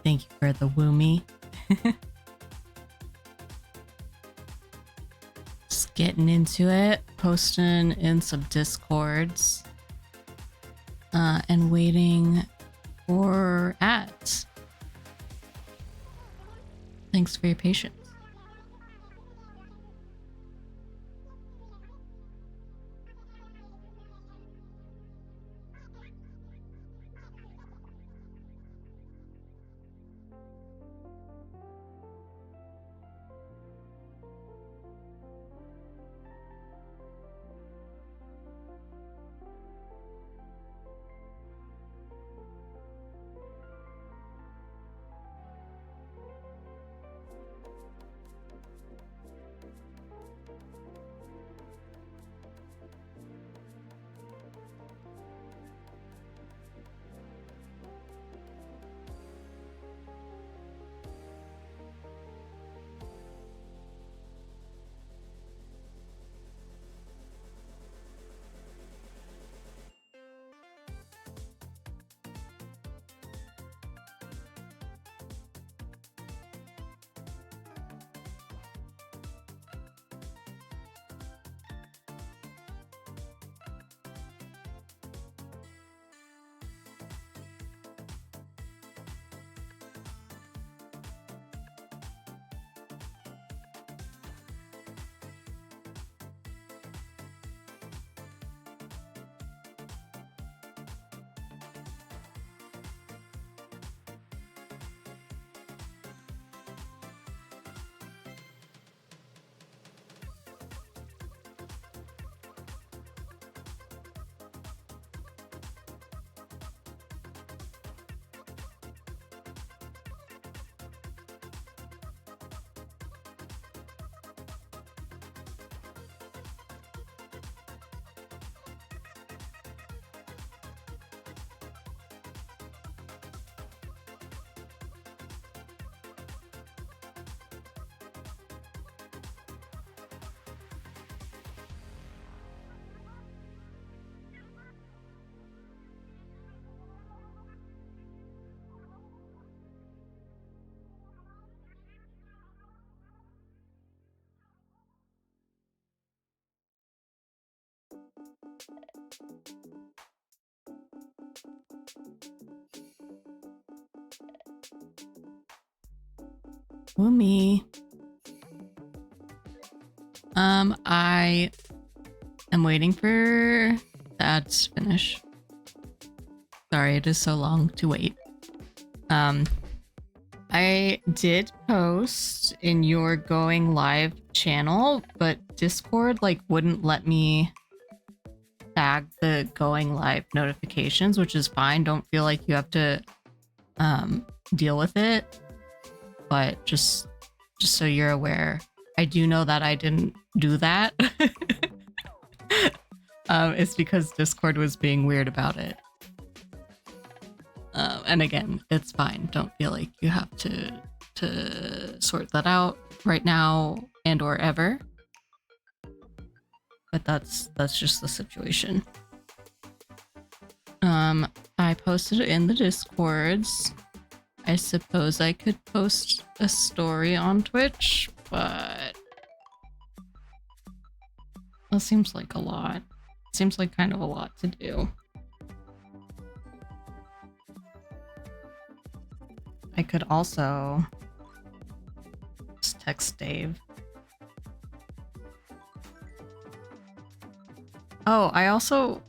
Thank you for the woomy. Just getting into it, posting in some discords, and waiting for ads. Thanks for your patience. Woomy. I am waiting for the ads to finish. Sorry, it is so long to wait. I did post in your going live channel, but Discord wouldn't let me tag the going live notifications, which is fine. Don't feel like you have to deal with it. But just so you're aware, I do know that I didn't do that. It's because Discord was being weird about it. And again, it's fine. Don't feel like you have to sort that out right now and or ever. But that's just the situation. I posted it in the Discords. I suppose I could post a story on Twitch, but that seems like a lot. Seems like kind of a lot to do. I could also just text Dave. Oh, I also,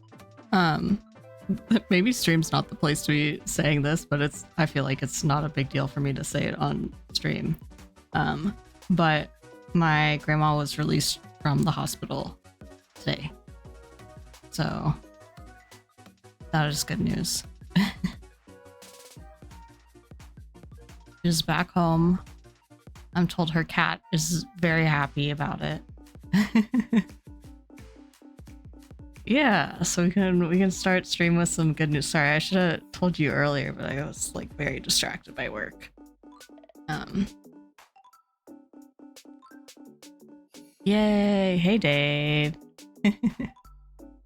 maybe stream's not the place to be saying this, but I feel like it's not a big deal for me to say it on stream. But my grandma was released from the hospital today. So that is good news. She's back home. I'm told her cat is very happy about it. Yeah, so we can start stream with some good news. Sorry, I should have told you earlier, but I was very distracted by work. Yay! Hey, Dave.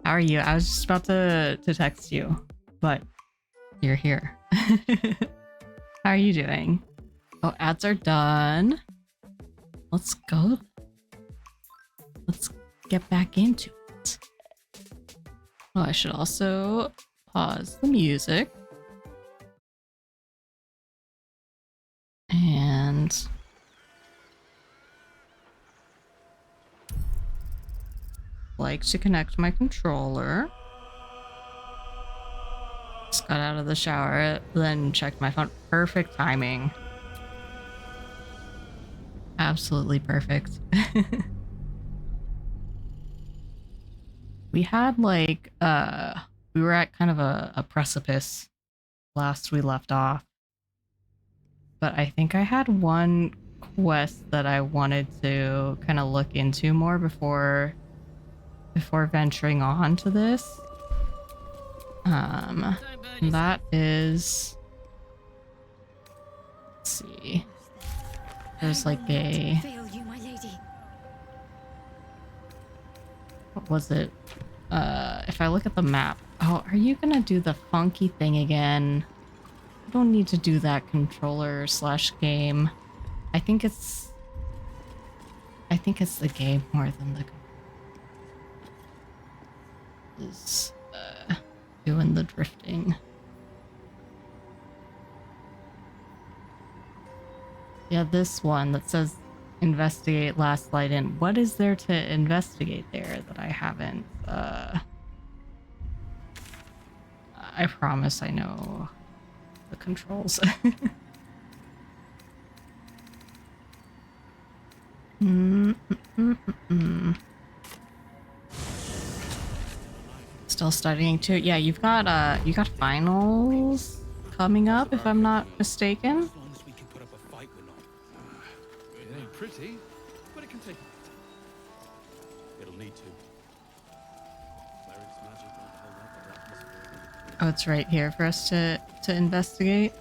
How are you? I was just about to text you, but you're here. How are you doing? Oh, ads are done. Let's go. Let's get back into it. Oh, I should also pause the music. And like to connect my controller. Just got out of the shower, then checked my phone. Perfect timing. Absolutely perfect. We had like we were at kind of a precipice last we left off. But I think I had one quest that I wanted to kind of look into more before venturing on to this. That is, let's see. There's like a, what was it? If I look at the map, oh, are you gonna do the funky thing again? I don't need to do that controller slash game. I think it's the game more than the is doing the drifting. Yeah, this one that says investigate last light in. What is there to investigate there that I haven't? I promise I know the controls. Still studying too. Yeah, you got finals coming up if I'm not mistaken. It ain't pretty, but it can take a bit. It'll need to. Cleric's magic won't hold up the atmosphere. Oh, it's right here for us to investigate.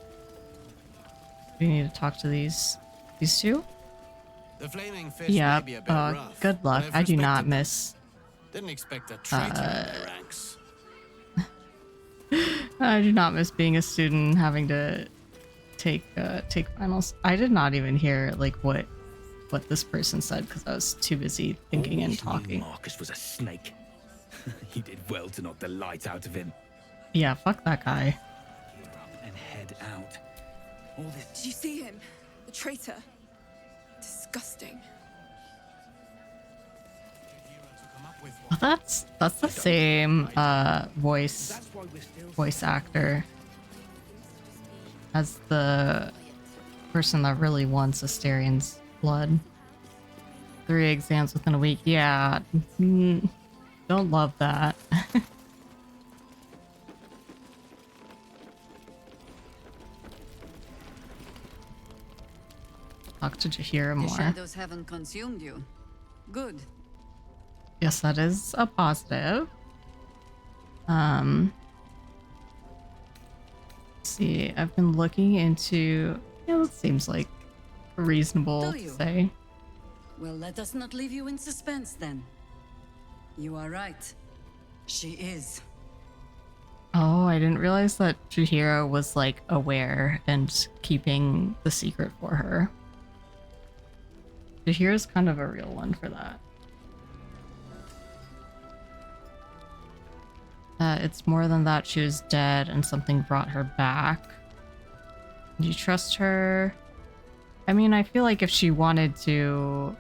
We need to talk to these two. The flaming fish Yeah. may be a bit rough, Good luck. but I've I do not respected them. miss. Didn't expect a traitor in their ranks. I do not miss being a student and having to take finals. I did not even hear like what this person said because I was too busy thinking and talking. Marcus was a snake. He did well to knock the light out of him. Yeah, fuck that guy. Gear up and head out. All this. Did you see him? The traitor? Disgusting. Well, that's the same voice actor as the person that really wants Asterian's blood. 3 exams within a week. Yeah, don't love that. Talk to Jahira The more. shadows haven't consumed you. Good. Yes, that is a positive. Let's see, I've been looking into. Yeah, that seems like reasonable Do to you? say. Well, let us not leave you in suspense then. You are right. She is. Oh, I didn't realize that Jahira was like aware and keeping the secret for her. Jahira's kind of a real one for that. It's more than that. She was dead and something brought her back. Do you trust her? I mean, I feel like if she wanted to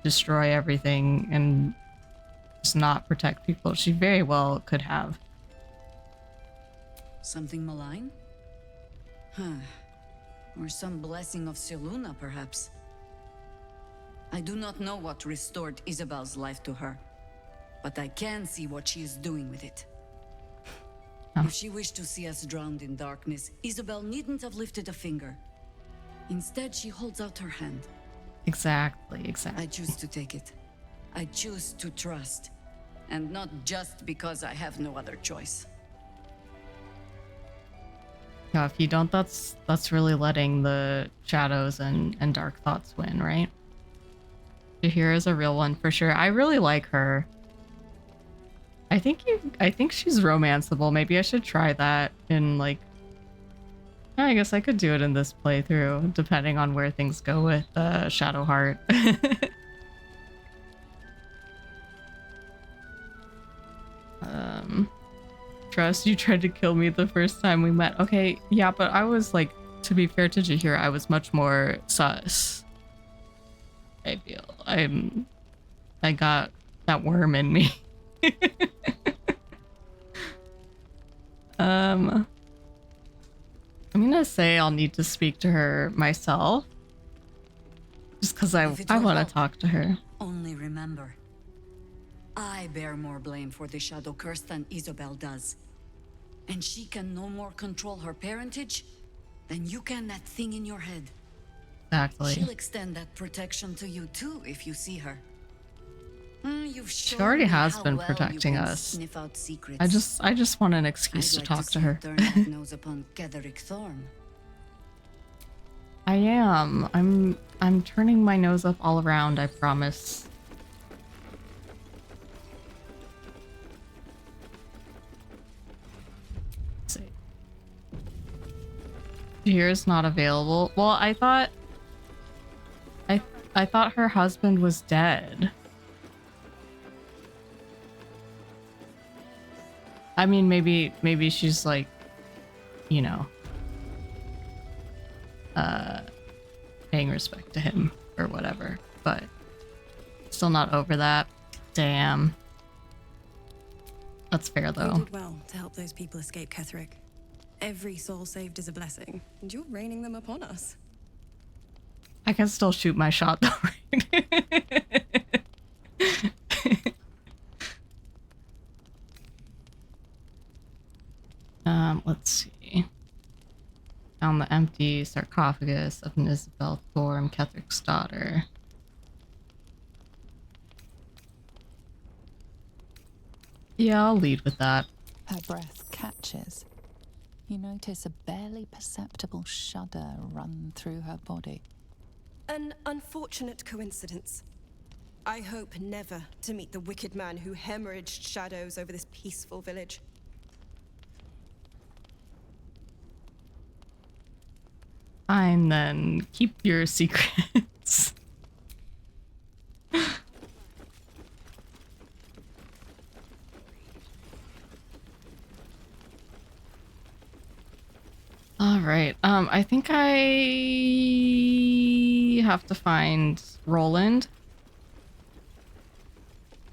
destroy everything and just not protect people, she very well could have. Something malign? Huh. Or some blessing of Seluna, perhaps. I do not know what restored Isabel's life to her, but I can see what she is doing with it. Oh. If she wished to see us drowned in darkness, Isabel needn't have lifted a finger. Instead, she holds out her hand. Exactly. I choose to take it. I choose to trust. And not just because I have no other choice. Yeah, if you don't, that's really letting the shadows and dark thoughts win, right? Jahira's a real one for sure. I really like her. I think she's romanceable. Maybe I should try that in like I guess I could do it in this playthrough, depending on where things go with Shadowheart. Trust, you tried to kill me the first time we met. Okay, yeah, but I was like, to be fair to Jahir, I was much more sus. I feel. I got that worm in me. I'm gonna say I'll need to speak to her myself. Just because I want to talk to her. Only remember, I bear more blame for the Shadow Curse than Isabel does. And she can no more control her parentage than you can that thing in your head. Exactly. She'll extend that protection to you too if you see her. She already has been protecting us. Sniff out secrets. I just want an excuse to talk to her. Turn that nose upon Ketheric Thorn. I am. I'm turning my nose up all around, I promise. Let's see. Here's not available. Well, I thought her husband was dead. I mean, maybe she's like, you know, paying respect to him or whatever, but still not over that. Damn. That's fair though. You did well to help those people escape Ketheric. Every soul saved is a blessing, and you're raining them upon us. I can still shoot my shot though, right? Let's see. Found the empty sarcophagus of an Isabel Thorm, Ketheric's daughter. Yeah, I'll lead with that. Her breath catches. You notice a barely perceptible shudder run through her body. An unfortunate coincidence. I hope never to meet the wicked man who hemorrhaged shadows over this peaceful village. Fine then, keep your secrets. Alright, I think I have to find Roland.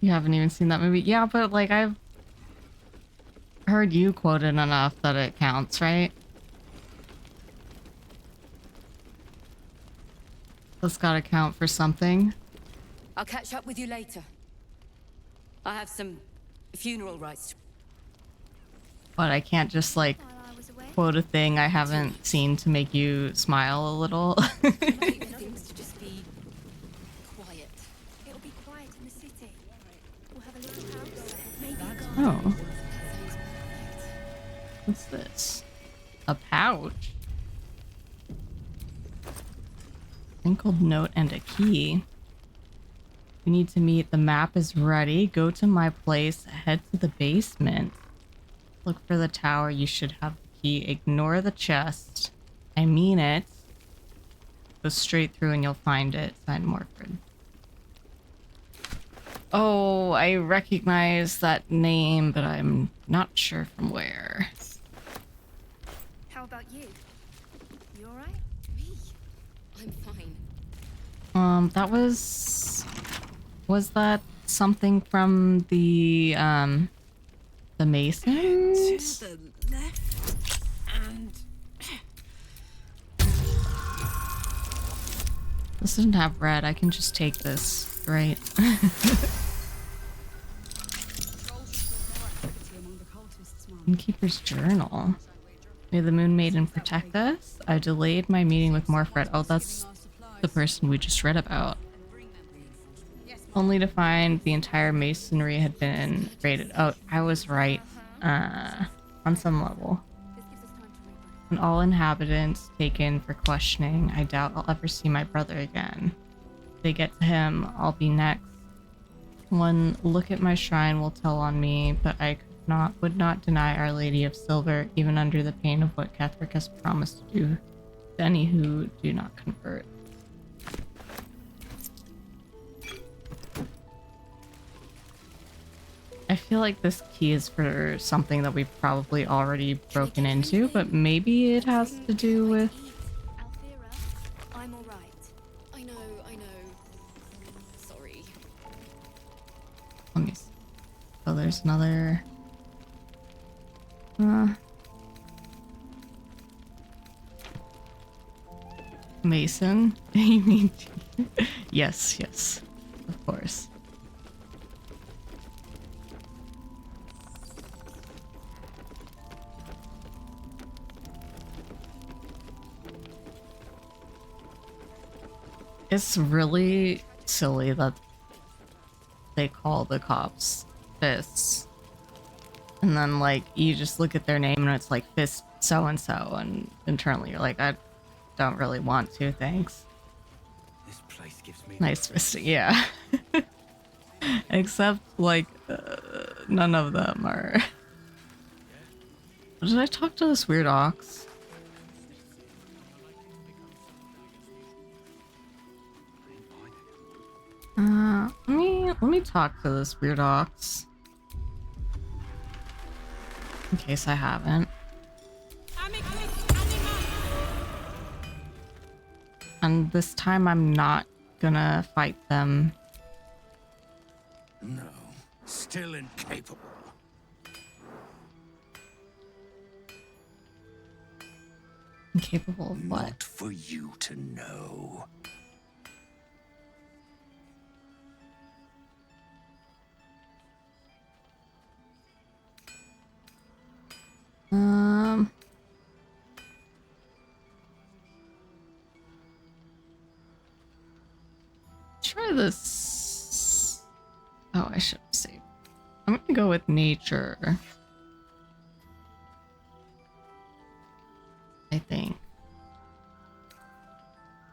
You haven't even seen that movie? Yeah, but like I've heard you quoted enough that it counts, right? That's gotta count for something. I'll catch up with you later. I have some funeral rites. But I can't just like quote a thing I haven't seen to make you smile a little. Things to just be quiet. It'll be quiet in the city. We'll have a little house, maybe a garden. Oh. What's this? A pouch? Wrinkled note and a key. We need to meet. The map is ready. Go to my place. Head to the basement. Look for the tower. You should have the key. Ignore the chest. I mean it. Go straight through and you'll find it. Signed, Morford. Oh, I recognize that name, but I'm not sure from where. How about you? You alright? Me? I'm fine. That was that something from the Masons? To the left and... This doesn't have red. I can just take this, right? Innkeeper's journal. May the Moon Maiden protect us. I delayed my meeting with Morfred. Oh, that's the person we just read about. Only to find the entire masonry had been raided. Oh, I was right. On some level. And all inhabitants taken for questioning. I doubt I'll ever see my brother again. If they get to him, I'll be next. One look at my shrine will tell on me, but I could would not deny Our Lady of Silver, even under the pain of what Ketheric has promised to do to any who do not convert. I feel like this key is for something that we've probably already broken into, but maybe it has to do with... Althea, I'm all right. I know. Sorry. Let me see. Oh, there's another... Mason? You mean... Yes, of course. It's really silly that they call the cops fists. And then, like, you just look at their name and it's like fist so-and-so, and internally you're like, I don't really want to, thanks. This place gives me Nice fisting, yeah. Except, like, none of them are... Did I talk to this weird ox? Let me talk to this weird ox. In case I haven't. And this time I'm not gonna fight them. No, still incapable. Incapable of what? Not for you to know. Try this. Oh, I should have saved. I'm gonna go with nature. I think.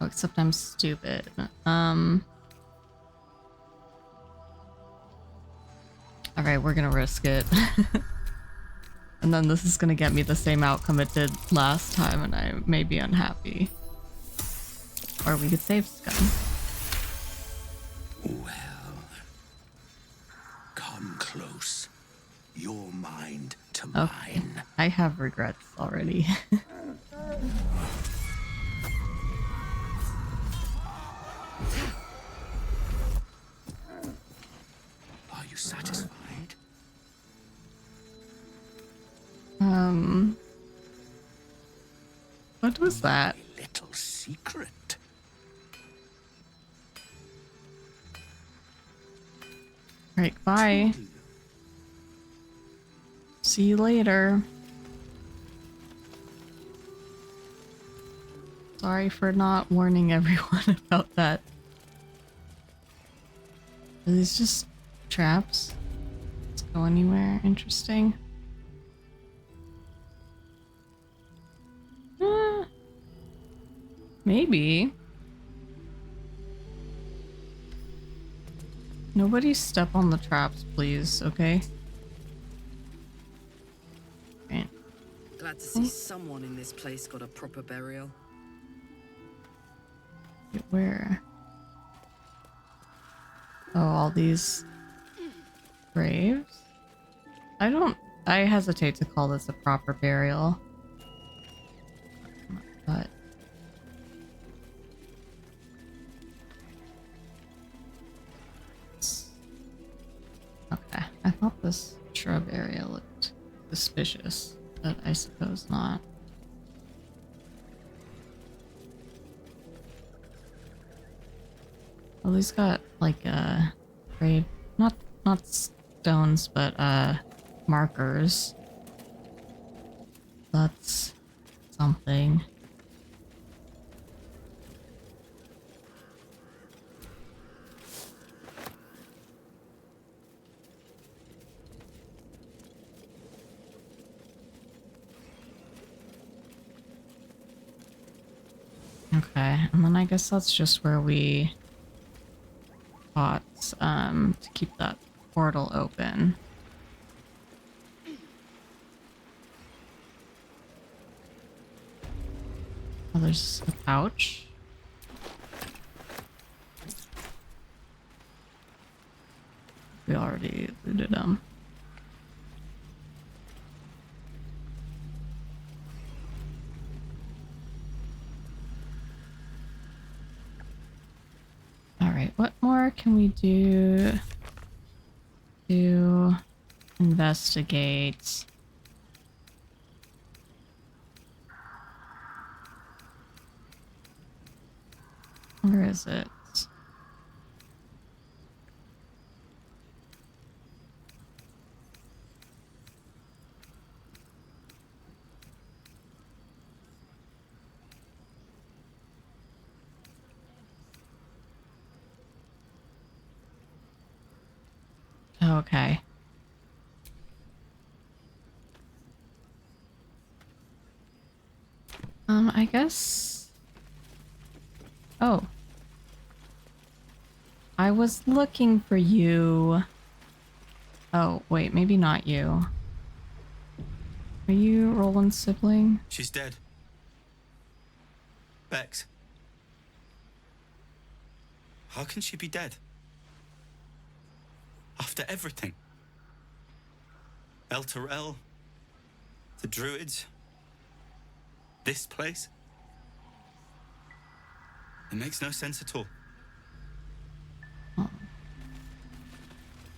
Oh, except I'm stupid. Alright, we're gonna risk it. And then this is gonna get me the same outcome it did last time, and I may be unhappy. Or we could save Scum. Well, come close. Your mind to Okay. mine. I have regrets already. Are you satisfied? What was that? A little secret. Right, bye. See you later. Sorry for not warning everyone about that. Are these just traps? Let's go anywhere interesting. Maybe. Nobody step on the traps, please, okay? Right. Glad to see someone in this place got a proper burial. Where? Oh, all these graves? I hesitate to call this a proper burial. But okay, I thought this shrub area looked suspicious, but I suppose not. Well, these got like grave, not stones, but markers. That's something. Okay, and then I guess that's just where we fought to keep that portal open. there's a pouch. We already looted them. Alright, what more can we do to investigate? Where is it? Okay. I guess... Oh. I was looking for you. Oh, wait, maybe not you. Are you Roland's sibling? She's dead. Bex. How can she be dead? After everything. El Terrell, the Druids, this place. It makes no sense at all. Oh.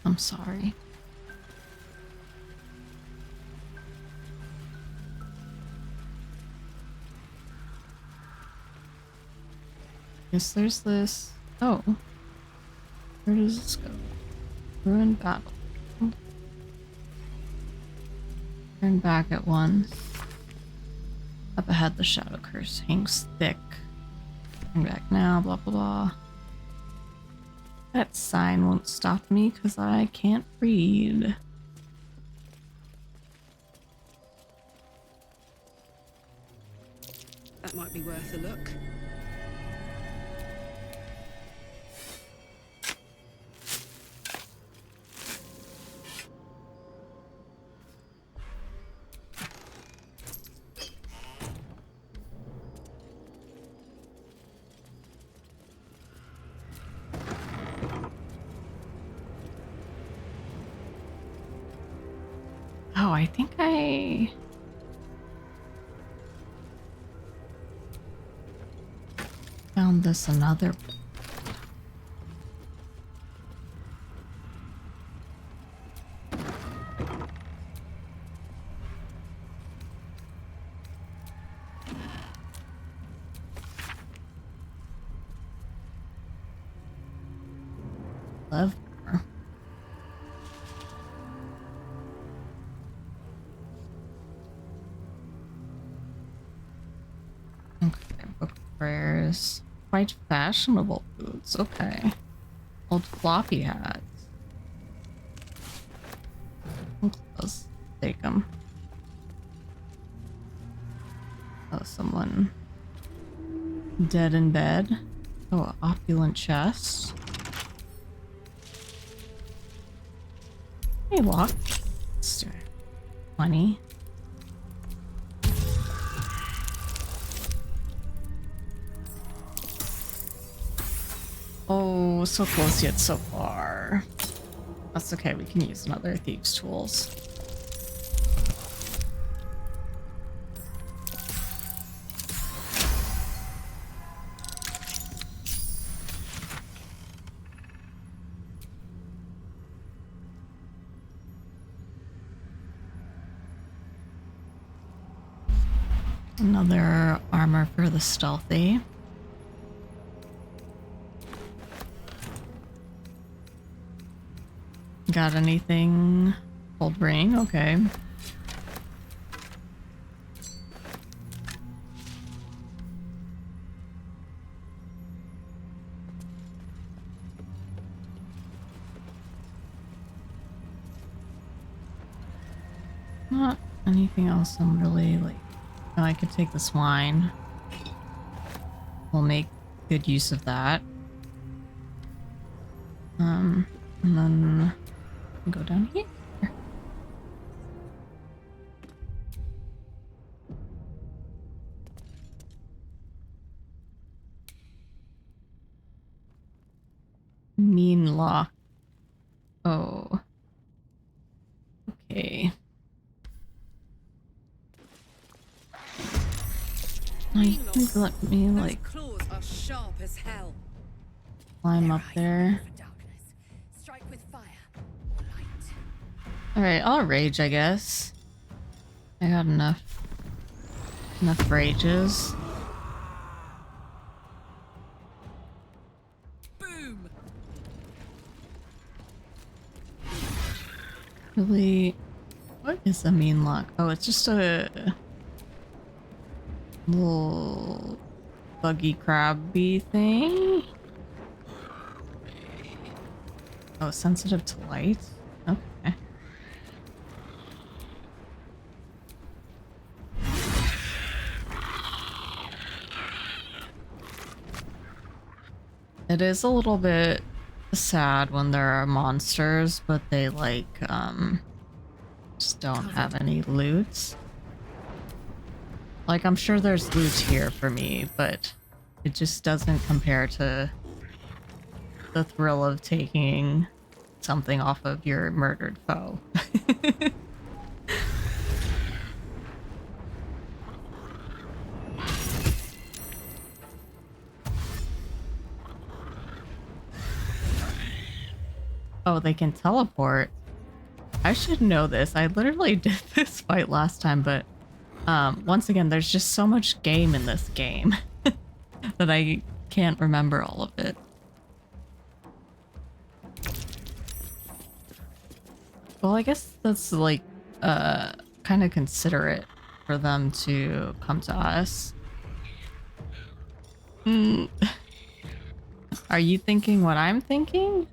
I'm sorry. Guess there's this. Oh. Where does this go? Ruined battle. Turn back at once. Up ahead, the shadow curse hangs thick. Turn back now, blah blah blah. That sign won't stop me because I can't read. That might be worth a look. Oh, I think I... found this another... lever. Okay, book of prayers. Quite fashionable boots, okay. Old floppy hats. Let's take them. Oh, someone dead in bed. Oh, opulent chest. Hey, lock. Let's do it. 20. Oh, so close yet so far. That's okay, we can use another thieves' tools. Another armor for the stealthy. Got anything? Old ring, okay. Not anything else I'm really like... Oh, I could take this wine. We'll make good use of that. And then go down here. locked. Oh. Okay. I think let me like Claws are sharp as hell. climb up there. Strike with fire or light. Alright, I'll rage, I guess. I got enough rages. Boom. Really, what is a mean lock? Oh, it's just a little buggy crabby thing. Oh, sensitive to light? Okay. It is a little bit sad when there are monsters, but they like, just don't have any loot. Like, I'm sure there's loot here for me, but it just doesn't compare to the thrill of taking something off of your murdered foe. Oh, they can teleport. I should know this. I literally did this fight last time, but once again, there's just so much game in this game that I can't remember all of it. Well, I guess that's like kind of considerate for them to come to us. Are you thinking what I'm thinking?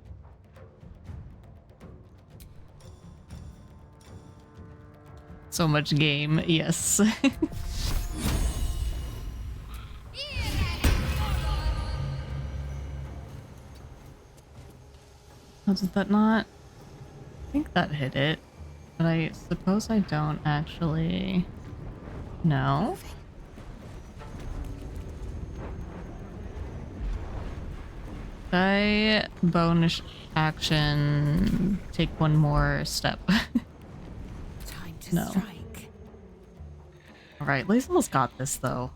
So much game, yes. Oh, did that not? I think that hit it, but I suppose I don't actually know. Should I bonus action take one more step? Time to No. strike. Alright, Liesel's got this though.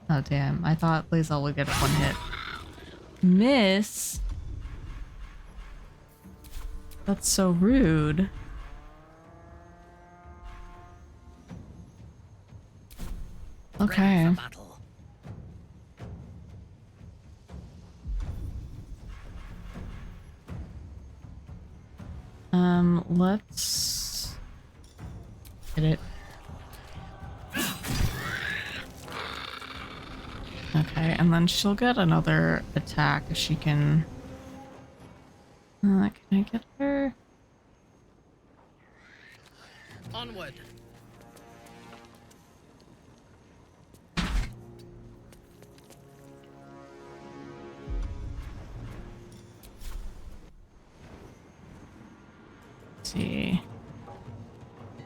Oh damn, I thought Liesel would get one hit. Miss? That's so rude. Okay. Let's hit it. Okay, and then she'll get another attack if she can. Can I get her? Onward. Let's see.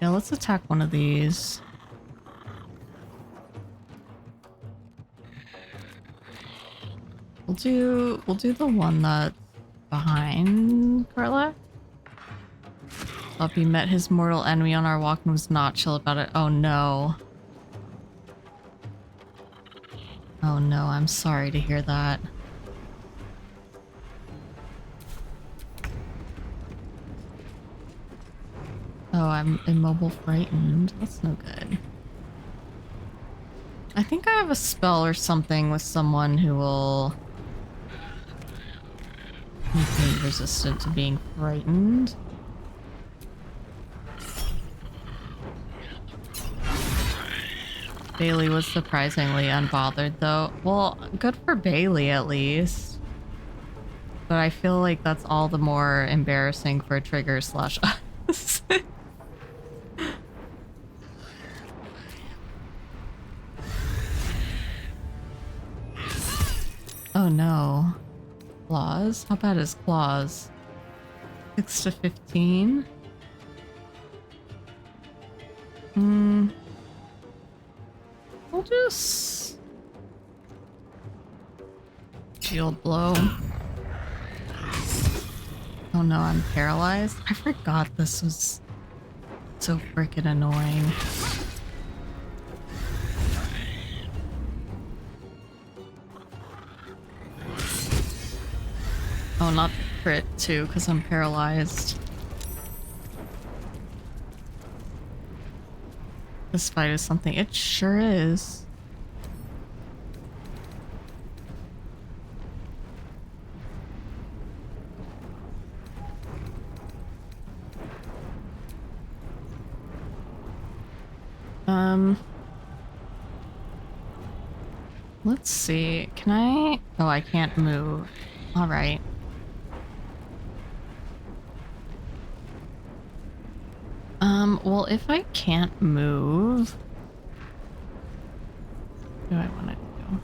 Yeah, let's attack one of these. We'll do the one that's behind Carla. Sloppy met his mortal enemy on our walk and was not chill about it. Oh no. Oh no, I'm sorry to hear that. Oh, I'm immobile frightened. That's no good. I think I have a spell or something with someone who will make me resistant to being frightened. Bailey was surprisingly unbothered though. Well, good for Bailey at least. But I feel like that's all the more embarrassing for Trigger / us. Oh no. Claws? How bad is claws? 6 to 15? We'll just... shield blow. Oh no, I'm paralyzed. I forgot this was so freaking annoying. Oh, not crit too, because I'm paralyzed. This fight is something. It sure is. Let's see. Can I? Oh, I can't move. All right. Well, if I can't move, what do I want to do?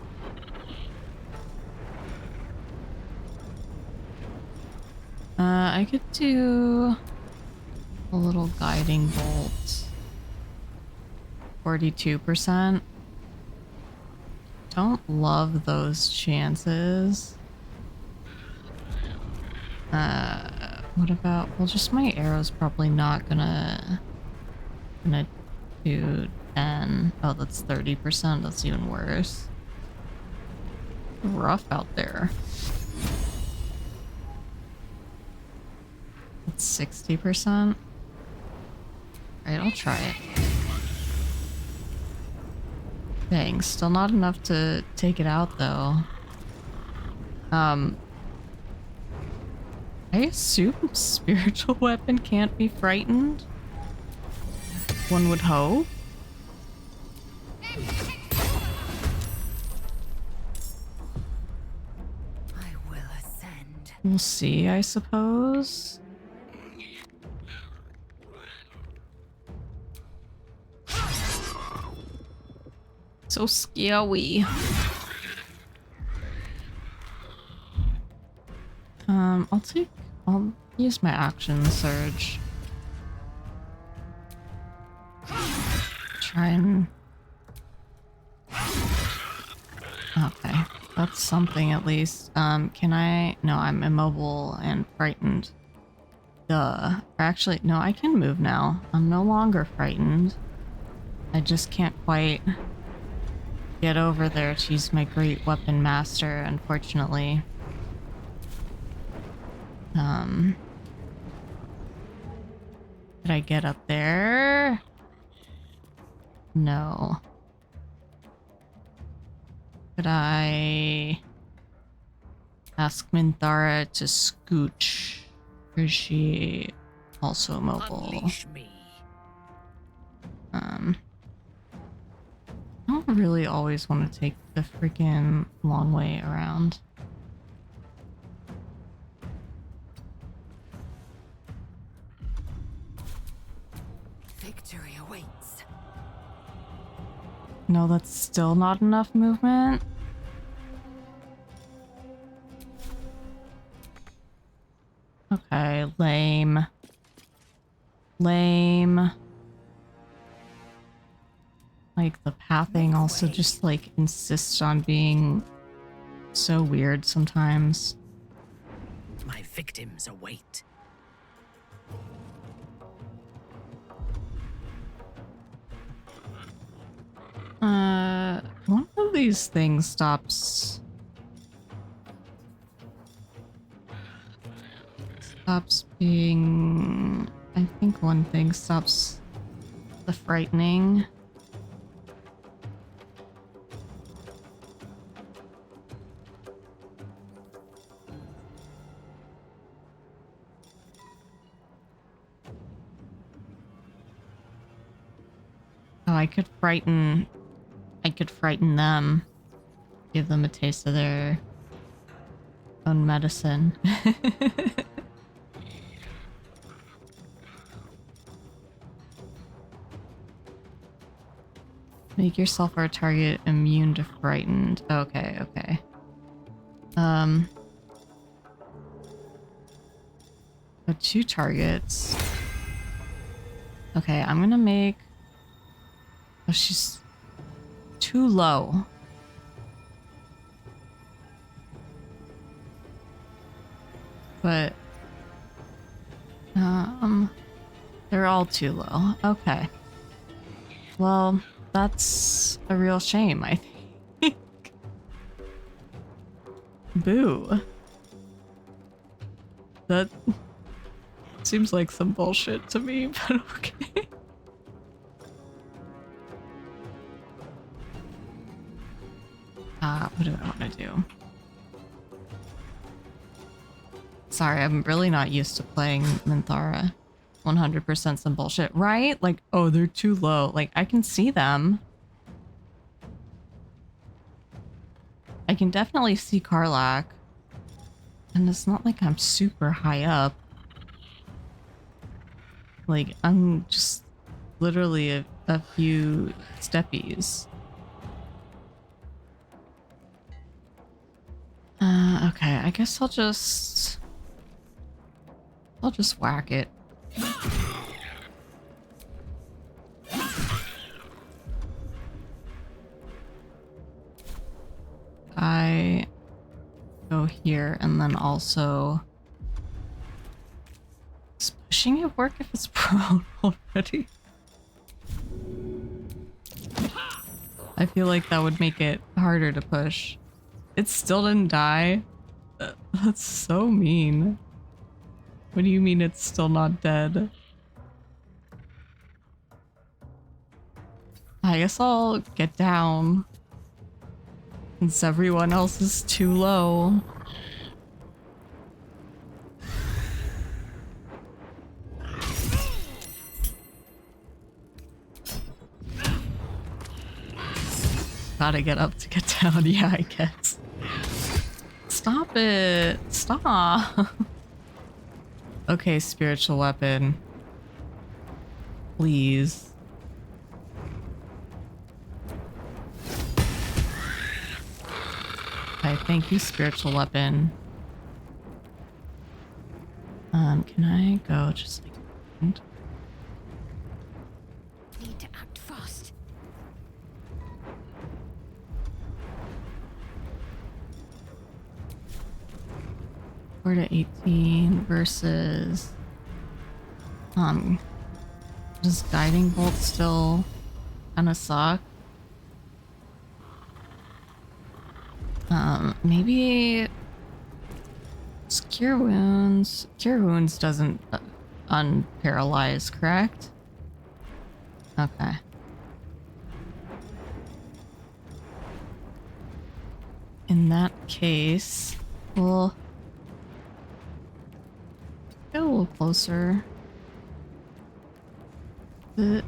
I could do a little guiding bolt. 42%. Don't love those chances. What about, well, just my arrow's probably not gonna do 10. Oh, that's 30%. That's even worse. Rough out there. That's 60%. Alright, I'll try it. Dang, still not enough to take it out though. I assume spiritual weapon can't be frightened? One would hope. I will ascend. We'll see, I suppose. So scary. I'll use my action surge. Try and... Okay, that's something at least. Can I... No, I'm immobile and frightened. Duh. Or actually, no, I can move now. I'm no longer frightened. I just can't quite get over there to use my great weapon master, unfortunately. Did I get up there? No. Could I ask Minthara to scooch? Or is she also mobile? Unleash me. I don't really always want to take the freaking long way around. Victory awaits. No, that's still not enough movement. Okay, lame. Lame. Like, the pathing also just, like, insists on being so weird sometimes. My victims await. One of these things stops being... I think one thing stops the frightening. Oh, I could frighten them. Give them a taste of their own medicine. Make yourself or a target immune to frightened. Okay, okay. But 2 targets. Okay, I'm gonna make... Oh, she's too low. but they're all too low. Okay. Well, that's a real shame, I think. Boo. That seems like some bullshit to me, but okay. What do I want to do? Sorry, I'm really not used to playing Minthara. 100% some bullshit, right? Like, oh, they're too low. Like, I can see them. I can definitely see Karlach. And it's not like I'm super high up. Like, I'm just literally a few steppies. Okay, I guess I'll just whack it. I go here and then also... Does pushing it work if it's prone already? I feel like that would make it harder to push. It still didn't die? That's so mean. What do you mean it's still not dead? I guess I'll get down. Since everyone else is too low. Gotta get up to get down, yeah, I guess. Stop it! Stop! Okay, spiritual weapon. Please. Okay, thank you, spiritual weapon. Can I go just like... Need to act fast. We're to 18 versus... Does guiding bolt still kinda suck? Maybe... Cure Wounds... Cure Wounds doesn't unparalyze, correct? Okay. In that case, we'll get a little closer. It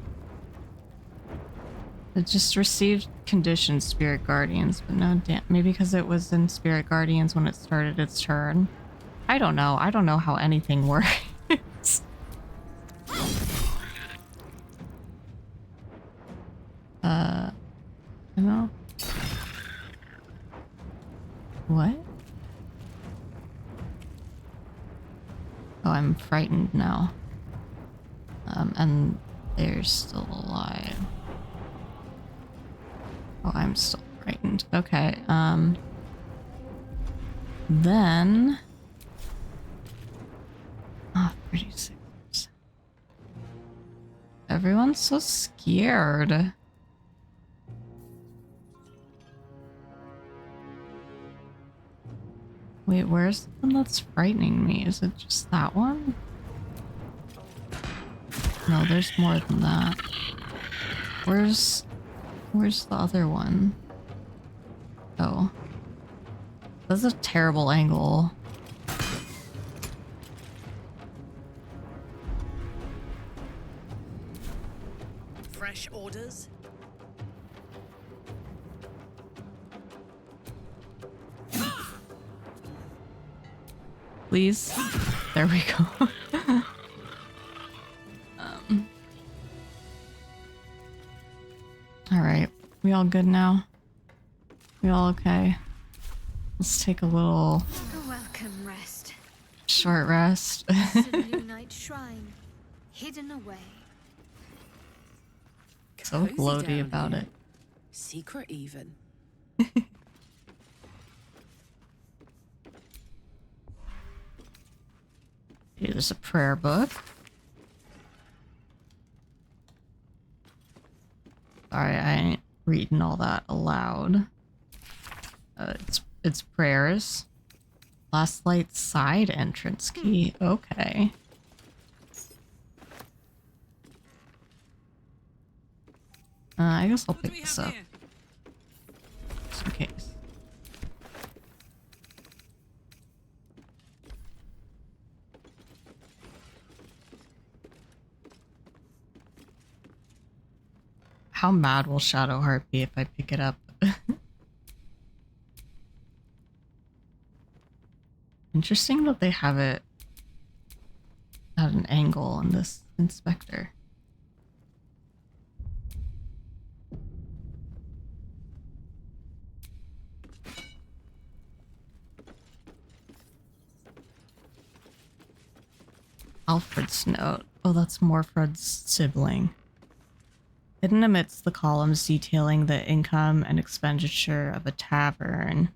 just received conditioned Spirit Guardians, but no damn. Maybe because it was in Spirit Guardians when it started its turn. I don't know. I don't know how anything works. You know? What? Oh, I'm frightened now. And they're still alive. Oh, I'm still frightened. Okay, then... Ah, 36%. Everyone's so scared. Wait, where's the one that's frightening me? Is it just that one? No, there's more than that. Where's the other one? Oh. That's a terrible angle. Fresh orders? Please. There we go. Alright. We all good now? We all okay? Let's take a little A welcome rest. short rest. Selûnite shrine, hidden away. So Cozy gloaty down about here. it. Secret even. There's a prayer book. Sorry, I ain't reading all that aloud. It's prayers. Last light side entrance key. Okay. I guess I'll pick this up. Just in case. How mad will Shadowheart be if I pick it up? Interesting that they have it at an angle in this inspector. Alfred's note. Oh, that's Morfred's sibling. Hidden amidst the columns detailing the income and expenditure of a tavern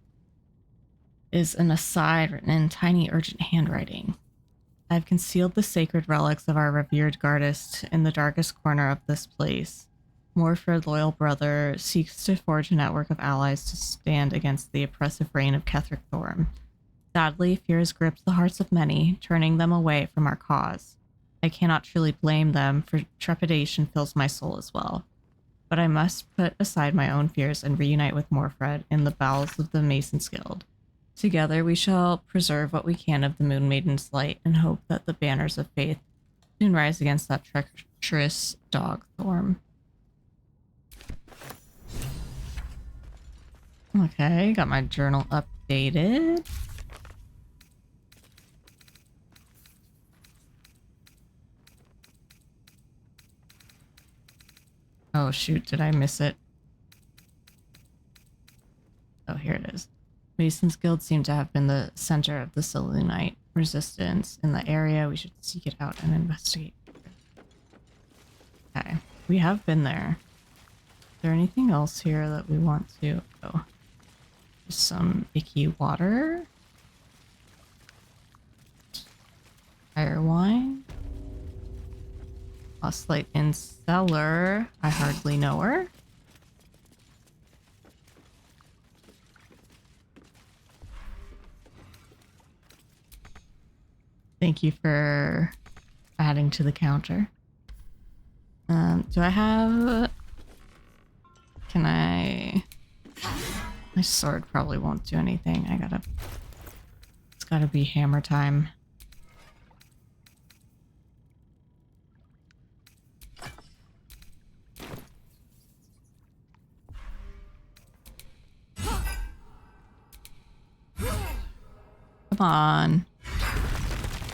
is an aside written in tiny, urgent handwriting. I have concealed the sacred relics of our revered Gardist in the darkest corner of this place. Morfred, loyal brother, seeks to forge a network of allies to stand against the oppressive reign of Ketheric Thorm. Sadly, fear has gripped the hearts of many, turning them away from our cause. I cannot truly blame them, for trepidation fills my soul as well. But I must put aside my own fears and reunite with Morfred in the bowels of the Mason's Guild. Together we shall preserve what we can of the Moon Maiden's light and hope that the banners of faith soon rise against that treacherous dog Thorm. Okay, got my journal updated. Oh shoot, did I miss it? Oh, here it is. Mason's Guild seemed to have been the center of the Selûnite resistance in the area. We should seek it out and investigate. Okay, we have been there. Is there anything else here that we want to... Oh, just some icky water. Fire wine. Lost light in cellar. I hardly know her. Thank you for adding to the counter. Do I have... Can I... My sword probably won't do anything. It's gotta be hammer time. Come on.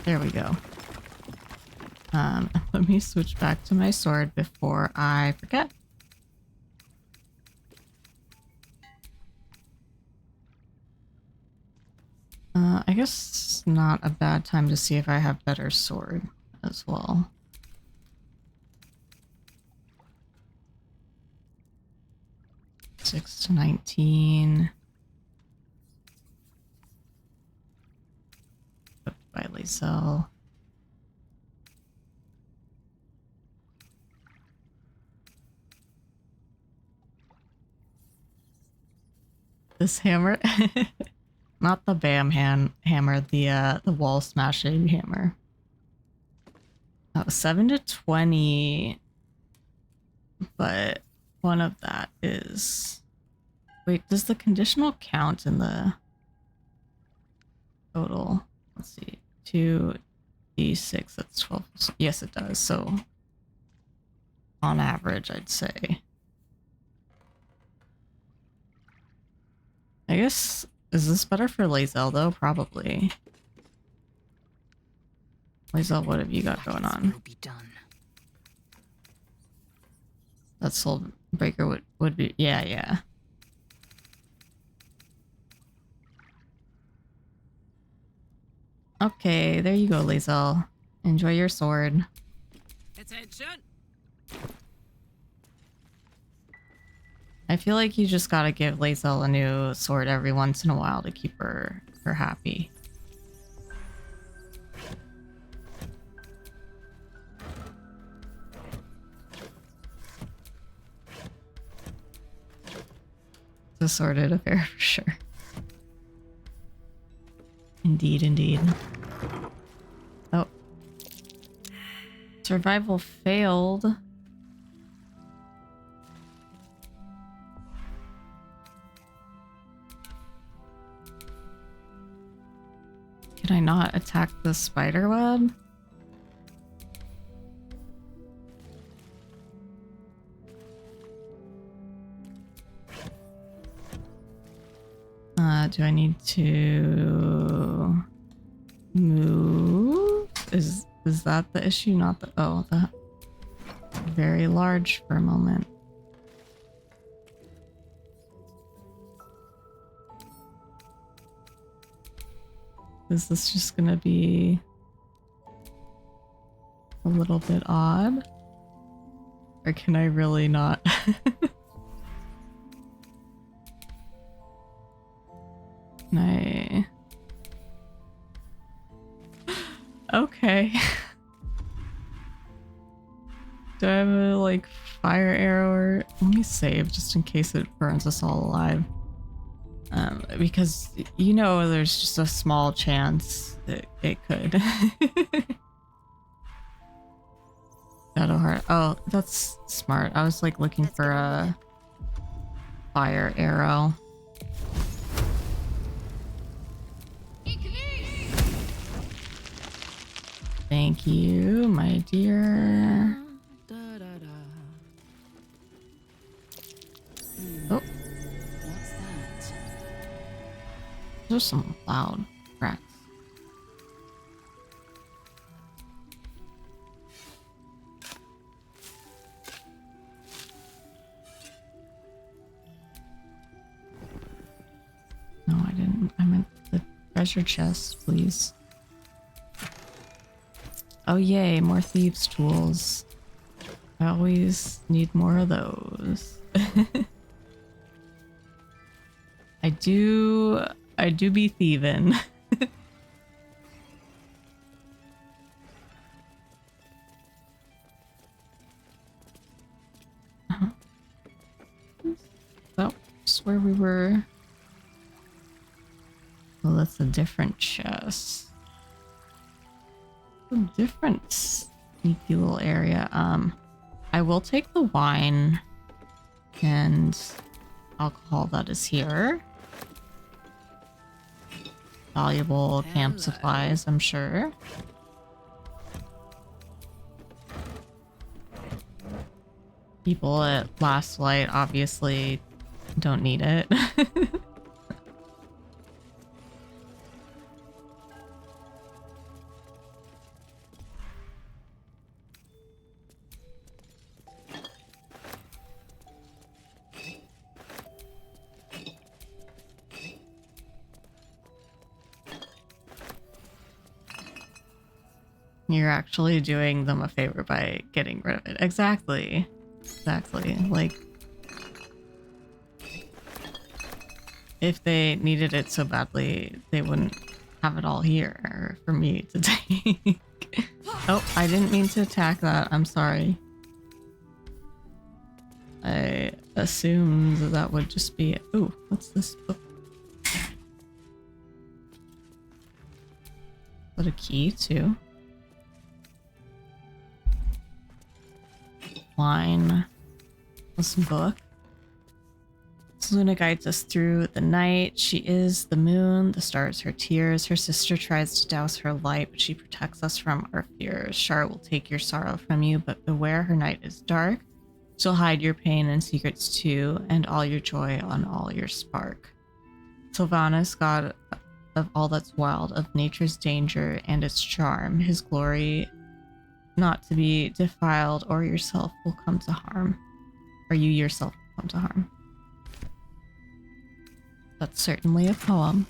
There we go. Let me switch back to my sword before I forget. I guess not a bad time to see if I have better sword as well. Six to 19. By Lae'zel. This hammer, not the bam hammer, the wall smashing hammer. Oh, 7 to 20, but one of that is... Wait, does the conditional count in the total? Let's see, 2d6, that's 12. Yes, it does. So on average, I'd say. I guess, is this better for Lae'zel though? Probably. Lae'zel, what have you got going on? Will be done. That Soul Breaker would be, yeah. Okay, there you go, Lae'zel. Enjoy your sword. Attention! I feel like you just gotta give Lae'zel a new sword every once in a while to keep her happy. a sordid affair for sure. Indeed, indeed. Oh. Survival failed. Can I not attack the spider web? Do I need to move? Is that the issue? Not the the very large for a moment. Is this just gonna be a little bit odd? Or can I really not? Can I... Okay. Do I have a, like, fire arrow or... Let me save just in case it burns us all alive. Because, you know, there's just a small chance that it could. Shadowheart. Oh, that's smart. I was, like, looking for a fire arrow. Thank you, my dear. Oh. What's that? There's some loud rats. No, I didn't. I meant the treasure chest, please. Oh yay, more thieves' tools. I always need more of those. I do be thieving. That's where we were. Well, that's a different chest. A different sneaky little area. I will take the wine and alcohol that is here. Valuable camp supplies, I'm sure. People at Last Light obviously don't need it. You're actually doing them a favor by getting rid of it. Exactly. Exactly. Like, if they needed it so badly, they wouldn't have it all here for me to take. Oh, I didn't mean to attack that. I'm sorry. I assumed that would just be... Ooh, what's this book? Is that a key, too? Line. This book. Seluna guides us through the night. She is the moon, the stars her tears. Her sister tries to douse her light, but she protects us from our fears. Shar will take your sorrow from you, but beware, her night is dark. She'll hide your pain and secrets too, and all your joy on all your spark. Sylvanas, god of all that's wild, of nature's danger and its charm, his glory not to be defiled, or yourself will come to harm. Or you yourself will come to harm. That's certainly a poem.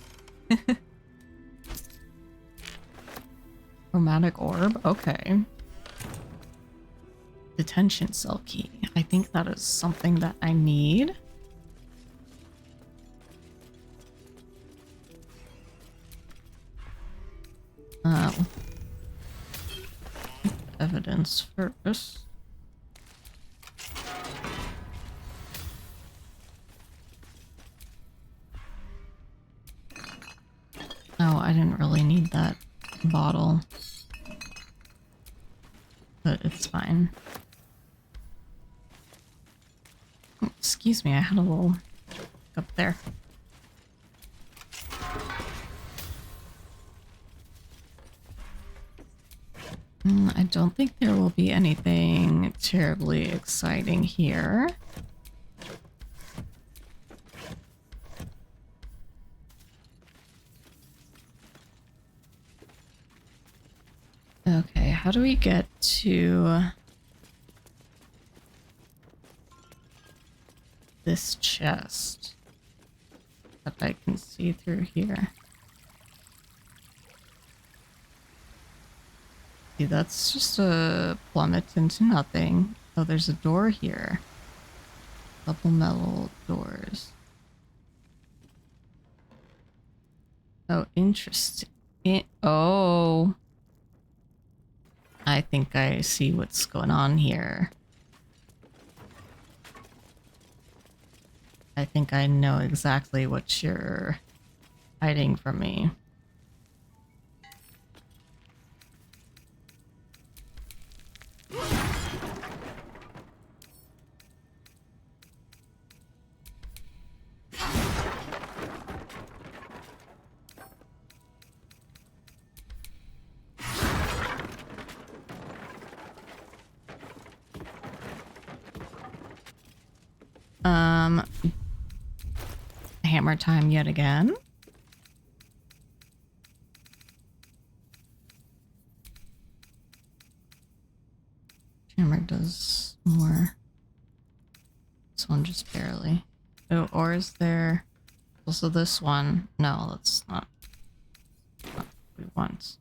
Chromatic orb? Okay. Detention cell key. I think that is something that I need. Evidence first. I didn't really need that bottle. But it's fine. Oh, excuse me, I had a little up there. I don't think there will be anything terribly exciting here. Okay, how do we get to this chest that I can see through here? See, that's just a plummet into nothing. Oh, there's a door here. Double metal doors. Oh, interesting. Oh. I think I see what's going on here. I think I know exactly what you're hiding from me. Hammer time yet again. Hammer does more. This one just barely. Oh, or is there also this one? No, that's not what we want.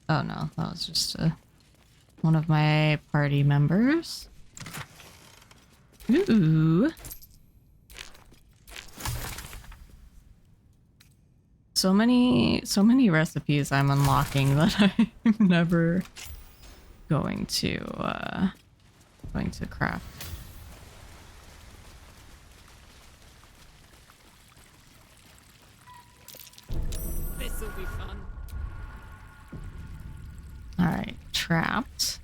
Oh no, that was just one of my party members. Ooh. So many recipes I'm unlocking that I'm never going to craft. This'll be fun. Alright, trapped.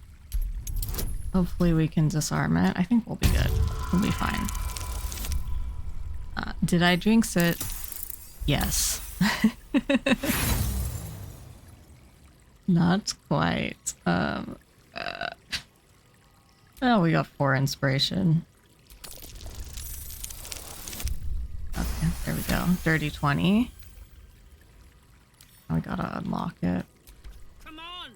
Hopefully we can disarm it. I think we'll be good. We'll be fine. Did I jinx it? Yes. Not quite. Oh, we got 4 inspiration. Okay, there we go. Dirty 20. Now we gotta unlock it. Come on.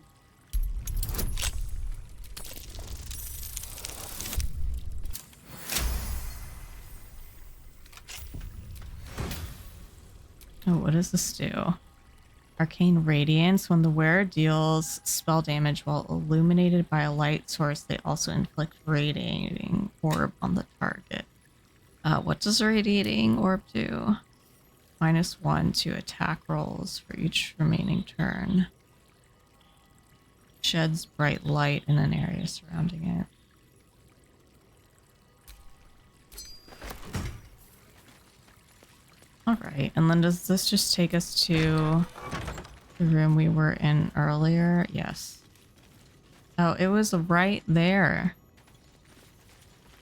Oh, what does this do? Arcane Radiance. When the wearer deals spell damage while illuminated by a light source, they also inflict radiating orb on the target. What does a radiating orb do? -1 to attack rolls for each remaining turn. Sheds bright light in an area surrounding it. Alright, and then does this just take us to the room we were in earlier? Yes. Oh, it was right there.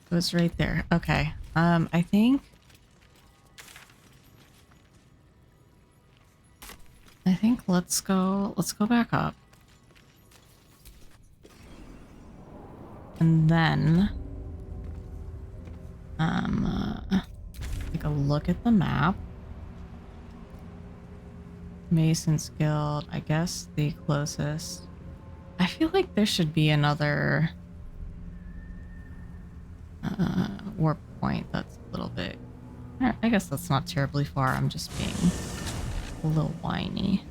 It was right there. Okay. I think let's go back up. And then take a look at the map. Mason's Guild, I guess the closest. I feel like there should be another warp point that's a little bit... I guess that's not terribly far, I'm just being a little whiny.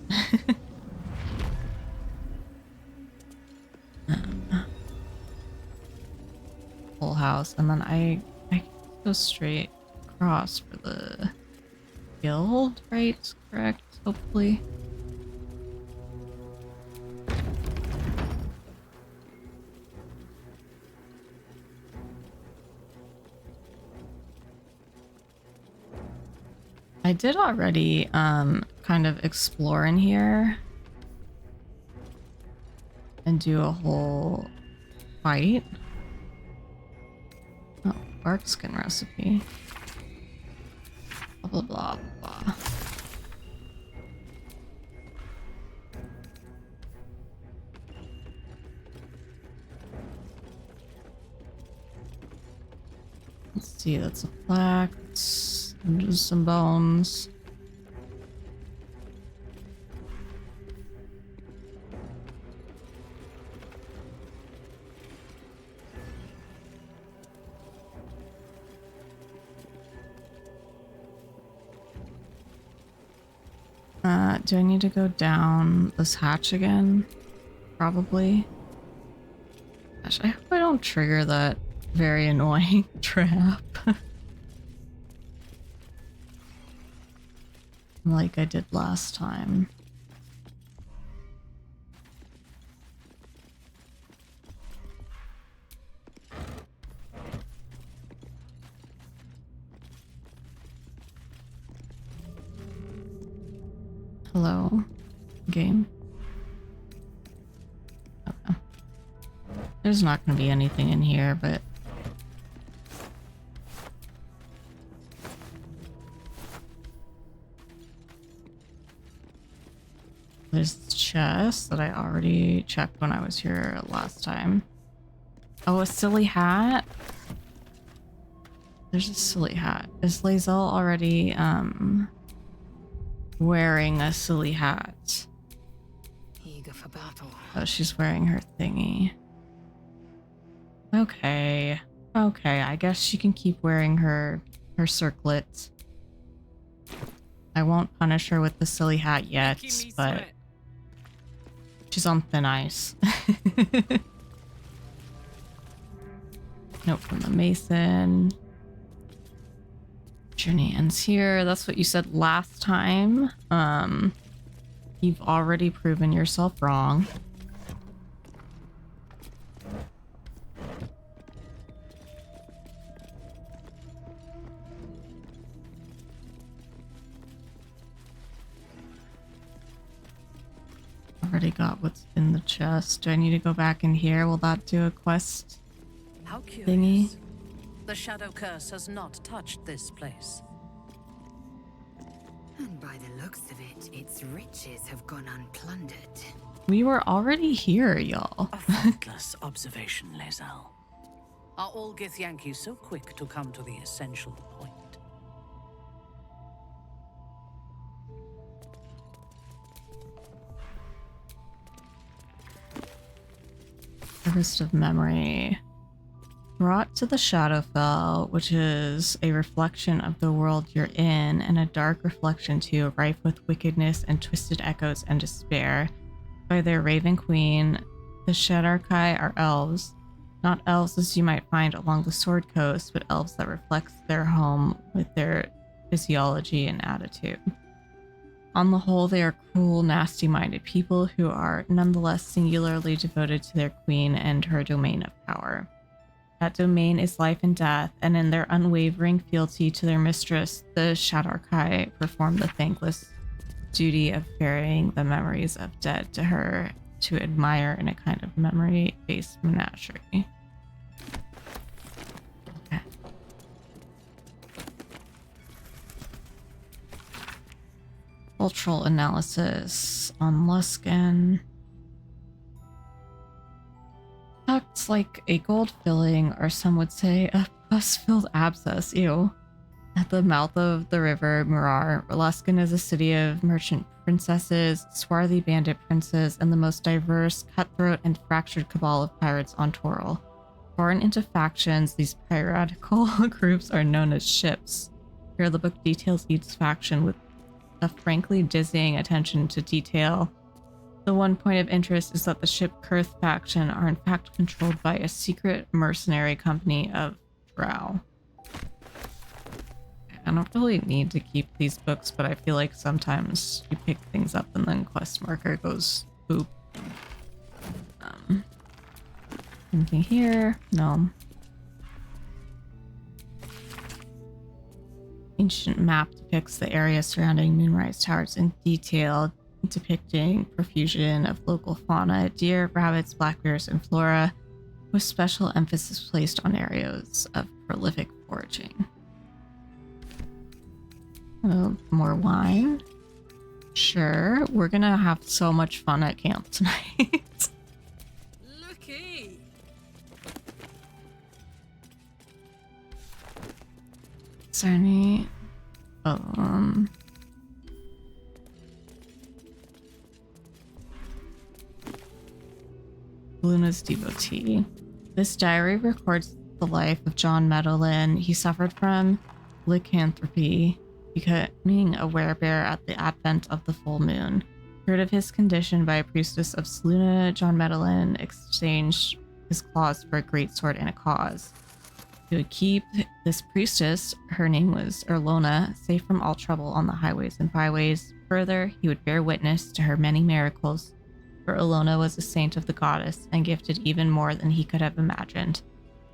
Full house, and then I go straight across for the guild, right? Correct, hopefully. I did already kind of explore in here and do a whole fight. Oh, bark skin recipe. Blah blah blah blah. Let's see, that's a plaque. Some bones. Do I need to go down this hatch again? Probably. Gosh, I hope I don't trigger that very annoying trap. Like I did last time. Hello, game. Okay. There's not going to be anything in here, but there's the chest that I already checked when I was here last time. Oh, a silly hat? There's a silly hat. Is Lae'zel already, wearing a silly hat? Eager for battle. Oh, she's wearing her thingy. Okay. Okay, I guess she can keep wearing her circlet. I won't punish her with the silly hat yet, but she's on thin ice. Note from the Mason. Journey ends here. That's what you said last time. You've already proven yourself wrong. Already got what's in the chest. Do I need to go back in here? Will that do a quest How curious. thingy? The shadow curse has not touched this place. And by the looks of it, its riches have gone unplundered. We were already here, y'all. A faultless observation, Lae'zel. Are all Githyanki so quick to come to the essential point? Harvest of Memory. Brought to the Shadowfell, which is a reflection of the world you're in, and a dark reflection too, rife with wickedness and twisted echoes and despair. By their Raven Queen, the Shadarkai are elves. Not elves as you might find along the Sword Coast, but elves that reflects their home with their physiology and attitude. On the whole, they are cruel, nasty-minded people who are nonetheless singularly devoted to their queen and her domain of power. That domain is life and death, and in their unwavering fealty to their mistress, the Shadarkai perform the thankless duty of carrying the memories of dead to her to admire in a kind of memory-based menagerie. Okay. Cultural analysis on Luskan. Looks like a gold filling, or some would say a pus-filled abscess, ew. At the mouth of the river Murar, Luskan is a city of merchant princesses, swarthy bandit princes, and the most diverse, cutthroat, and fractured cabal of pirates on Toril. Born into factions, these piratical groups are known as ships. Here the book details each faction with a frankly dizzying attention to detail. The one point of interest is that the ship Kurth faction are in fact controlled by a secret mercenary company of Drow. I don't really need to keep these books, but I feel like sometimes you pick things up and then quest marker goes boop. Anything here? No. Ancient map depicts the area surrounding Moonrise Towers in detail, depicting profusion of local fauna, deer, rabbits, black bears, and flora, with special emphasis placed on areas of prolific foraging. Oh, more wine? Sure, we're gonna have so much fun at camp tonight. Looky! Is there any... Luna's devotee. This diary records the life of John Medellin. He suffered from lycanthropy, becoming a werebear at the advent of the full moon. Heard of his condition by a priestess of Seluna, John Medellin exchanged his claws for a great sword and a cause. He would keep this priestess, her name was Erlona, safe from all trouble on the highways and byways. Further, he would bear witness to her many miracles, for Erlona was a saint of the goddess and gifted even more than he could have imagined.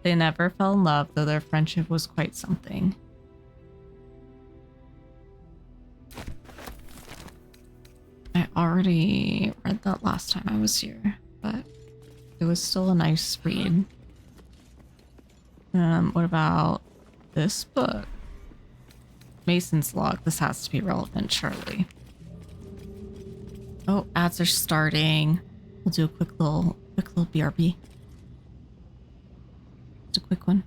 They never fell in love, though their friendship was quite something. I already read that last time I was here, but it was still a nice read. What about this book? Mason's log. This has to be relevant, surely. Oh, ads are starting. We'll do a quick little BRB. Just a quick one.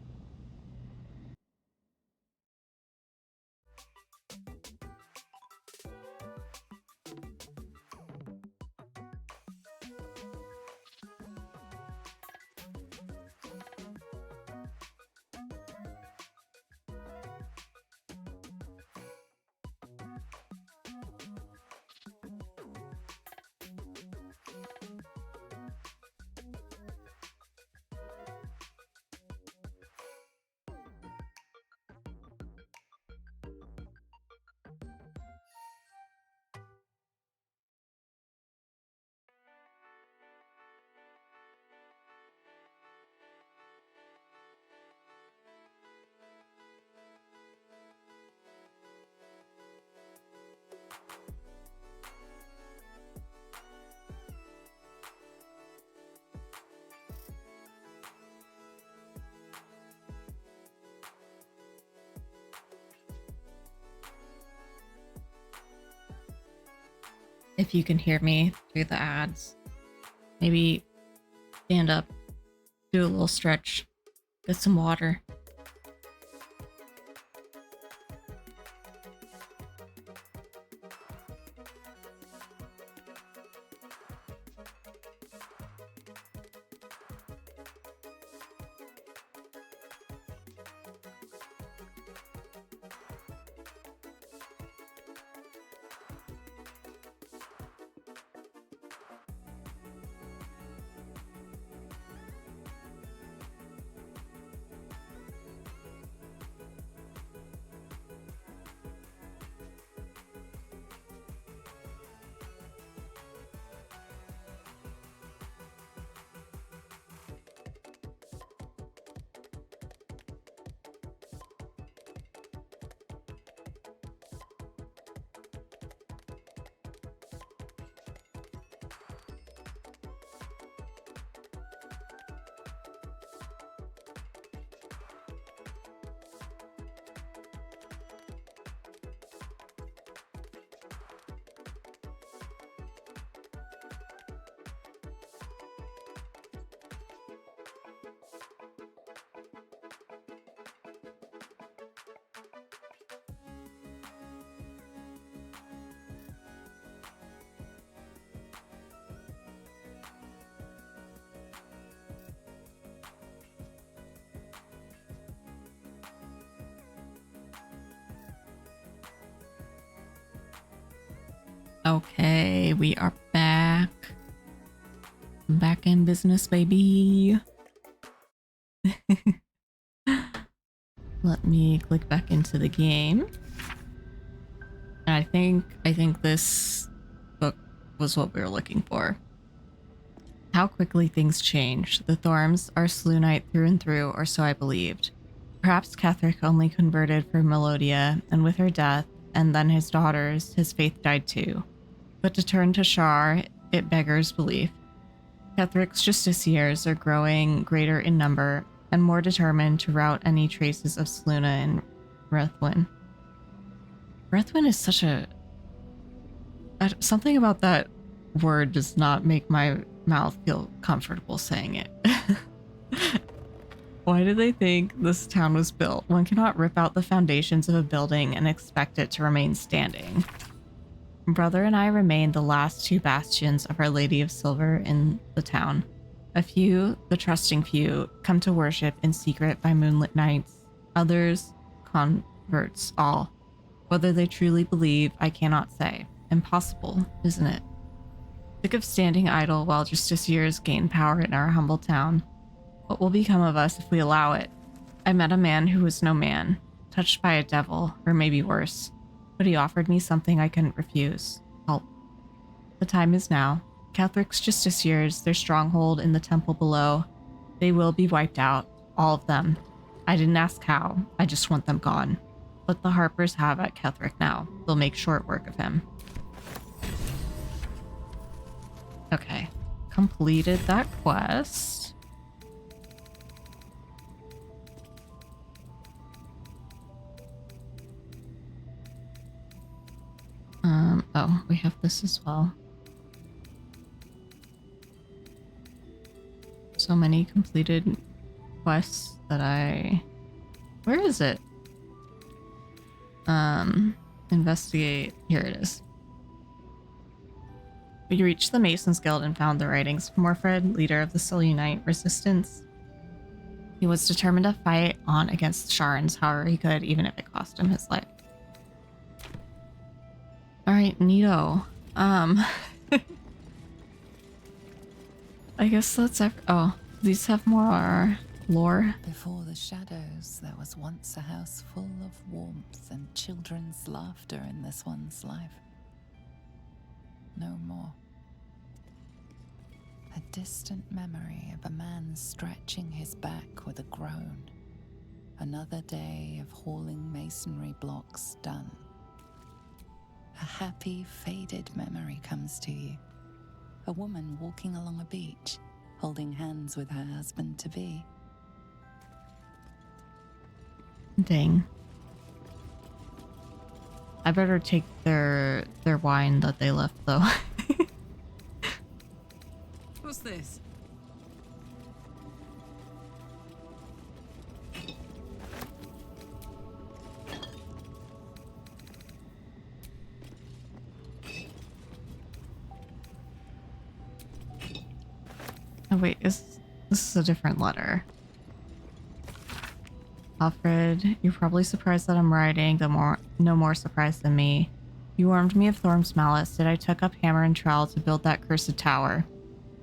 If you can hear me through the ads, maybe stand up, do a little stretch, get some water. Okay, we are back. Back in business, baby. Let me click back into the game. And I think this book was what we were looking for. How quickly things change. The Thorms are Selûnite through and through, or so I believed. Perhaps Ketheric only converted for Melodia, and with her death, and then his daughters, his faith died too. But to turn to Shar, it beggars belief. Ketheric's justiciars are growing greater in number, and more determined to rout any traces of Selûne in Rethwin. Rethwin is such a... Something about that word does not make my mouth feel comfortable saying it. Why do they think this town was built? One cannot rip out the foundations of a building and expect it to remain standing. Brother and I remain the last two bastions of Our Lady of Silver in the town. A few, the trusting few, come to worship in secret by moonlit nights. Others, converts, all. Whether they truly believe, I cannot say. Impossible, isn't it? Sick of standing idle while justiciars gain power in our humble town. What will become of us if we allow it? I met a man who was no man, touched by a devil, or maybe worse. But he offered me something I couldn't refuse. Help. The time is now. Ketheric's justiciars, their stronghold in the temple below, they will be wiped out. All of them. I didn't ask how. I just want them gone. Let the Harpers have at Ketheric now. They'll make short work of him. Okay. Completed that quest. Oh, we have this as well. So many completed quests that where is it? Investigate. Here it is. We reached the Masons Guild and found the writings of Morfred, leader of the Selûnite resistance. He was determined to fight on against the Sharans however he could, even if it cost him his life. Alright, neato. I guess that's oh, these have more lore. Before the shadows, there was once a house full of warmth and children's laughter in this one's life. No more. A distant memory of a man stretching his back with a groan. Another day of hauling masonry blocks done. A happy, faded memory comes to you. A woman walking along a beach, holding hands with her husband-to-be. Dang. I better take their wine that they left, though. What's this? Oh wait, this is a different letter. Alfred, you're probably surprised that I'm writing, no more surprised than me. You warned me of Thorm's malice, yet I took up hammer and trowel to build that cursed tower.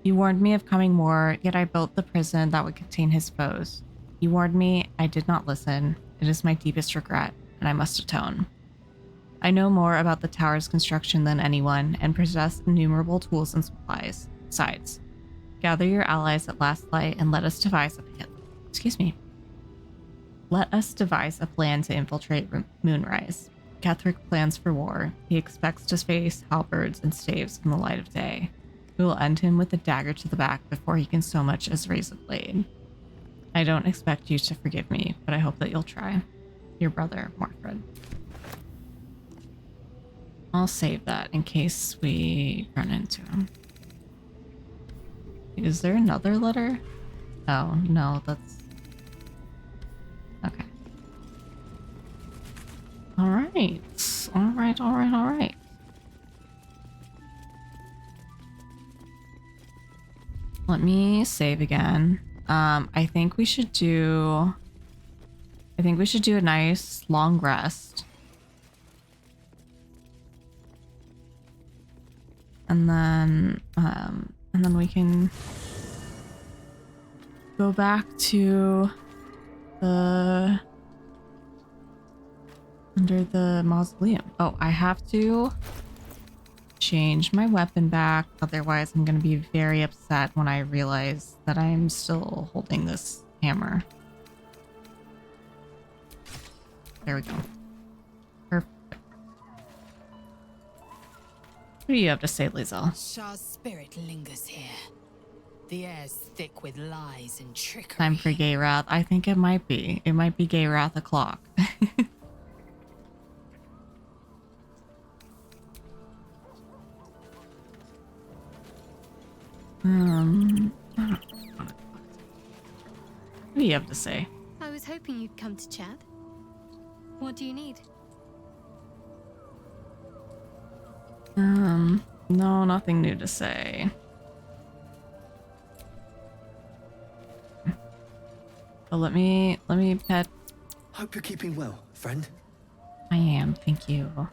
You warned me of coming war, yet I built the prison that would contain his foes. You warned me, I did not listen. It is my deepest regret, and I must atone. I know more about the tower's construction than anyone, and possess innumerable tools and supplies. Besides, gather your allies at last light and let us devise Let us devise a plan to infiltrate Moonrise. Ketheric plans for war. He expects to face halberds and staves in the light of day. We will end him with a dagger to the back before he can so much as raise a blade. I don't expect you to forgive me, but I hope that you'll try. Your brother, Morfred. I'll save that in case we run into him. Is there another letter? Oh, no, that's... Okay. Alright. Alright. Let me save again. I think we should do a nice long rest. And then we can go back to the Under the mausoleum. Oh, I have to change my weapon back. Otherwise, I'm going to be very upset when I realize that I'm still holding this hammer. There we go. Perfect. What do you have to say, Lizelle? Shah's spirit lingers here. The air's thick with lies and trickery. Time for Gay Wrath. I think it might be. It might be Gay Wrath o'clock. What do you have to say? I was hoping you'd come to chat. What do you need? No, nothing new to say. But let me pet. Hope you're keeping well, friend. I am, thank you.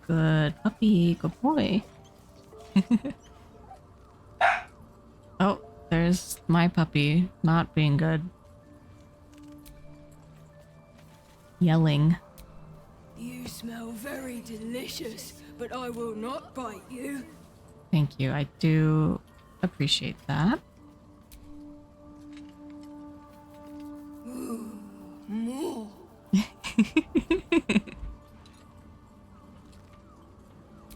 Good puppy, good boy. Oh, there's my puppy not being good. Yelling. You smell very delicious, but I will not bite you. Thank you, I do appreciate that. Ooh, more.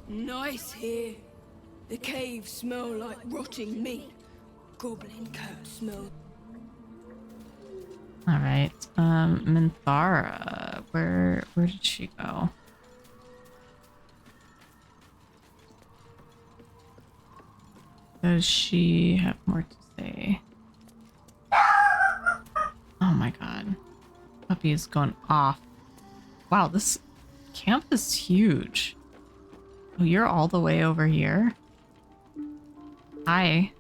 Nice here. The caves smell like rotting meat. Goblin coat smell. All right, Minthara, where did she go? Does she have more to say? Oh my god, puppy is going off. Wow, this camp is huge. Oh, you're all the way over here? Hi.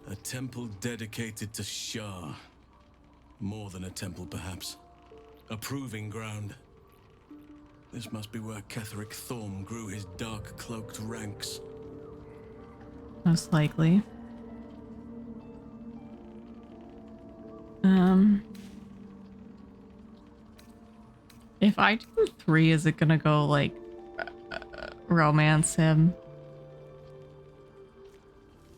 A temple dedicated to Shah. More than a temple, perhaps. A proving ground. This must be where Ketheric Thorm grew his dark-cloaked ranks. Most likely. If I do 3, is it gonna go like romance him?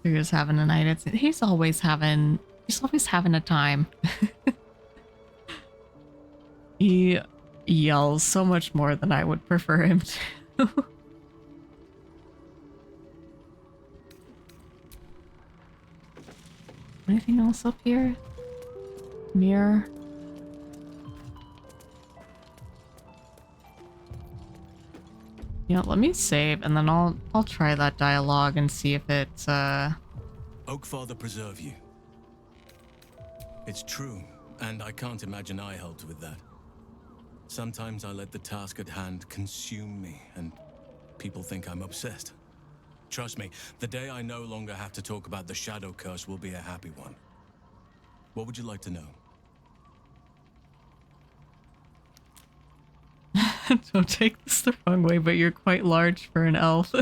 You're just having a night. He's always having a time. He yells so much more than I would prefer him to. Anything else up here? Mirror. You know, let me save and then I'll try that dialogue and see if it's Oakfather preserve you. It's true, and I can't imagine I helped with that. Sometimes I let the task at hand consume me, and people think I'm obsessed. Trust me, the day I no longer have to talk about the Shadow Curse will be a happy one. What would you like to know? Don't take this the wrong way, but you're quite large for an elf.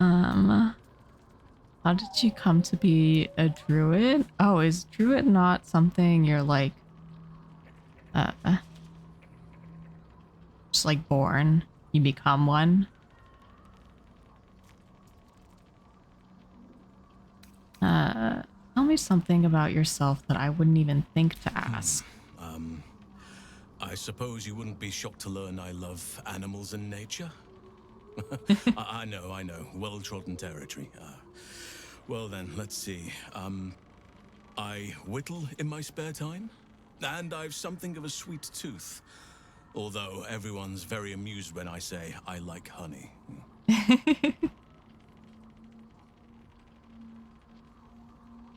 How did you come to be a druid? Oh, is druid not something you're like, just like born? You become one? Tell me something about yourself that I wouldn't even think to ask. I suppose you wouldn't be shocked to learn I love animals and nature? I know. Well-trodden territory. Well then, let's see. I whittle in my spare time, and I've something of a sweet tooth. Although everyone's very amused when I say I like honey.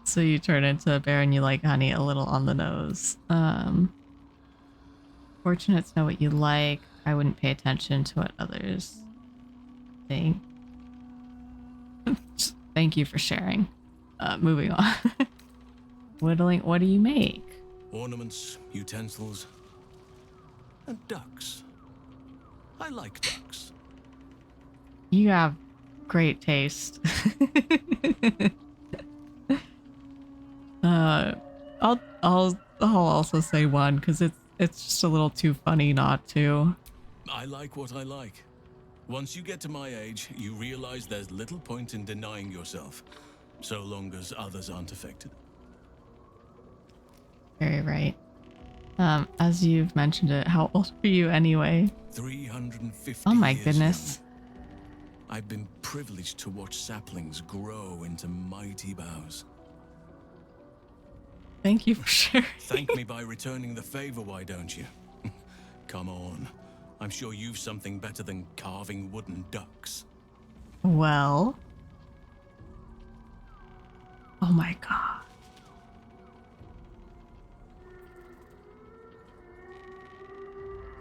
So you turn into a bear and you like honey a little on the nose. Fortunate to know what you like. I wouldn't pay attention to what others think. Thank you for sharing. Moving on. Whittling, what do you make? Ornaments, utensils, and ducks. I like ducks. You have great taste. I'll also say 1 because it's just a little too funny not to. I like what I like. Once you get to my age, you realize there's little point in denying yourself, so long as others aren't affected. Very right. As you've mentioned it, how old are you anyway? 350 Oh my years goodness. young. I've been privileged to watch saplings grow into mighty boughs. Thank you for sharing. Thank me by returning the favor, why don't you? Come on. I'm sure you've something better than carving wooden ducks. Well. Oh my god.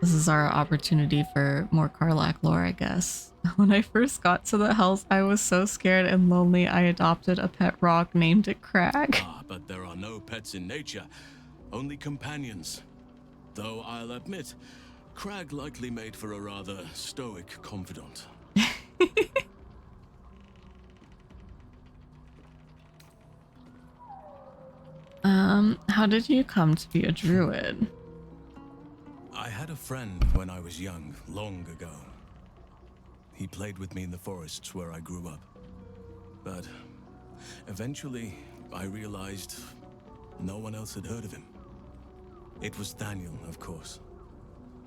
This is our opportunity for more Karlak lore, I guess. When I first got to the Hells, I was so scared and lonely I adopted a pet rock named it Crag. Ah, but there are no pets in nature, only companions. Though I'll admit, Crag likely made for a rather stoic confidant. How did you come to be a druid? I had a friend when I was young, long ago. He played with me in the forests where I grew up. But eventually, I realized no one else had heard of him. It was Daniel, of course.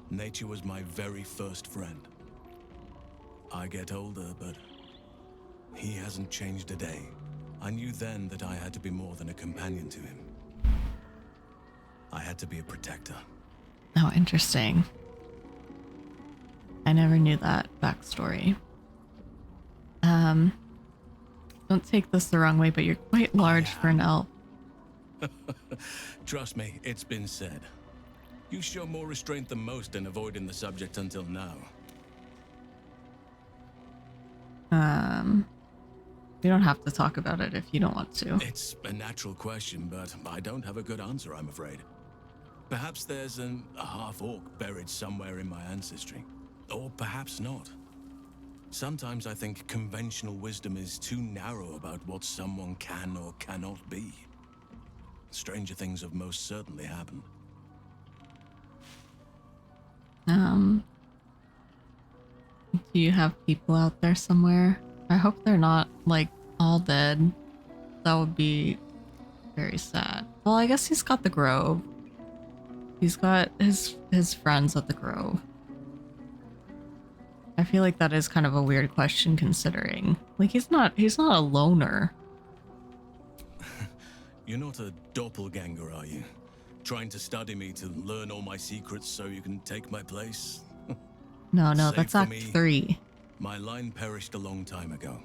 Nature was my very first friend. I get older, but he hasn't changed a day. I knew then that I had to be more than a companion to him. I had to be a protector. Oh, interesting. I never knew that backstory. Don't take this the wrong way, but you're quite large for an elf. Trust me, it's been said. You show more restraint than most in avoiding the subject until now. We don't have to talk about it if you don't want to. It's a natural question, but I don't have a good answer, I'm afraid. Perhaps there's a half-orc buried somewhere in my ancestry. Or perhaps not. Sometimes I think conventional wisdom is too narrow about what someone can or cannot be. Stranger things have most certainly happened. Do you have people out there somewhere? I hope they're not, like, all dead. That would be very sad. Well, I guess he's got the Grove. He's got his friends at the Grove. I feel like that is kind of a weird question considering. Like, he's not a loner. You're not a doppelganger, are you? Trying to study me to learn all my secrets so you can take my place? No, Save that's for Act me, 3. My line perished a long time ago.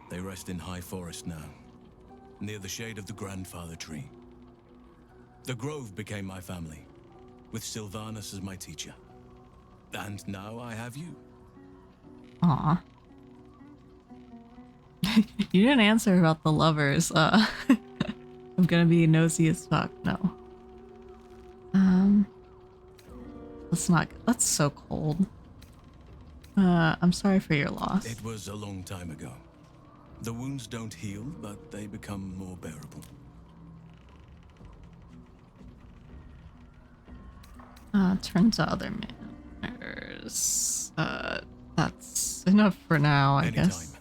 They rest in High Forest now, near the shade of the grandfather tree. The Grove became my family, with Sylvanas as my teacher. And now I have you. Aw. You didn't answer about the lovers. I'm gonna be nosy as fuck. No. Let's not. That's so cold. I'm sorry for your loss. It was a long time ago. The wounds don't heal, but they become more bearable. Turn to other manners. That's enough for now, I guess.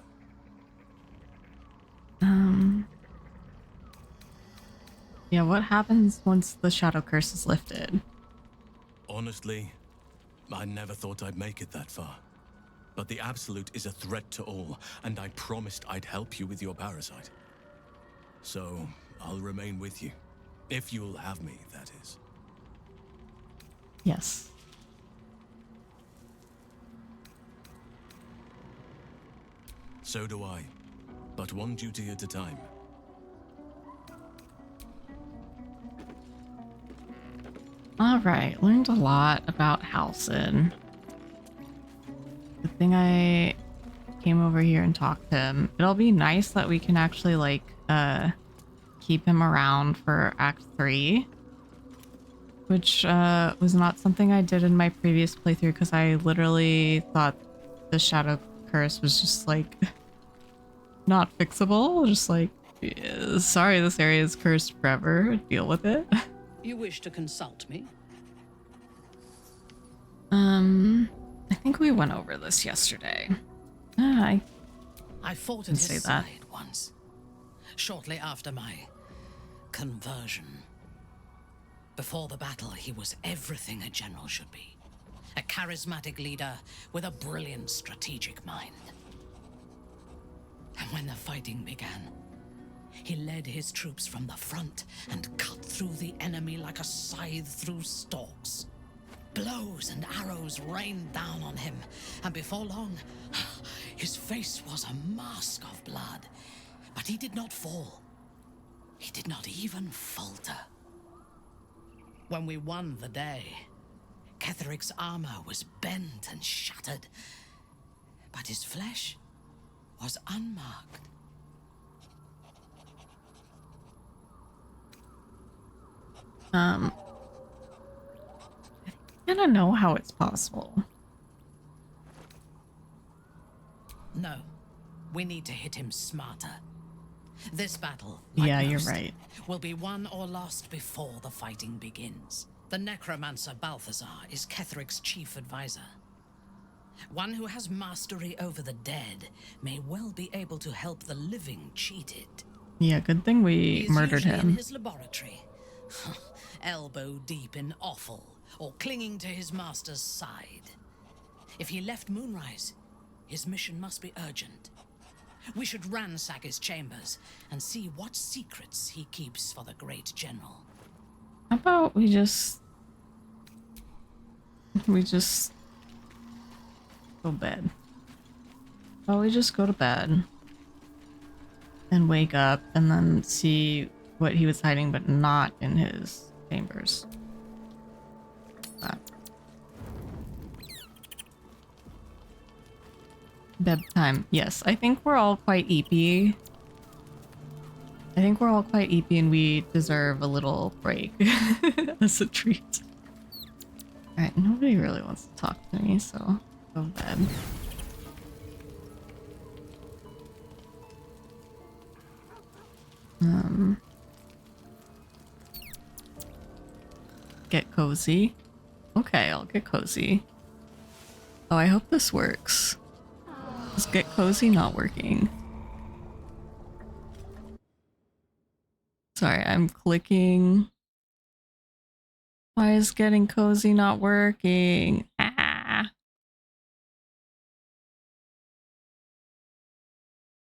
Yeah, what happens once the shadow curse is lifted? Honestly, I never thought I'd make it that far. But the Absolute is a threat to all, and I promised I'd help you with your parasite. So, I'll remain with you. If you'll have me, that is. Yes. So do I. But one duty at a time. Alright, learned a lot about Halcyon. Good thing I came over here and talked to him. It'll be nice that we can actually, like, keep him around for Act 3. Which, was not something I did in my previous playthrough because I literally thought the Shadow Curse was just, like, not fixable. Just, like, Yeah, sorry, this area is cursed forever. Deal with it. You wish to consult me? I think we went over this yesterday. I fought can at say his that. side once, shortly after my conversion. Before the battle, he was everything a general should be. A charismatic leader with a brilliant strategic mind. And when the fighting began, he led his troops from the front and cut through the enemy like a scythe through stalks. Blows and arrows rained down on him, and before long, his face was a mask of blood. But he did not fall. He did not even falter. When we won the day, Ketheric's armor was bent and shattered, but his flesh was unmarked. I don't know how it's possible. No, we need to hit him smarter. This battle, like Yeah, you're most, right. will be won or lost before the fighting begins. The necromancer Balthazar is Ketheric's chief advisor. One who has mastery over the dead may well be able to help the living cheated. Yeah, good thing we He's murdered usually in him. his laboratory, elbow deep in offal, or clinging to his master's side. If he left Moonrise, his mission must be urgent. We should ransack his chambers and see what secrets he keeps for the great general. How about we just go to bed? How about we just go to bed and wake up and then see what he was hiding, but not in his chambers. Bedtime. Yes, I think we're all quite eepy. And we deserve a little break as a treat. Alright, nobody really wants to talk to me, so go to bed. Get cozy. Okay, I'll get cozy. Oh, I hope this works. Is get cozy not working? Sorry, I'm clicking. Why is getting cozy not working? Ah.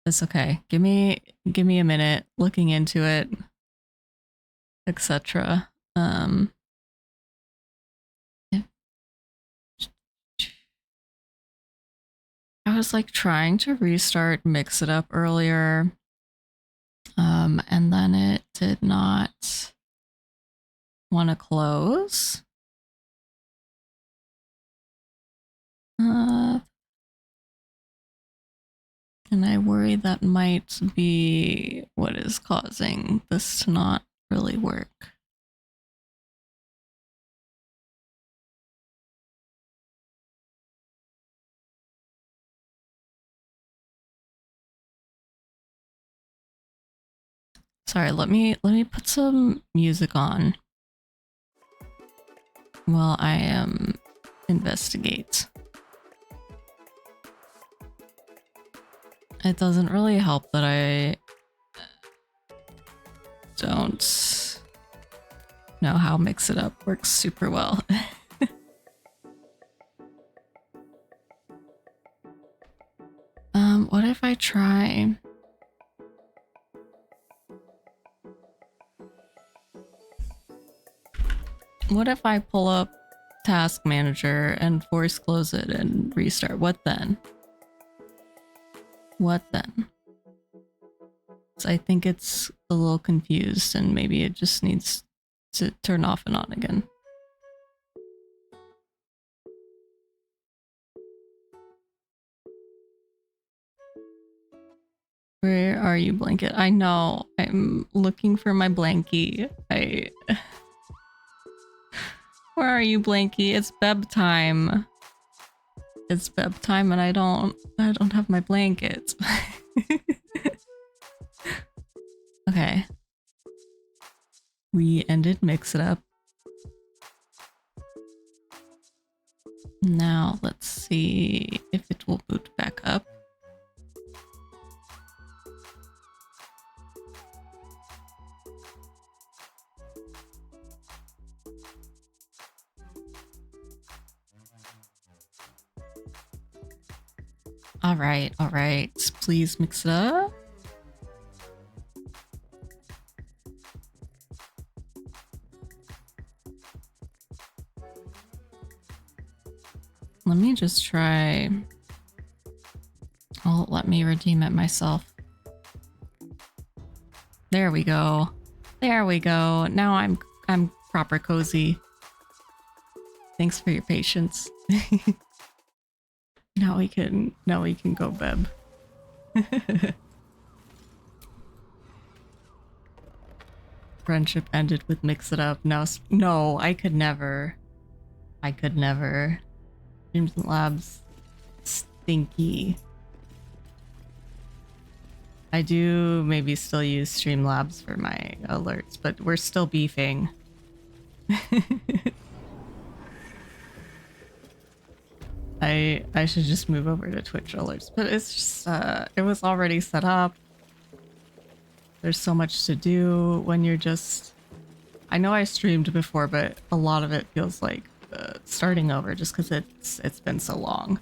It's okay. Give me a minute looking into it, etc. Yeah. I was like trying to restart Mix It Up earlier. And then it did not want to close. And I worry that might be what is causing this to not really work. Sorry, let me put some music on while I investigate. It doesn't really help that I don't know how Mix It Up works super well. What if I try? What if I pull up Task Manager and force close it and restart? What then? What then? So I think it's a little confused and maybe it just needs to turn off and on again. Where are you, blanket? I know. I'm looking for my blankie. Where are you, blankie? It's bedtime. It's bedtime and I don't have my blanket. Okay. We ended Mix It Up. Now let's see if it will boot back up. All right. Please mix it up. Let me just try. Oh, let me redeem it myself. There we go. There we go. Now I'm proper cozy. Thanks for your patience. Now we can go beb. Friendship ended with Mix It Up. No, I could never. Dreams and Labs stinky. I do maybe still use Streamlabs for my alerts, but we're still beefing. I should just move over to Twitch alerts, but it's just it was already set up. There's so much to do when you're just... I know I streamed before, but a lot of it feels like starting over just because it's been so long.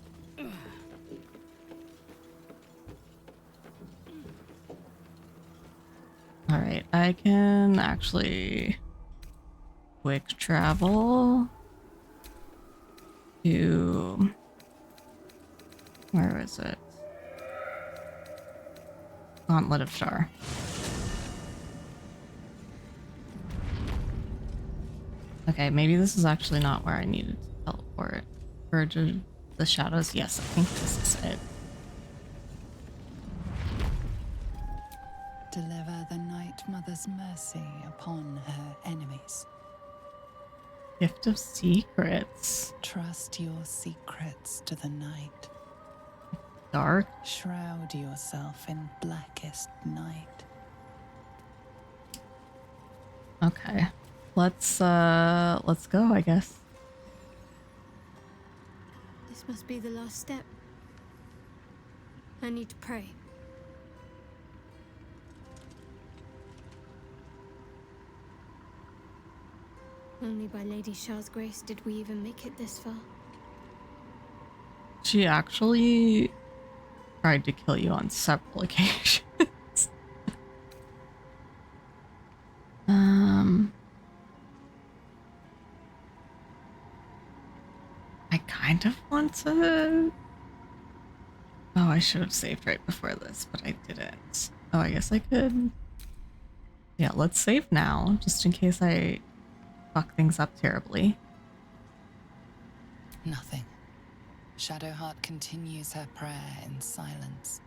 All right, I can actually quick travel to... Where is it? Gauntlet of Shar. Okay, maybe this is actually not where I needed to teleport. Verge of the Shadows. Yes, I think this is it. Deliver the Night Mother's mercy upon her enemies. Gift of Secrets. Trust your secrets to the night. Dark. Shroud yourself in blackest night. Okay. Let's go, I guess. This must be the last step. I need to pray. Only by Lady Shar's grace did we even make it this far. She actually tried to kill you on several occasions. I kind of want to... Oh, I should have saved right before this, but I didn't. Oh, I guess I could... Yeah, let's save now, just in case I fuck things up terribly. Nothing. Shadowheart continues her prayer in silence.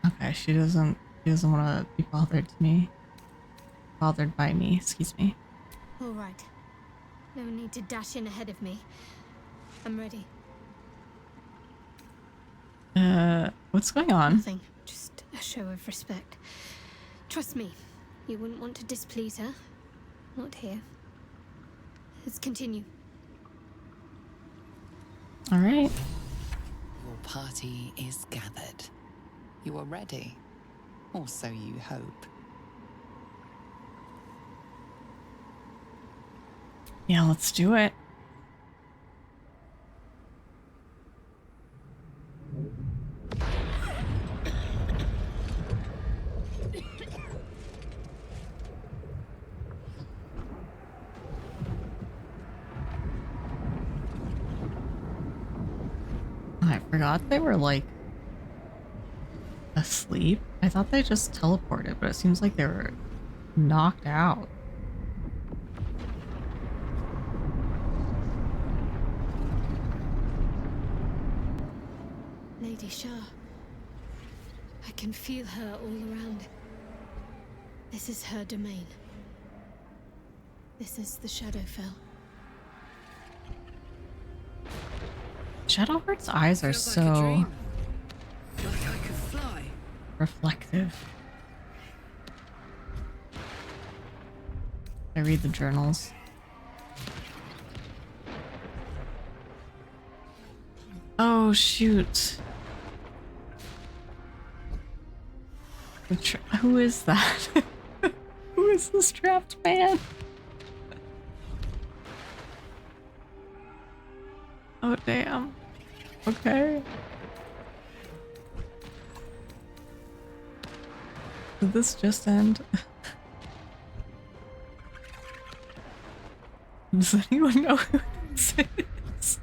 Okay, she doesn't want to be bothered by me, excuse me. All right. No need to dash in ahead of me. I'm ready. What's going on? Nothing. Just a show of respect. Trust me, you wouldn't want to displease her. Not here. Let's continue. All right. Your party is gathered. You are ready. Or so you hope. Yeah, let's do it. I forgot they were like asleep. I thought they just teleported, but it seems like they were knocked out. Lady Shar. I can feel her all around. This is her domain. This is the Shadowfell. Shadowheart's eyes are so Like I could fly. reflective. I read the journals. Oh, shoot. Who is that? Who is this trapped man? Oh, damn. Okay. Did this just end? Does anyone know who this is?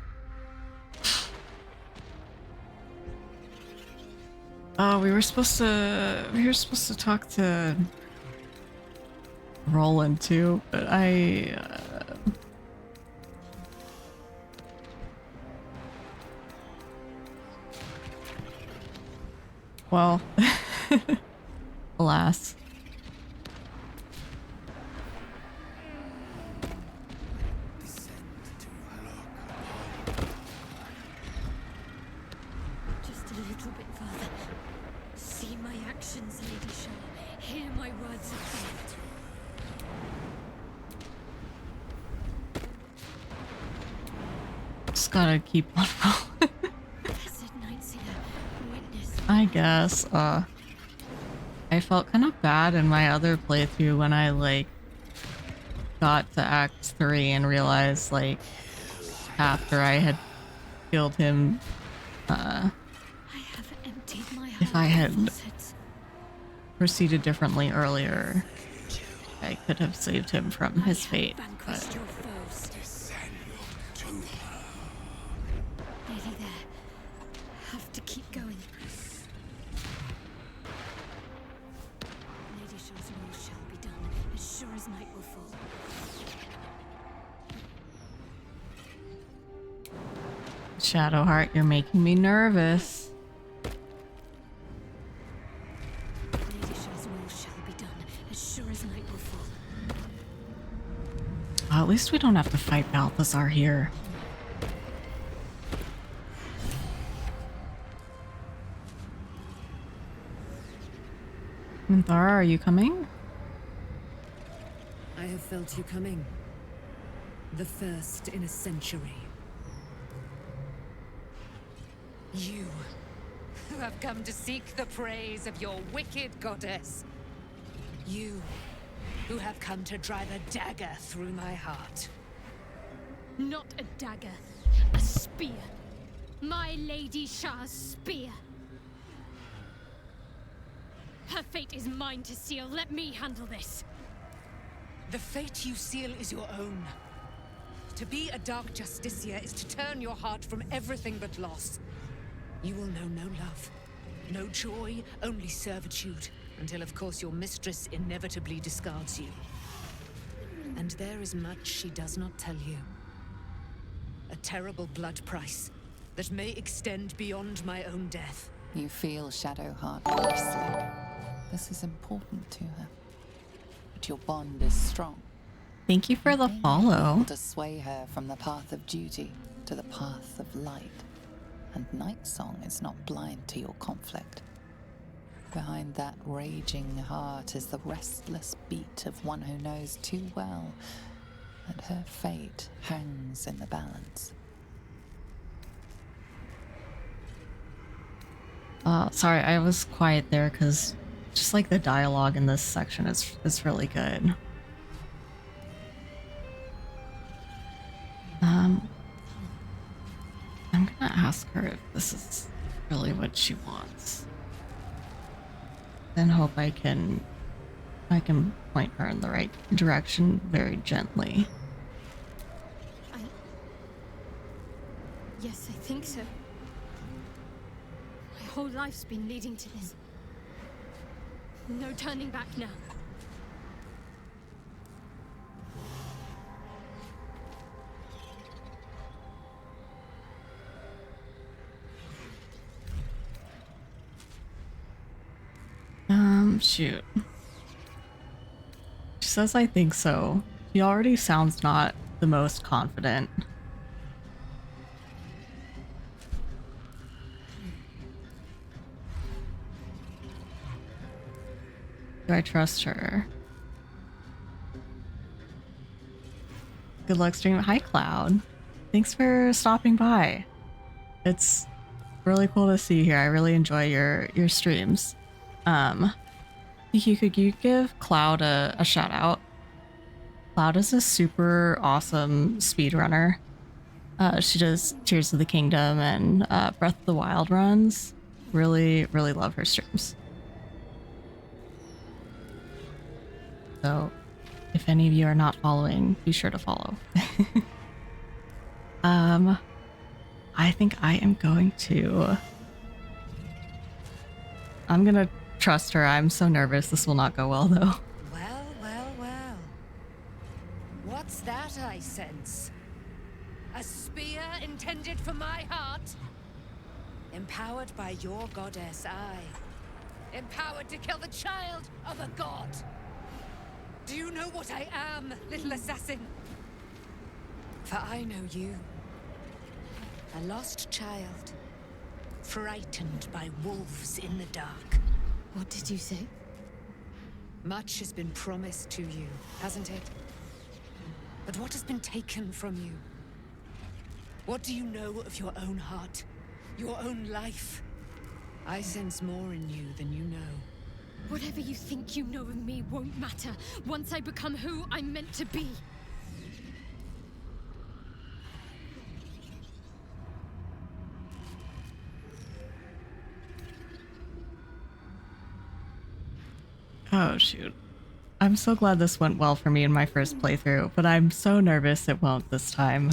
Oh, we were supposed to talk to Roland too, but well, alas. Just a little bit further. See my actions, Lady Shaw. Hear my words of faith. Just gotta keep on rolling. I guess, I felt kind of bad in my other playthrough when I, like, got to Act 3 and realized, like, after I had killed him, if I had proceeded differently earlier, I could have saved him from his fate, but... Nearly there. Have to keep going. Lady Shaw's will shall be done, as sure as night will fall. Shadowheart, you're making me nervous. Lady Shaw's will shall be done, as sure as night will fall. At least we don't have to fight Balthazar here. Minthara, are you coming? I have felt you coming. The first in a century. You, who have come to seek the praise of your wicked goddess. You, who have come to drive a dagger through my heart. Not a dagger, a spear. My Lady Shah's spear. Her fate is mine to seal. Let me handle this. The fate you seal is your own. To be a Dark Justiciar is to turn your heart from everything but loss. You will know no love, no joy, only servitude, until of course your mistress inevitably discards you. And there is much she does not tell you. A terrible blood price that may extend beyond my own death. You feel Shadowheart fiercely. This is important to her. But your bond is strong. Thank you for the follow. To sway her from the path of duty to the path of light. And Nightsong is not blind to your conflict. Behind that raging heart is the restless beat of one who knows too well that her fate hangs in the balance. Sorry, I was quiet there because just like the dialogue in this section is really good. I'm gonna ask her if this is really what she wants. Then hope I can point her in the right direction very gently. Yes, I think so. My whole life's been leading to this. No turning back now. Shoot. She says I think so. She already sounds not the most confident. Do I trust her? Good luck streaming. Hi, Cloud. Thanks for stopping by. It's really cool to see you here. I really enjoy your streams. Kiki, could you give Cloud a shout out? Cloud is a super awesome speedrunner. She does Tears of the Kingdom and Breath of the Wild runs. Really, really love her streams. So, if any of you are not following, be sure to follow. I think I am going to... I'm gonna trust her. I'm so nervous. This will not go well, though. Well, well, well. What's that I sense? A spear intended for my heart? Empowered by your goddess, I. Empowered to kill the child of a god. Do you know what I am, little assassin? For I know you. A lost child. Frightened by wolves in the dark. What did you say? Much has been promised to you, hasn't it? But what has been taken from you? What do you know of your own heart? Your own life? I sense more in you than you know. Whatever you think you know of me won't matter once I become who I'm meant to be. Oh, shoot. I'm so glad this went well for me in my first playthrough, but I'm so nervous it won't this time.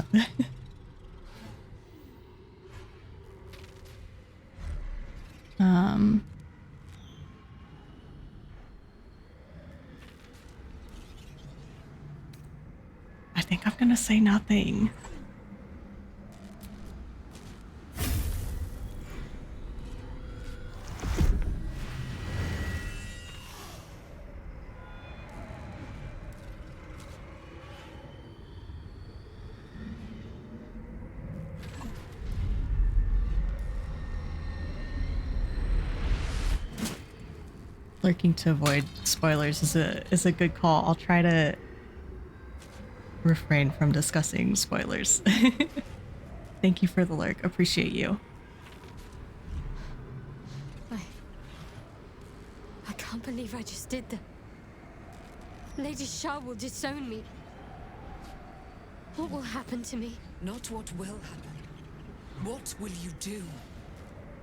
I think I'm gonna say nothing. Lurking to avoid spoilers is a good call. I'll try to refrain from discussing spoilers. Thank you for the lurk. Appreciate you. I can't believe I just did that. Lady Shah will disown me. What will happen to me? Not what will happen. What will you do?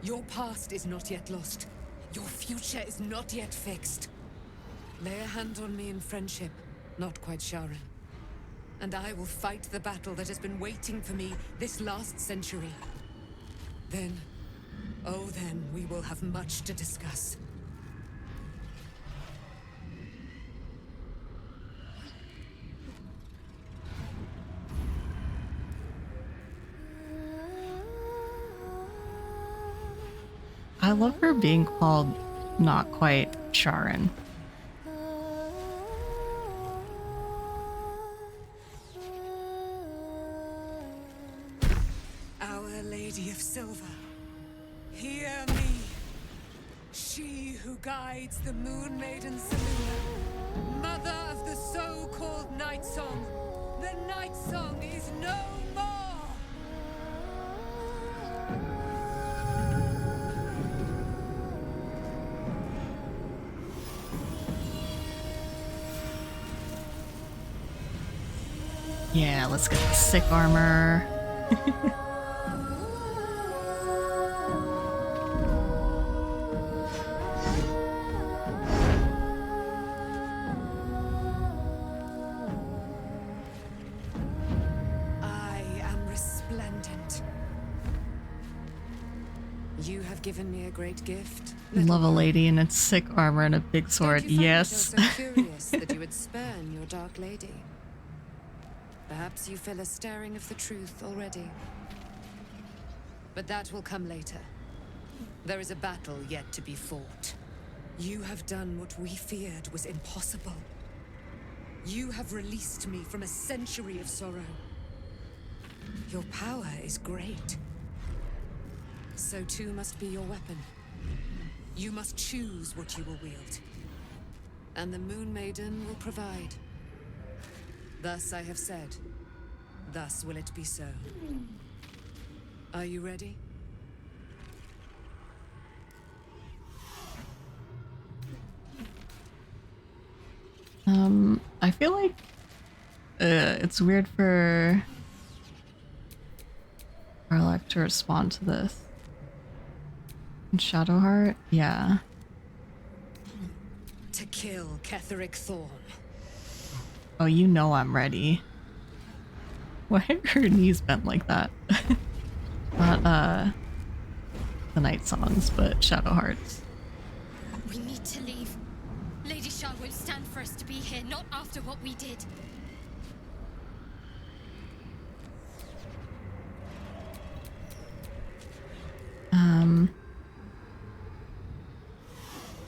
Your past is not yet lost. Your future is not yet fixed. Lay a hand on me in friendship, not quite Sharon. And I will fight the battle that has been waiting for me this last century. Then, oh then, we will have much to discuss. I love her being called not quite Sharon. Our Lady of Silver, hear me. She who guides the Moon Maiden Seluna, mother of the so-called Night Song. The Night Song is no more! Yeah, let's get the sick armor. I am resplendent. You have given me a great gift. Love a lady in its sick armor and a big sword. Don't you find Yes. it also curious that you would spurn your Dark Lady? Perhaps you feel a stirring of the truth already. But that will come later. There is a battle yet to be fought. You have done what we feared was impossible. You have released me from a century of sorrow. Your power is great. So too must be your weapon. You must choose what you will wield. And the Moon Maiden will provide. Thus I have said, Thus will it be so. Are you ready? I feel like it's weird for Arlec to respond to this. And Shadowheart? Yeah. To kill Ketheric Thorn. Oh, you know I'm ready. Why are her knees bent like that? Not, the night songs, but Shadowhearts. We need to leave. Lady Shah won't stand for us to be here, not after what we did.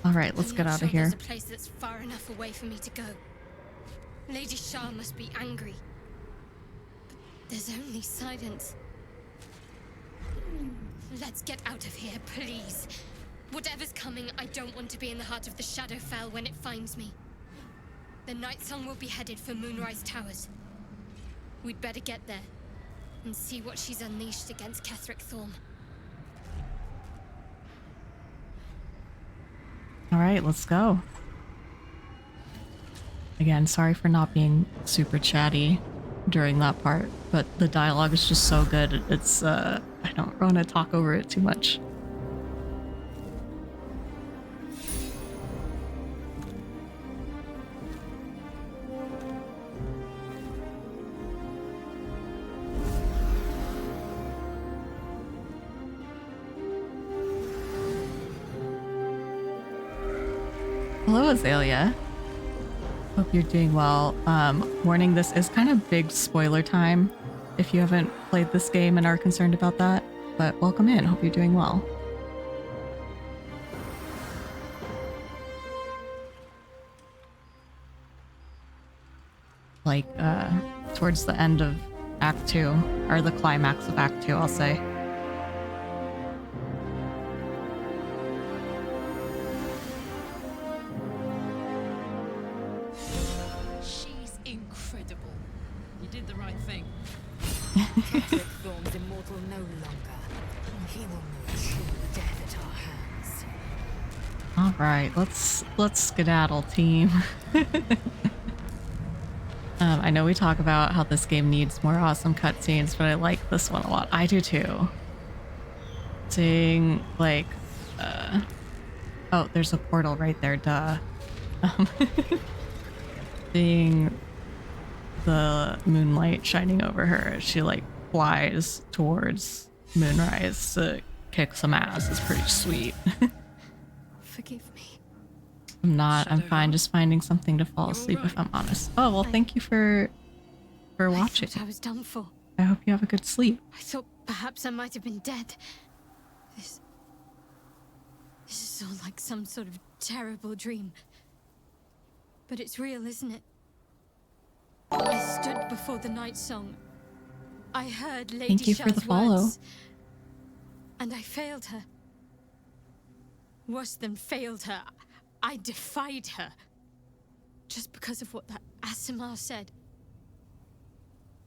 Alright, let's get out of here. There's a place that's far enough away for me to go. Lady Shah must be angry. But there's only silence. Let's get out of here, please. Whatever's coming, I don't want to be in the heart of the Shadowfell when it finds me. The Night Song will be headed for Moonrise Towers. We'd better get there and see what she's unleashed against Ketheric Thorn. Alright, let's go. Again, sorry for not being super chatty during that part, but the dialogue is just so good. It's, I don't want to talk over it too much. Hello, Azalea. Hope you're doing well. Warning, this is kind of big spoiler time if you haven't played this game and are concerned about that, but welcome in. Hope you're doing well. Like, towards the end of Act 2, or the climax of Act 2, I'll say. Ketheric Thorn's immortal no longer. He will know true death at our hands. All right, let's skedaddle, team. I know we talk about how this game needs more awesome cutscenes, but I like this one a lot. I do too. Seeing like, oh, there's a portal right there. Duh. Seeing the moonlight shining over her as she like flies towards Moonrise to kick some ass is pretty sweet. Forgive me. I'm fine, just finding something to fall asleep if I'm honest. Oh, well, thank you for watching. I thought I was done for. I hope you have a good sleep. I thought perhaps I might have been dead. This is all like some sort of terrible dream. But it's real, isn't it? I stood before the Night Song. I heard Lady Thank you for the Shah's follow. words, and I failed her. Worse than failed her, I defied her. Just because of what that Asimar said.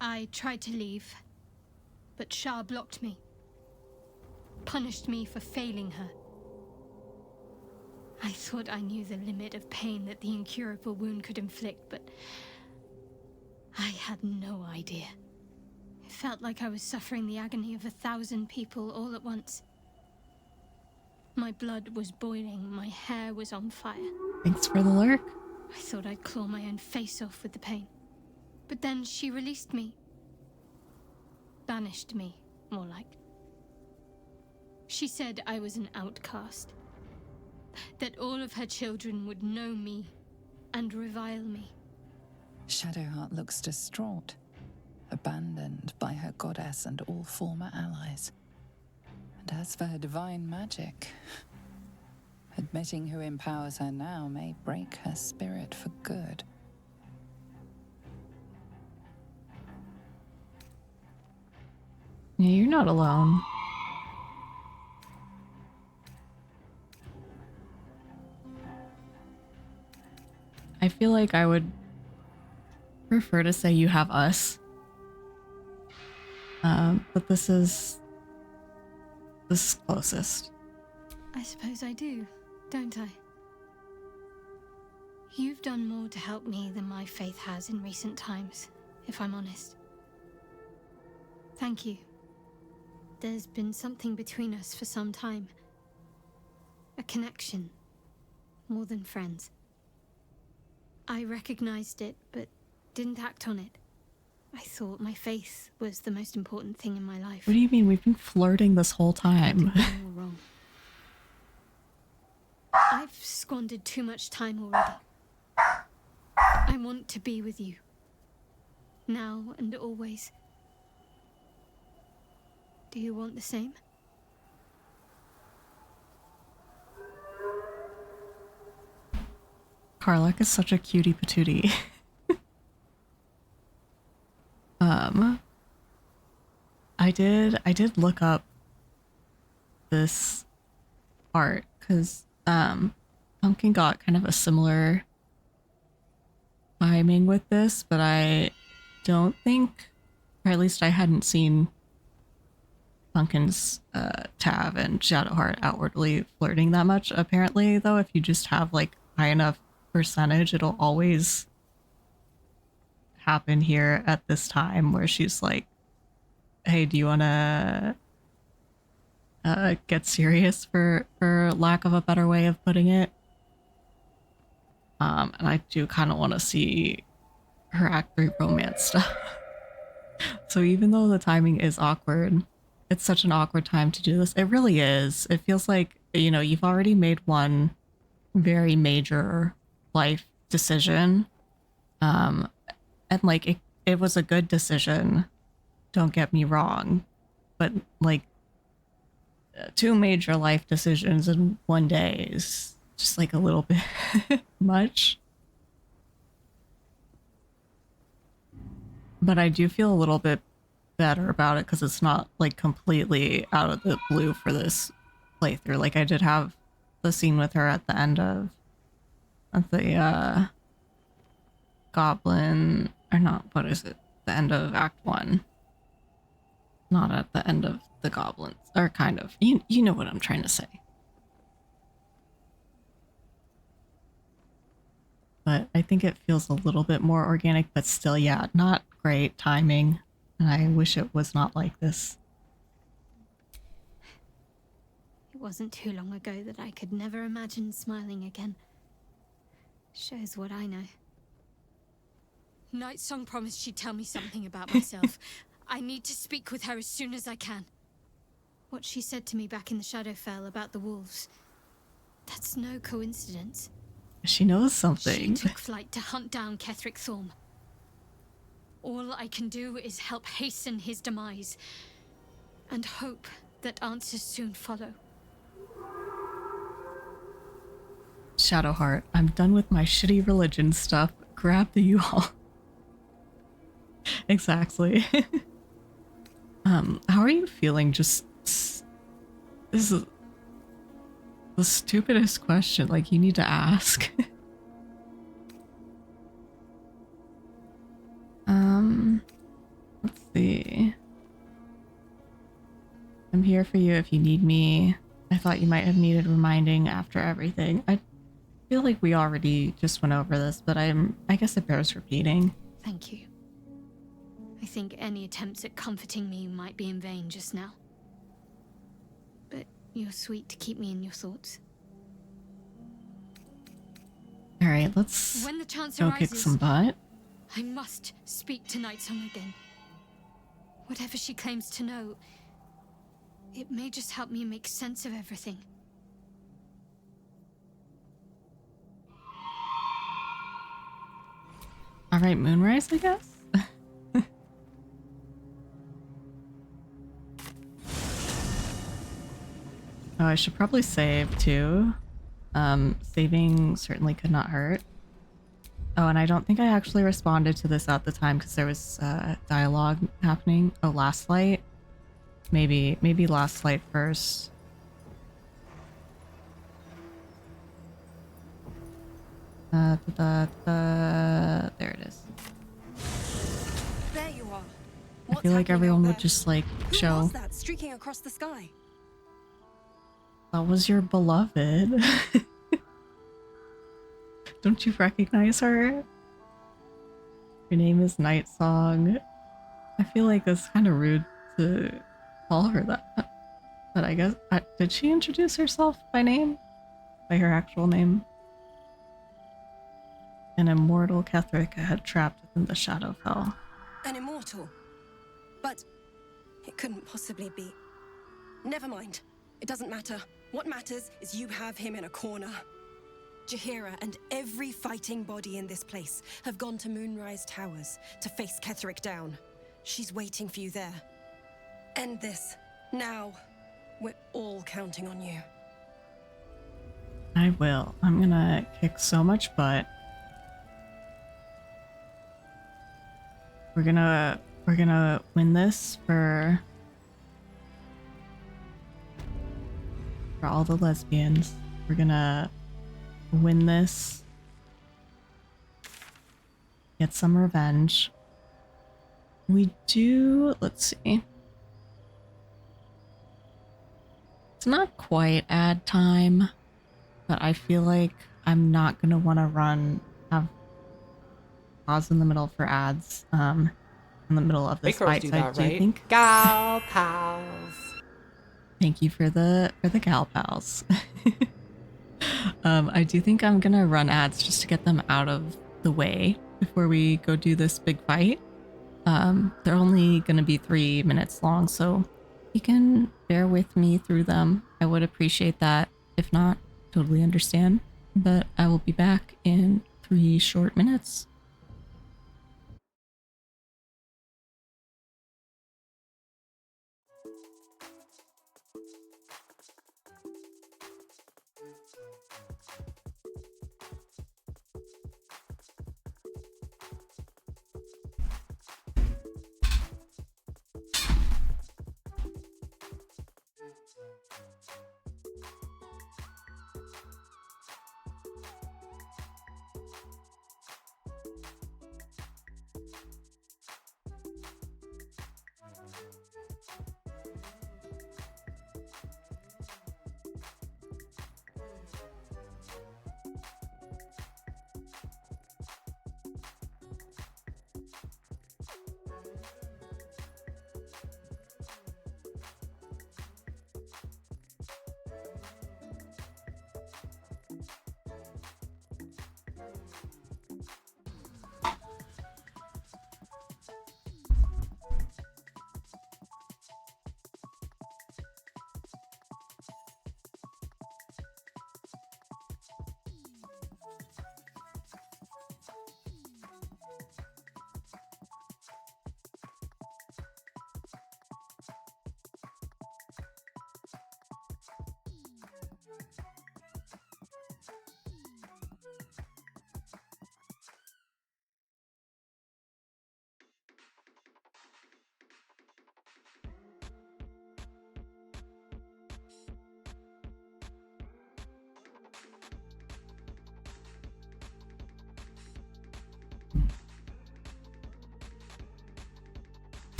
I tried to leave, but Shah blocked me. Punished me for failing her. I thought I knew the limit of pain that the incurable wound could inflict, but I had no idea. It felt like I was suffering the agony of 1,000 people all at once. My blood was boiling, my hair was on fire. Thanks for the lurk. I thought I'd claw my own face off with the pain. But then she released me. Banished me, more like. She said I was an outcast. That all of her children would know me and revile me. Shadowheart looks distraught, abandoned by her goddess and all former allies. And as for her divine magic, admitting who empowers her now may break her spirit for good. Yeah, you're not alone. I feel like I would prefer to say you have us. But this is closest. I suppose I do, don't I? You've done more to help me than my faith has in recent times, if I'm honest. Thank you. There's been something between us for some time. A connection, more than friends. I recognized it, but didn't act on it. I thought my faith was the most important thing in my life. What do you mean? We've been flirting this whole time. Wrong. I've squandered too much time already. I want to be with you. Now and always. Do you want the same? Karlak is such a cutie patootie. I did look up this art because Pumpkin got kind of a similar timing with this, but I don't think, or at least I hadn't seen Pumpkin's Tav and Shadowheart outwardly flirting that much. Apparently, though, if you just have like high enough percentage, it'll always happen here at this time where she's like, hey, do you want to get serious, for lack of a better way of putting it? And I do kind of want to see her Act 3 romance stuff. So even though the timing is awkward, it's such an awkward time to do this. It really is. It feels like, you know, you've already made one very major life decision. And like it was a good decision, don't get me wrong, but like 2 major life decisions in one day is just like a little bit much. But I do feel a little bit better about it because it's not like completely out of the blue for this playthrough. Like I did have the scene with her at the end of the goblin, or not, what is it? The end of Act 1. Not at the end of the goblins, or kind of. You know what I'm trying to say. But I think it feels a little bit more organic, but still, yeah, not great timing. And I wish it was not like this. It wasn't too long ago that I could never imagine smiling again. Shows what I know. Nightsong promised she'd tell me something about myself. I need to speak with her as soon as I can. What she said to me back in the Shadowfell about the wolves. That's no coincidence. She knows something. She took flight to hunt down Ketheric Thorm. All I can do is help hasten his demise, and hope that answers soon follow. Shadowheart, I'm done with my shitty religion stuff. Grab the U-Haul. Exactly. How are you feeling? Just, this is the stupidest question, like, you need to ask. Let's see. I'm here for you if you need me. I thought you might have needed reminding after everything. I feel like we already just went over this, but I guess it bears repeating. Thank you. I think any attempts at comforting me might be in vain just now. But you're sweet to keep me in your thoughts. All right, let's when the chance go arises, kick some butt. I must speak to Nightsong again. Whatever she claims to know, it may just help me make sense of everything. All right, Moonrise, I guess? Oh, I should probably save too. Saving certainly could not hurt. Oh, and I don't think I actually responded to this at the time because there was dialogue happening. Oh, Last Light? Maybe Last Light first. There it is. There you are. I feel like everyone would just like Who show. was that streaking across the sky? That was your beloved. Don't you recognize her? Your name is Night Song. I feel like that's kind of rude to call her that. But I guess, did she introduce herself by name? By her actual name? An immortal Kethrika had trapped within the shadow of hell. An immortal? But it couldn't possibly be. Never mind. It doesn't matter. What matters is you have him in a corner. Jaheira and every fighting body in this place have gone to Moonrise Towers to face Ketherick down. She's waiting for you there. End this. Now. We're all counting on you. I will. I'm gonna kick so much butt. We're gonna win this for all the lesbians. We're gonna win this. Get some revenge. We do, let's see. It's not quite ad time, but I feel like I'm not gonna want to have pause in the middle for ads in the middle of this fight. So I do think gal pals. Thank you for the gal pals. I do think I'm gonna run ads just to get them out of the way before we go do this big fight. They're only gonna be 3 minutes long, so you can bear with me through them. I would appreciate that. If not, totally understand. But I will be back in 3 short minutes.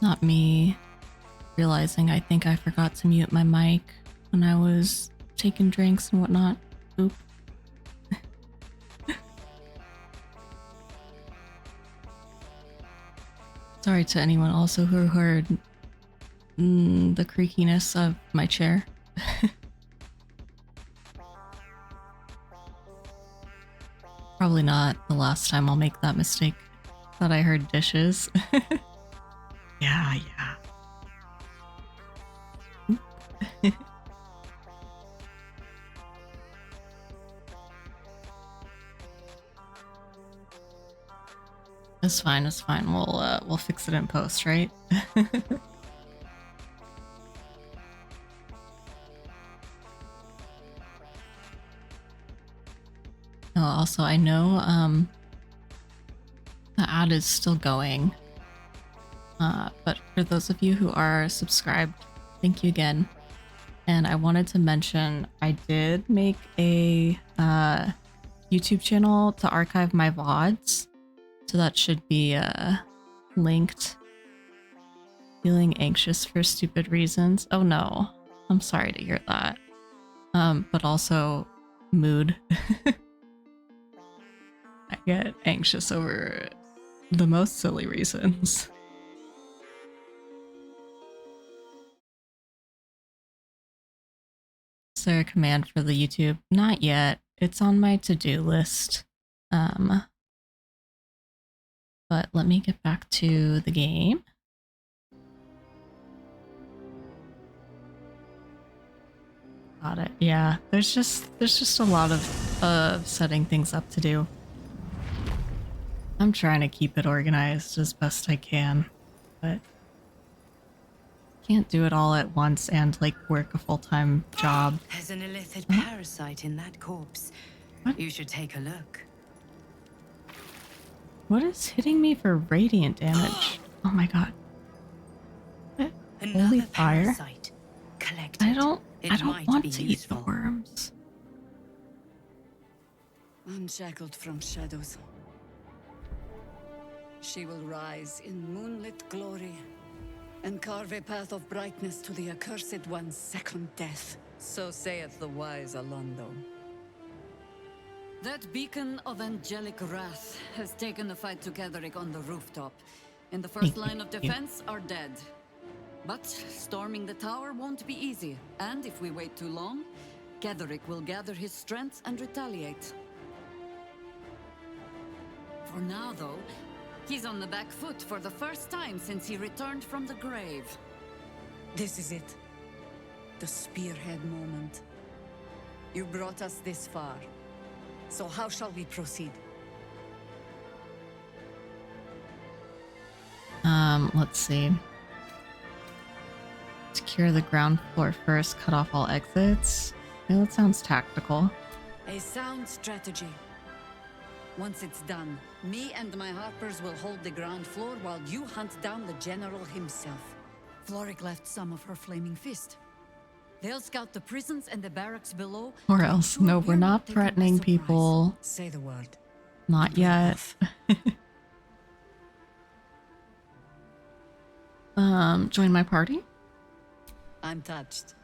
Not me realizing I think I forgot to mute my mic when I was taking drinks and whatnot. Oop. Sorry to anyone also who heard the creakiness of my chair. Probably not the last time I'll make that mistake. Thought I heard dishes. Yeah. It's fine, it's fine. We'll fix it in post, right? Oh, also, I know the ad is still going, but For those of you who are subscribed, thank you again. And I wanted to mention I did make a YouTube channel to archive my VODs. So that should be linked. Feeling anxious for stupid reasons. Oh no, I'm sorry to hear that. But also mood. I get anxious over the most silly reasons. Is there a command for the YouTube? Not yet. It's on my to-do list. But let me get back to the game. Got it. Yeah, there's just a lot of setting things up to do. I'm trying to keep it organized as best I can, but can't do it all at once and like work a full-time job. There's an illithid parasite in that corpse. What? You should take a look. What is hitting me for radiant damage? Oh my god. What? Holy fire. Parasite. Collect I it. don't It might want be to eat the useful. worms. Unshackled from shadows. She will rise in moonlit glory and carve a path of brightness to the accursed one's second death. So saith the wise Alondo. That beacon of angelic wrath has taken the fight to Ketheric on the rooftop. In the first line of defense are dead. But storming the tower won't be easy. And if we wait too long, Ketheric will gather his strength and retaliate. For now, though, he's on the back foot for the first time since he returned from the grave. This is it. The spearhead moment. You brought us this far. So how shall we proceed? Let's see. Secure the ground floor first, cut off all exits. Yeah, that sounds tactical. A sound strategy. Once it's done, me and my Harpers will hold the ground floor while you hunt down the General himself. Floric left some of her flaming fist. They'll scout the prisons and the barracks below. Or else, no, we're not threatening people. Say the word. Not yet. Join my party? I'm touched.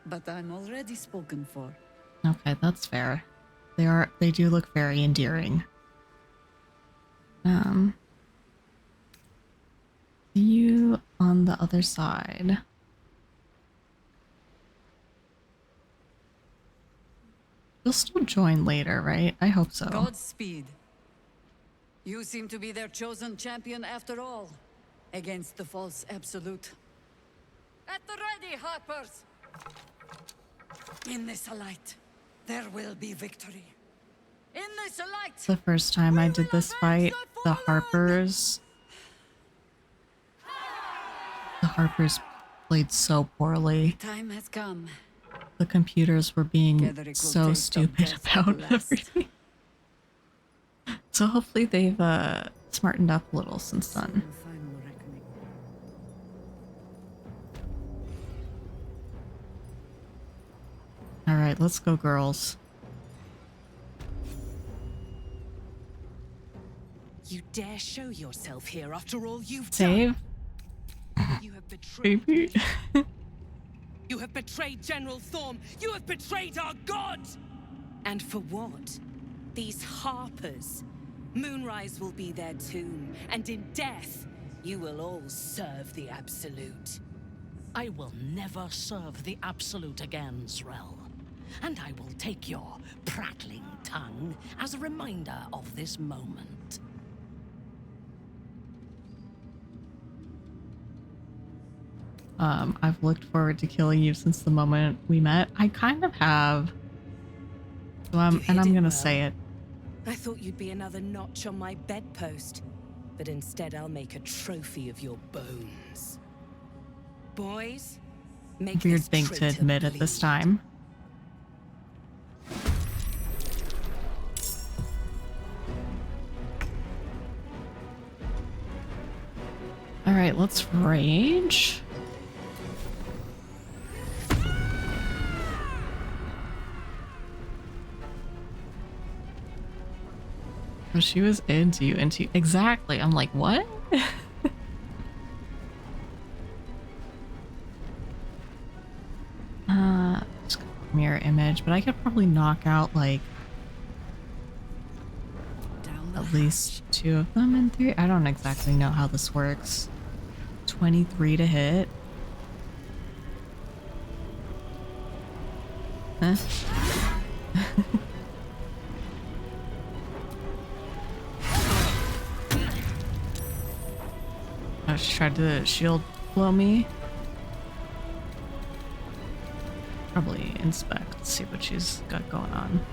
But I'm already spoken for. Okay, that's fair. They do look very endearing. See you on the other side. You'll still join later, right? I hope so. Godspeed. You seem to be their chosen champion after all. Against the false absolute. At the ready, Harpers! In this light, there will be victory. In this light! The first time I did this fight, the Harpers played so poorly. Time has come. The computers were being Ketheric will so taste of stupid death at about last. everything. So hopefully they've smartened up a little since then. Alright, let's go, girls. You dare show yourself here after all you've Save? done? You have betrayed. Baby. You have betrayed General Thorm. You have betrayed our god. And for what? These Harpers. Moonrise will be their tomb, and in death, you will all serve the Absolute. I will never serve the Absolute again, Zrel. And I will take your prattling tongue as a reminder of this moment. I've looked forward to killing you since the moment we met. I kind of have. So I'm gonna say it. I thought you'd be another notch on my bedpost, but instead I'll make a trophy of your bones. Boys, make Weird this thing to traitor admit at this time. Alright, let's rage. Oh, she was into you, exactly. I'm like, what? Just mirror image, but I could probably knock out like at least 2 of them in 3. I don't exactly know how this works. 23 to hit. Huh? Oh, she tried to shield blow me. Probably inspect, see what she's got going on.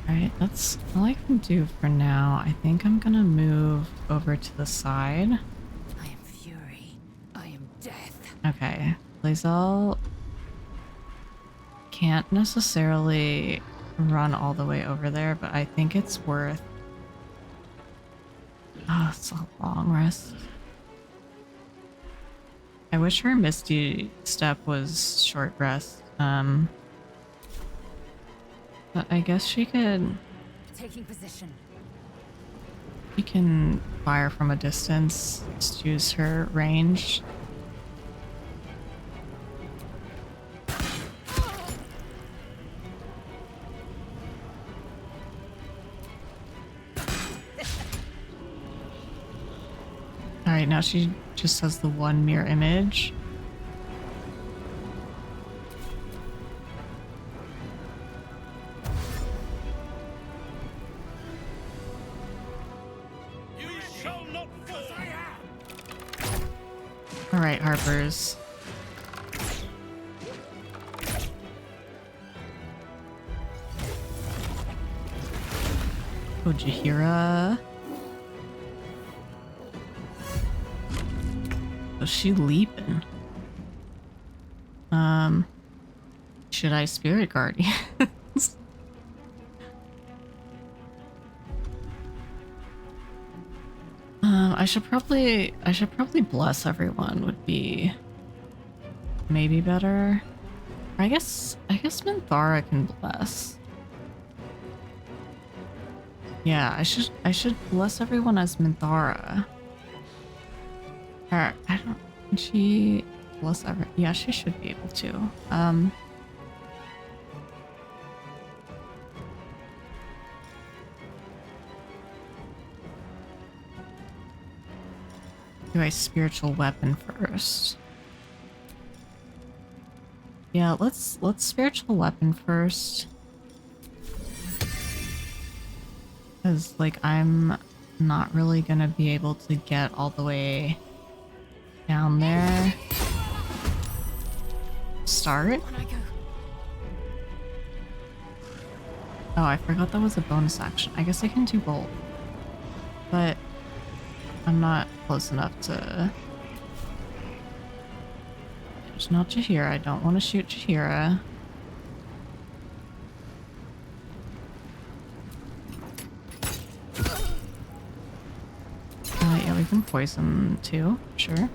Alright, that's all I can do for now. I think I'm gonna move over to the side. I am fury. I am death. Okay, Lae'zel can't necessarily run all the way over there, but I think it's worth... Oh, it's a long rest. I wish her Misty Step was short rest. But I guess she could... Taking position. She can fire from a distance, just use her range. Alright, now she just has the one mirror image. Alright, Harpers. Oh, Jaheira. Oh, she leaping. Should I Spirit Guardians? I should probably bless everyone would be maybe better. I guess Minthara can bless. Yeah, I should bless everyone as Minthara. Or I don't. Can she bless every? Yeah, she should be able to. Do I spiritual weapon first? Yeah, let's spiritual weapon first. Cause like I'm not really gonna be able to get all the way down there. Start? Oh, I forgot that was a bonus action. I guess I can do both. But I'm not close enough to... There's not Jaheira. I don't want to shoot Jaheira. Yeah, we can poison too. Sure.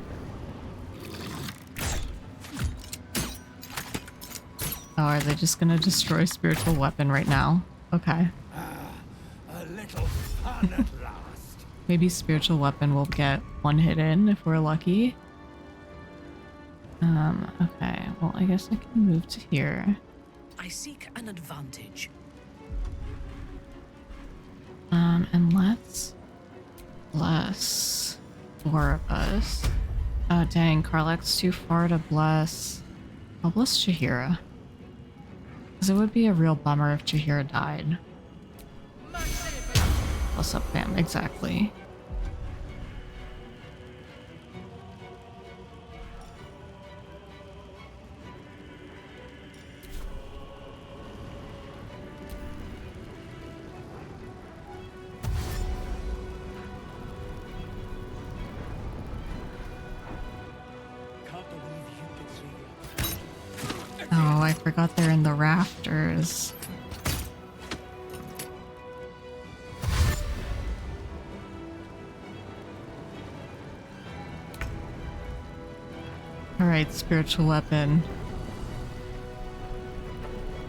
Oh, are they just gonna destroy spiritual weapon right now? Okay. A little fun at last. Maybe spiritual weapon will get one hit in if we're lucky. Okay. Well, I guess I can move to here. I seek an advantage. And let's bless 4 of us. Oh, dang. Karlach's too far to bless. I'll bless Jaheira. Because it would be a real bummer if Jaheira died. What's up, fam? Exactly. I forgot they're in the rafters. Alright, spiritual weapon.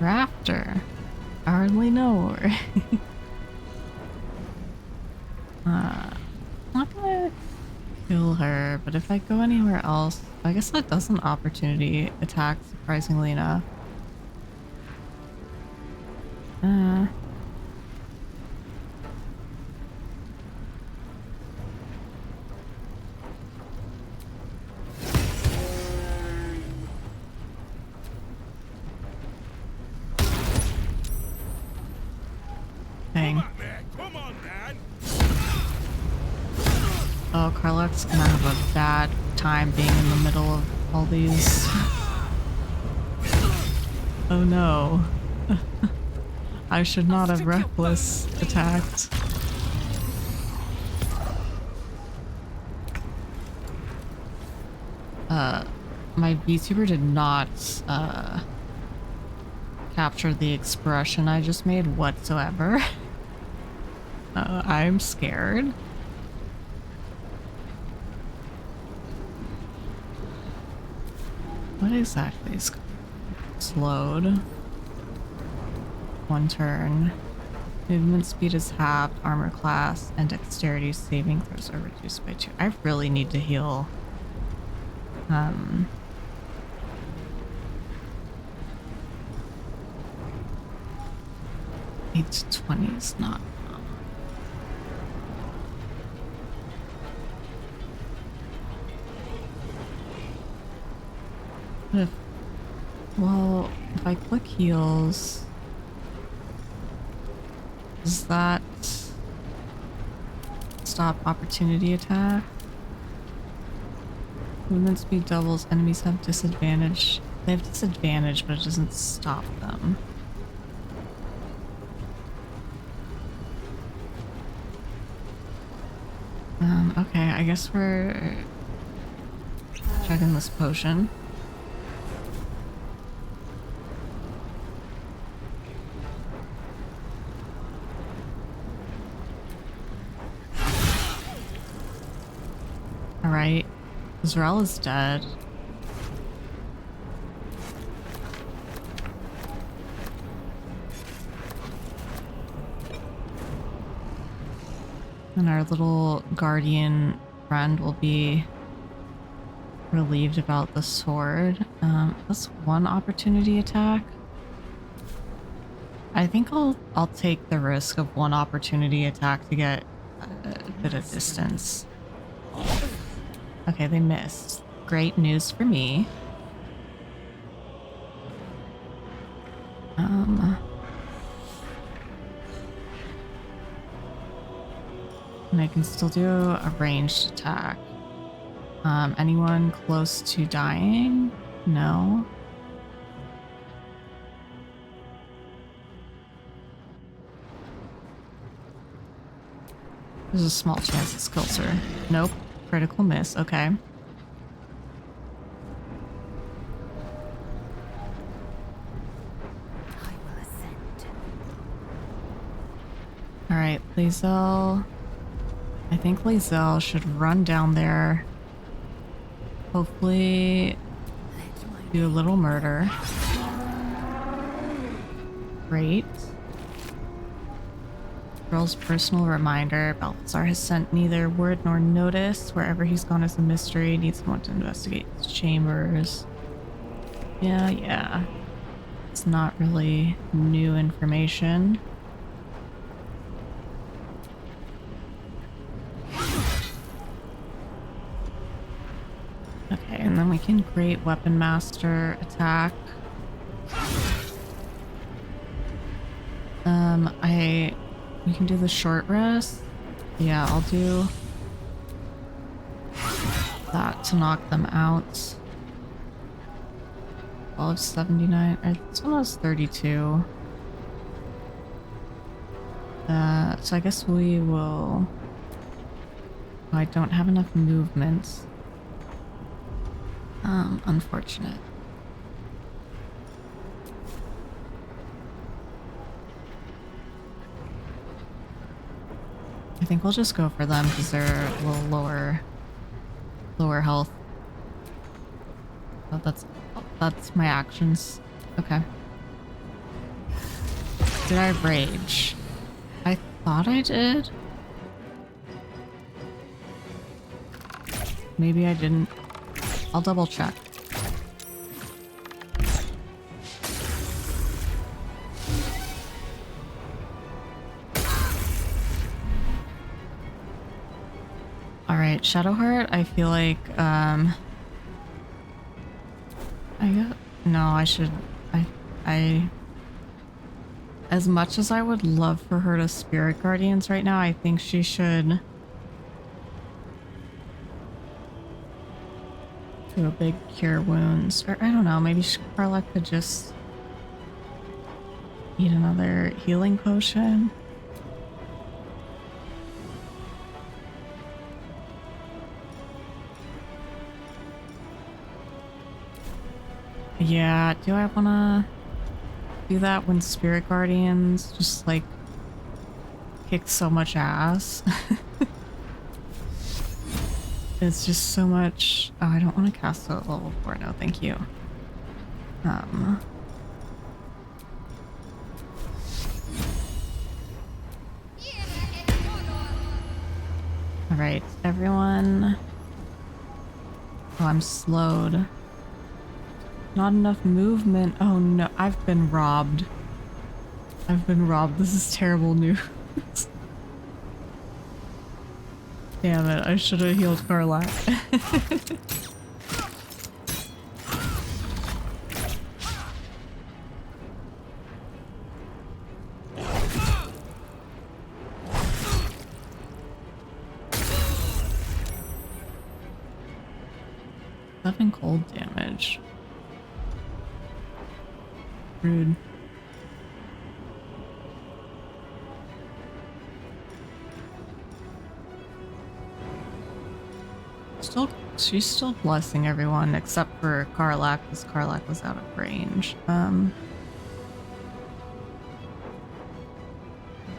Rafter. I hardly know her. Not gonna kill her, but if I go anywhere else, I guess that does an opportunity attack, surprisingly enough. Dang. Oh, Carlock's gonna have a bad time being in the middle of all these. Oh no. I should not have reckless attacked. My VTuber did not capture the expression I just made whatsoever. I'm scared. What exactly is slowed? One turn. Movement speed is halved, armor class, and dexterity saving throws are reduced by 2. I really need to heal. 8 to 20 is not. Well, if I click heals, does that stop opportunity attack? Movement speed doubles, enemies have disadvantage. They have disadvantage, but it doesn't stop them. Okay, I guess we're checking this potion. Alright. Zarel is dead. And our little guardian friend will be relieved about the sword. That's one opportunity attack. I think I'll take the risk of one opportunity attack to get a bit of distance. Okay, they missed. Great news for me. And I can still do a ranged attack. Anyone close to dying? No. There's a small chance it kills her. Nope. Critical miss. Okay. Alright, Lae'zel. I think Lae'zel should run down there. Hopefully do a little murder. Great. Girl's personal reminder. Balthazar has sent neither word nor notice. Wherever he's gone is a mystery. Needs someone to investigate his chambers. Yeah. It's not really new information. Okay, and then we can Great Weapon Master attack. We can do the short rest. Yeah, I'll do that to knock them out. 1279. This one was 32. So I guess we will. Oh, I don't have enough movement. Unfortunate. I think we'll just go for them because they're a little lower health. Oh, that's my actions. Okay. Did I rage? I thought I did. Maybe I didn't. I'll double check. Alright, Shadowheart, I feel like, no, I should, as much as I would love for her to Spirit Guardians right now, I think she should do a big Cure Wounds, or I don't know, maybe Carla could just eat another healing potion. Yeah, do I wanna do that when Spirit Guardians just like kick so much ass? It's just so much. Oh, I don't want to cast it at level 4. No, thank you. Alright, everyone. Oh, I'm slowed. Not enough movement. Oh no, I've been robbed. I've been robbed. This is terrible news. Damn it, I should have healed Carla. Seven cold damage. Rude. She's still blessing everyone except for Karlach, because Karlach was out of range.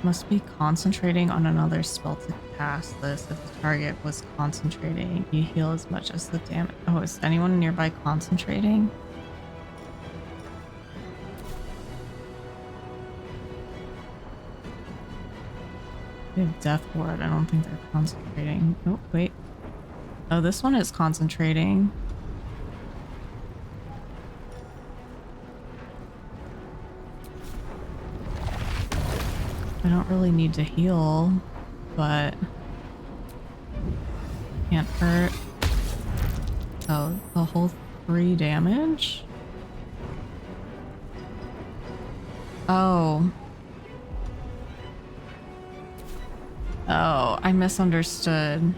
Must be concentrating on another spell to cast this. If the target was concentrating, you heal as much as the damage. Oh, is anyone nearby concentrating? They have Death Ward. I don't think they're concentrating. Oh, wait. Oh, this one is concentrating. I don't really need to heal, but can't hurt. Oh, a whole 3 damage? Oh. Oh, I misunderstood.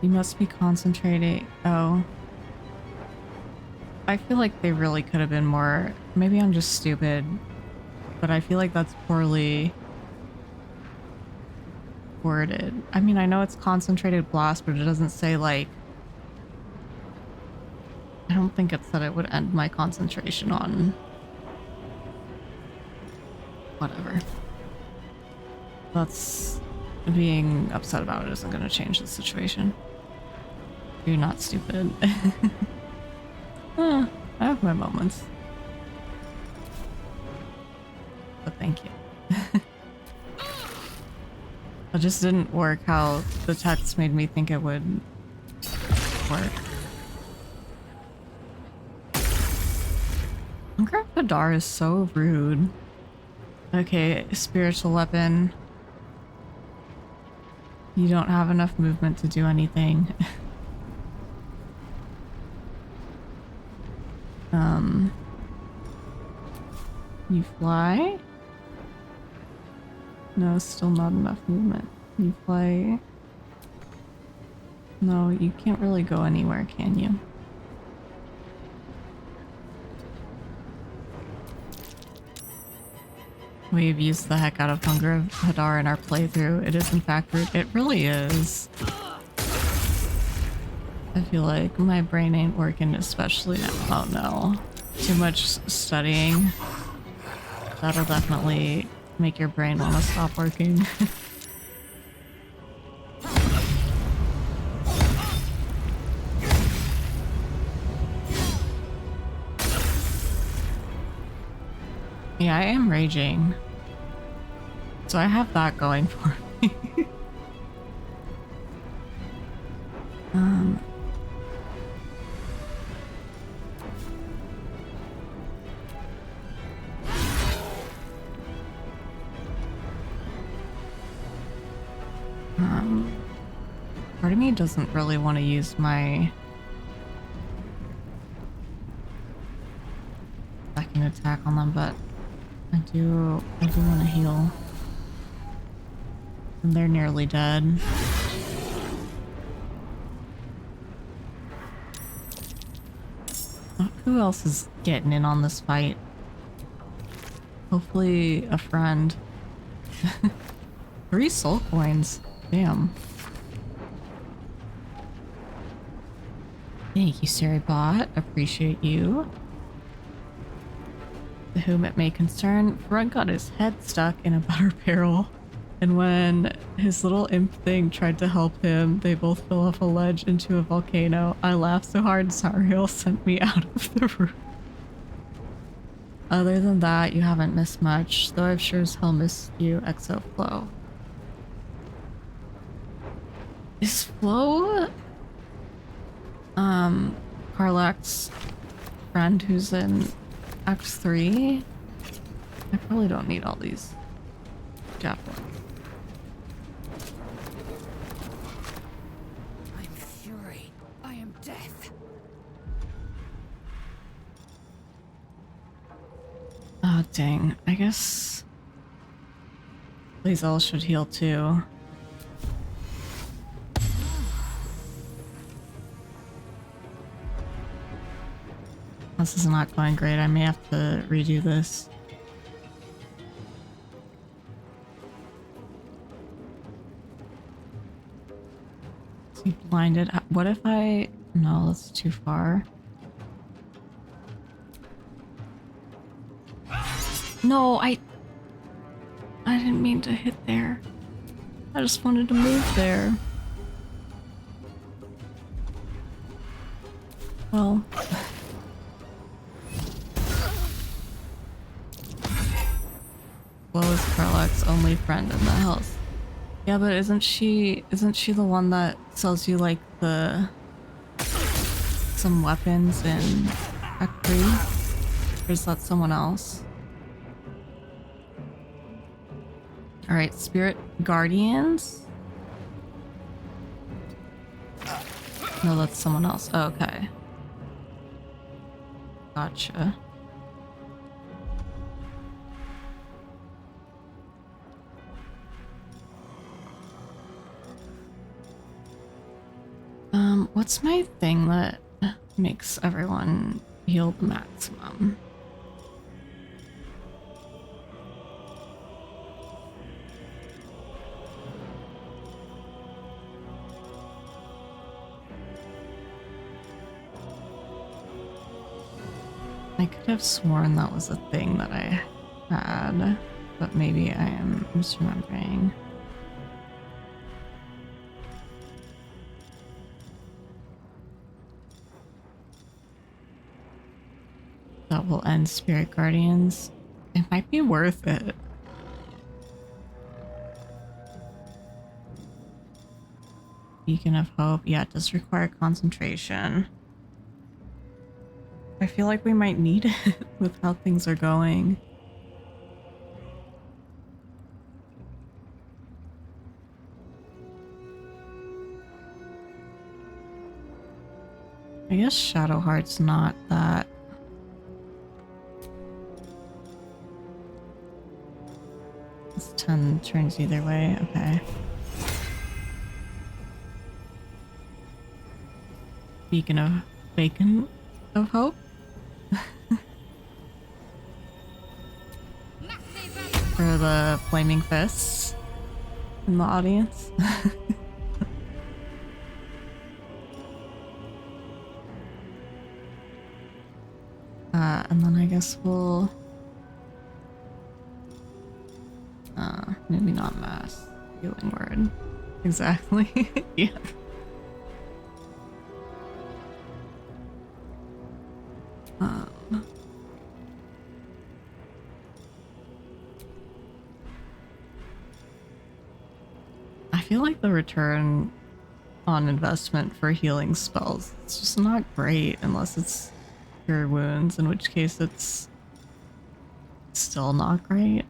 You must be concentrating. Oh. I feel like they really could have been more. Maybe I'm just stupid, but I feel like that's poorly worded. I mean, I know it's concentrated blast, but it doesn't say like. I don't think it said it would end my concentration on. Whatever. That's being upset about it isn't going to change the situation. You're not stupid. I have my moments. But thank you. It just didn't work how the text made me think it would work. Graf Hadar is so rude. Okay, spiritual weapon. You don't have enough movement to do anything. You fly? No, still not enough movement. You fly? No, you can't really go anywhere, can you? We've used the heck out of Hunger of Hadar in our playthrough. It is in fact rude. It really is. I feel like my brain ain't working, especially now. Oh no. Too much studying. that'll definitely make your brain want to stop working. Yeah, I am raging. So I have that going for me. um... Part of me doesn't really want to use my second attack on them, but I do want to heal. And they're nearly dead. Oh, who else is getting in on this fight? Hopefully a friend. 3 soul coins. Damn. Thank you, Saribot. Appreciate you. To whom it may concern, Frog got his head stuck in a butter barrel, and when his little imp thing tried to help him, they both fell off a ledge into a volcano. I laughed so hard Sariel sent me out of the room. Other than that, you haven't missed much, though I've sure as hell missed you, Exoflow. Is Flo Karlak's friend who's in Act 3? I probably don't need all these javelins. I'm fury. I am death. Oh dang, I guess Lae'zel should heal too. This is not going great. I may have to redo this. Is he blinded? What if I... No, that's too far. No, I didn't mean to hit there. I just wanted to move there. Well... Flo is Karlak's only friend in the house. Yeah, but isn't she the one that sells you like some weapons in Act 3? Or is that someone else? Alright, Spirit Guardians? No, that's someone else. Oh, okay. Gotcha. What's my thing that makes everyone heal the maximum? I could have sworn that was a thing that I had, but maybe I am misremembering. That will end Spirit Guardians. It might be worth it. Beacon of Hope. Yeah, it does require concentration. I feel like we might need it with how things are going. I guess Shadowheart's not that. It's 10 turns either way, okay. Beacon of Hope? For the flaming fists in the audience. And then I guess we'll Maybe not mass healing word. Exactly. Yeah. I feel like the return on investment for healing spells, it's just not great unless it's cure wounds, in which case it's still not great.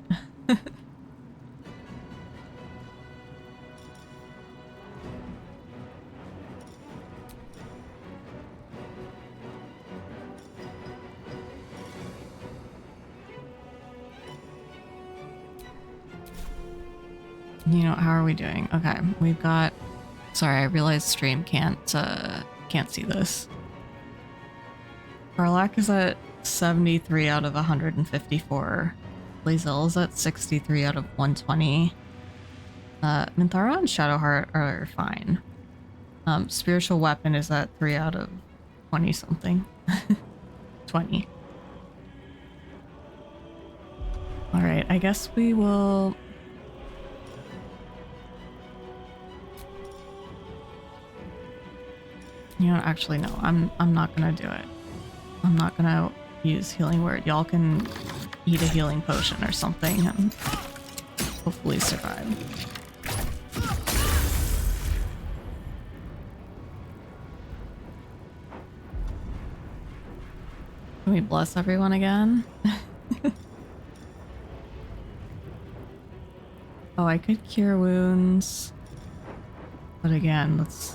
You know, how are we doing? Okay, we've got... Sorry, I realized stream can't see this. Karlak is at 73 out of 154. Lae'zel is at 63 out of 120. Minthara and Shadowheart are fine. Spiritual Weapon is at 3 out of 20 something. 20. Alright, I guess we will... You know, actually no, I'm not gonna do it. I'm not gonna use healing word. Y'all can eat a healing potion or something and hopefully survive. Can we bless everyone again? Oh, I could cure wounds. But again, let's...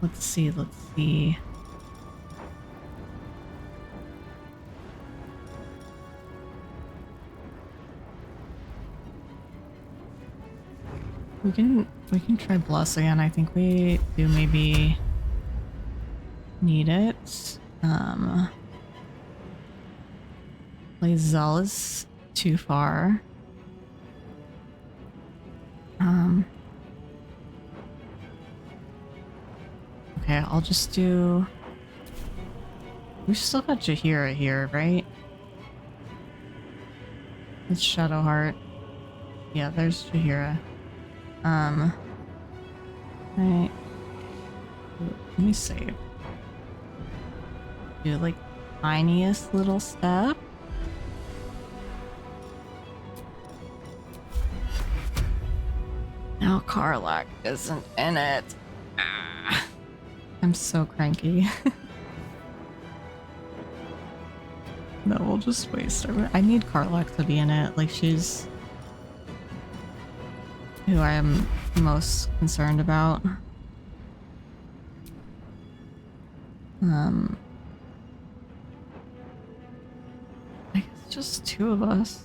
Let's see, let's see. We can try bless again. I think we do maybe need it. Lae'zel is too far. Okay, I'll just do... We've still got Jaheira here, right? It's Shadowheart. Yeah, there's Jaheira. Right. Let me save. Do like tiniest little step. Now Karlak isn't in it. I'm so cranky. No, we'll just waste her. I need Karlak to be in it. Like, she's who I am most concerned about. I guess just two of us.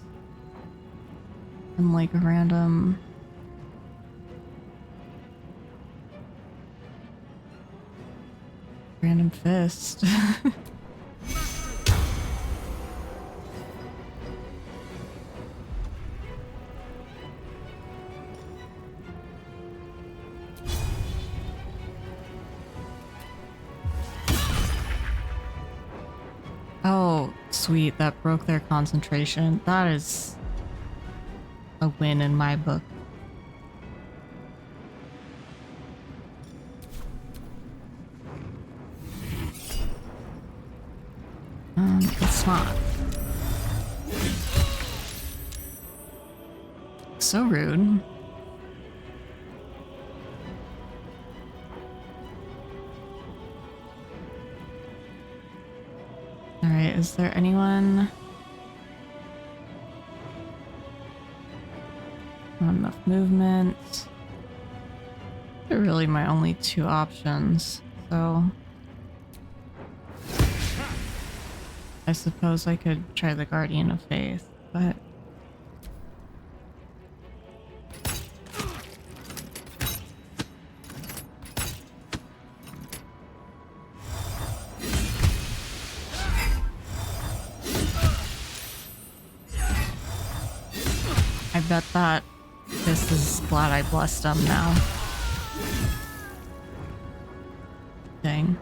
And like a random... Random fist. Oh, sweet. That broke their concentration. That is a win in my book. It's not. So rude. Alright, is there anyone? Not enough movement. They're really my only two options, so... I suppose I could try the Guardian of Faith, but... I bet that this is glad I blessed him now. Dang.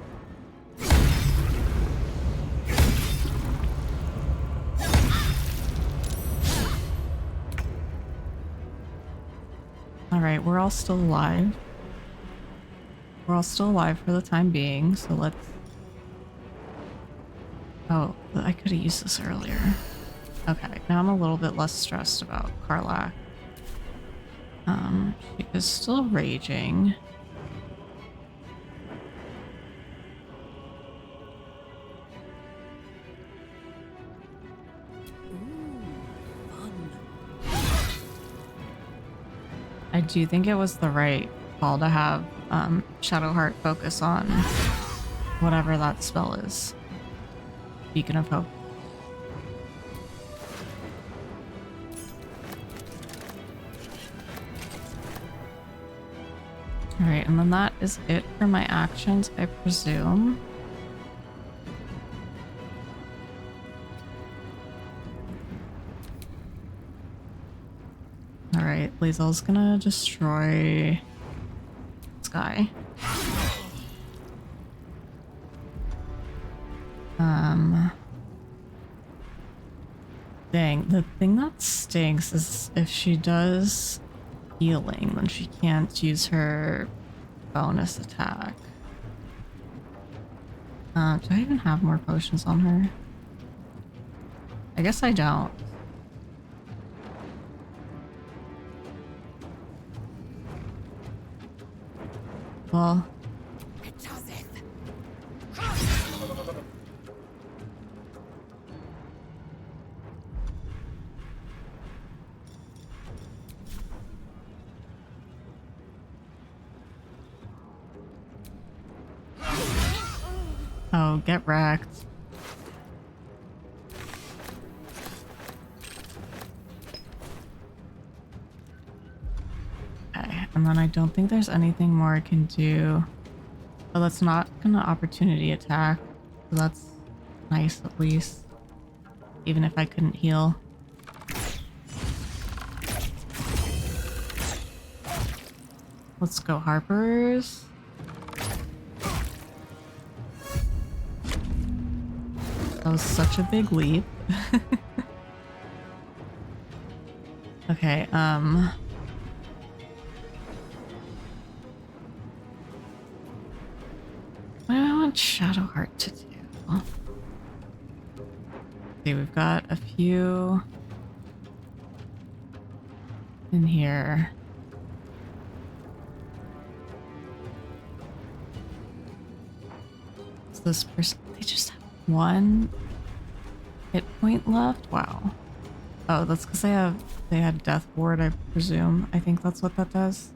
Alright, we're all still alive. We're all still alive for the time being, so let's... Oh, I could have used this earlier. Okay, now I'm a little bit less stressed about Karlach. She is still raging. I do think it was the right call to have Shadowheart focus on whatever that spell is. Beacon of Hope. Alright, and then that is it for my actions, I presume. Alright, Lae'zel's gonna destroy this guy. Dang, the thing that stinks is if she does healing, then she can't use her bonus attack. Do I even have more potions on her? I guess I don't. Well... Oh, get wrecked. Okay, and then I don't think there's anything more I can do. Oh, that's not gonna opportunity attack. So that's nice at least. Even if I couldn't heal. Let's go, Harpers. That was such a big leap. Okay, what do I want Shadowheart to do? See, we've got a few in here. Is this person? They just have one hit point left? Wow. Oh, that's because they had Death Ward, I presume. I think that's what that does.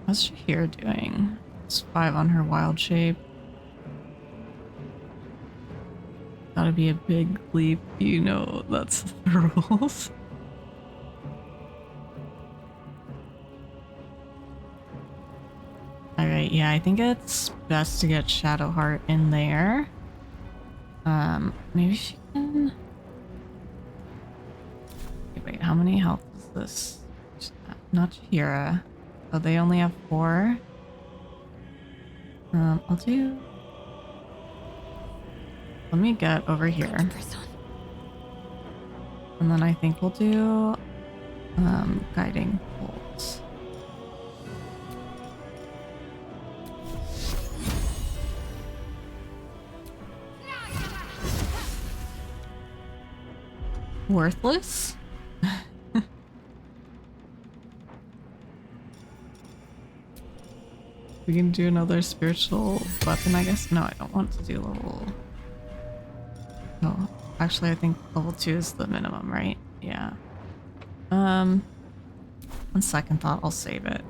How's she here doing? It's 5 on her wild shape. Gotta be a big leap, you know, that's the rules. Alright, yeah, I think it's best to get Shadowheart in there. Maybe she can... Wait, how many health is this? Not Jaheira. Oh, they only have 4? I'll do... Let me get over here. And then I think we'll do guiding bolts. Worthless? We can do another spiritual weapon, I guess. No, I don't want to do level... Oh, actually I think level 2 is the minimum, right? Yeah. On second thought, I'll save it.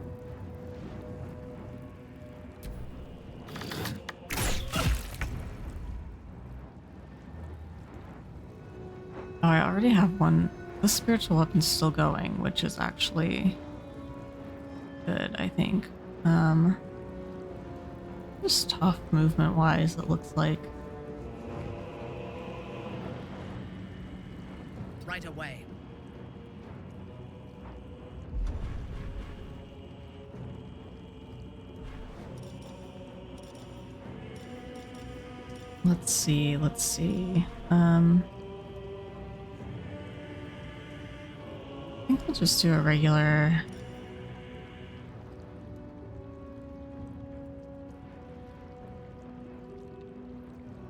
Oh, I already have one. The spiritual weapon's still going, which is actually good, I think. Just tough movement-wise, it looks like. Right away. Let's see, let's see. I think we'll just do a regular.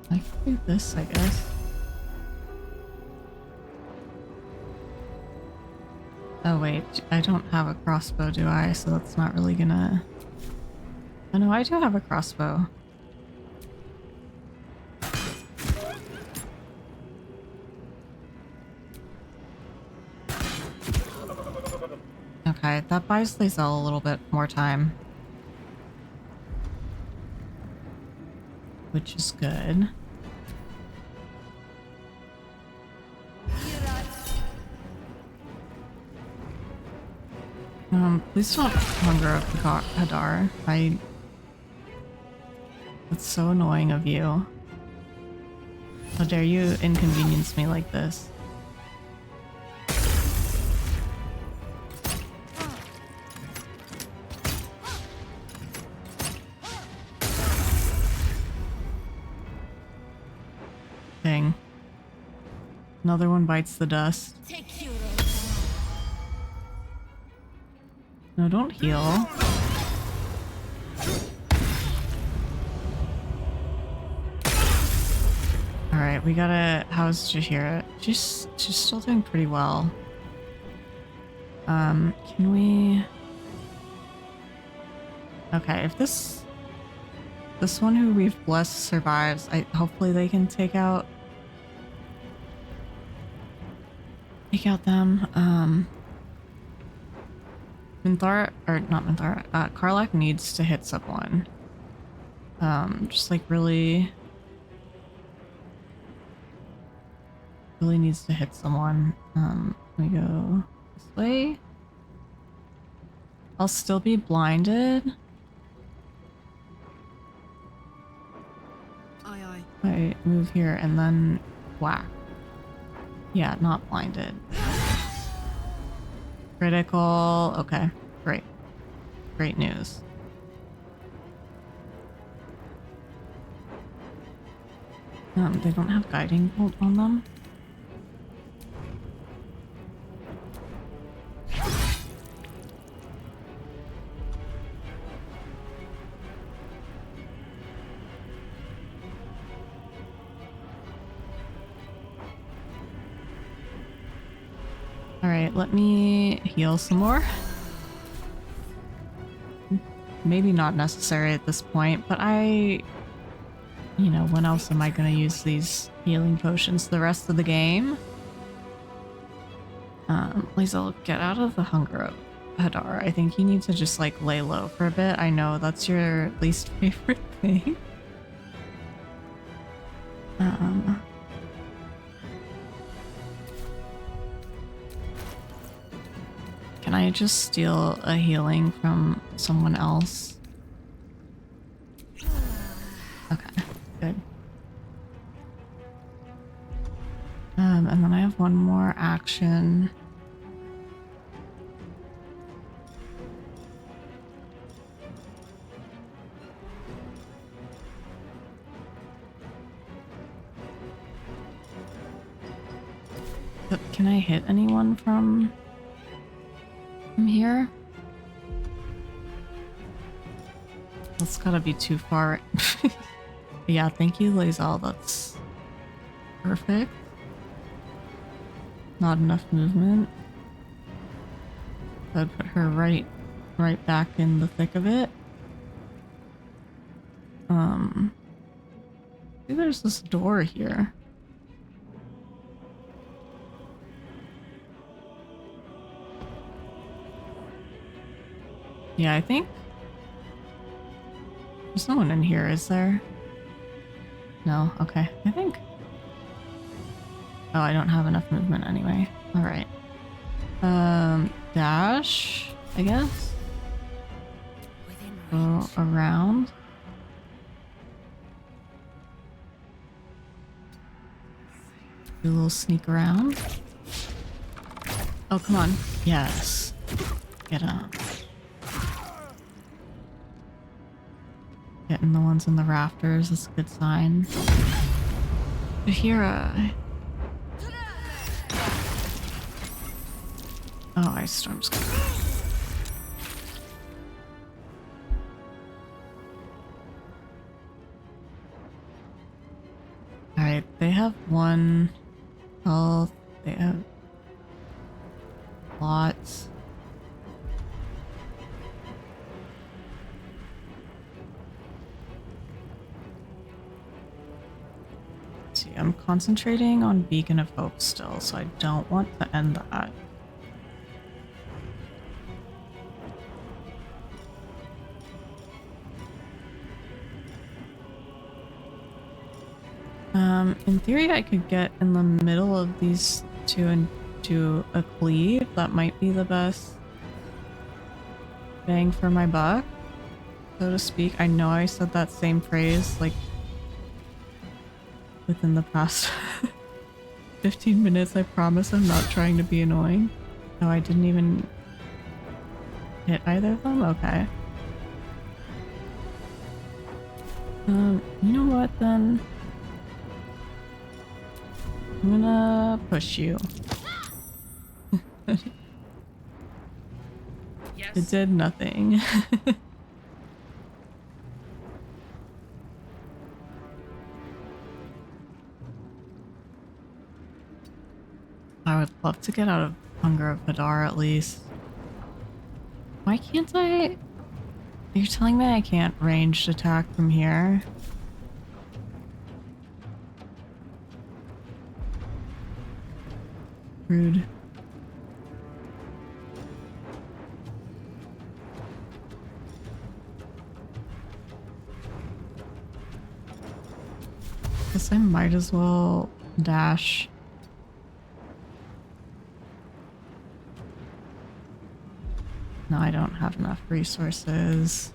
I can do this, I guess. Oh wait, I don't have a crossbow, do I? So that's not really gonna... Oh no, I do have a crossbow. Okay, that buys Lae'zel a little bit more time. Which is good. Please don't hunger up Hadar. It's so annoying of you. How dare you inconvenience me like this? Dang. Another one bites the dust. No, don't heal. Alright, we gotta... How's Jaheira? She's still doing pretty well. Can we... Okay, if this one who we've blessed survives, hopefully they can take out them. Minthara, or not Minthara, Karlach needs to hit someone. Just like really needs to hit someone. Can we go this way? I'll still be blinded. Aye. I move here and then whack. Yeah, not blinded. Critical. Okay, great. Great news. They don't have guiding bolt on them. Alright, let me heal some more. Maybe not necessary at this point, but you know, when else am I gonna use these healing potions the rest of the game? Lae'zel, get out of the hunger of Hadar. I think you need to just like lay low for a bit. I know that's your least favorite thing. Can I just steal a healing from someone else? Okay, good. And then I have one more action. But can I hit anyone from here? That's gotta be too far. Yeah, thank you, Lae'zel. That's perfect. Not enough movement. That'd put her right back in the thick of it. Maybe there's this door here. Yeah, I think there's no one in here, is there? No? Okay. I think... Oh, I don't have enough movement anyway. Alright. Dash, I guess? Go around. Do a little sneak around. Oh, come on. Yes. Get up. Getting the ones in the rafters is a good sign. Hira. Oh, ice storm's coming. Alright, they have 1 health. They have lots. See, I'm concentrating on Beacon of Hope still, so I don't want to end that. In theory, I could get in the middle of these two and do a cleave. That might be the best bang for my buck, so to speak. I know I said that same phrase like within the past 15 minutes. I promise I'm not trying to be annoying. No, I didn't even hit either of them? Okay. You know what then? I'm gonna push you. Yes. It did nothing. I would love to get out of Hunger of Hadar at least. Why can't I? You're telling me I can't ranged attack from here? Rude. Guess I might as well dash. No, I don't have enough resources.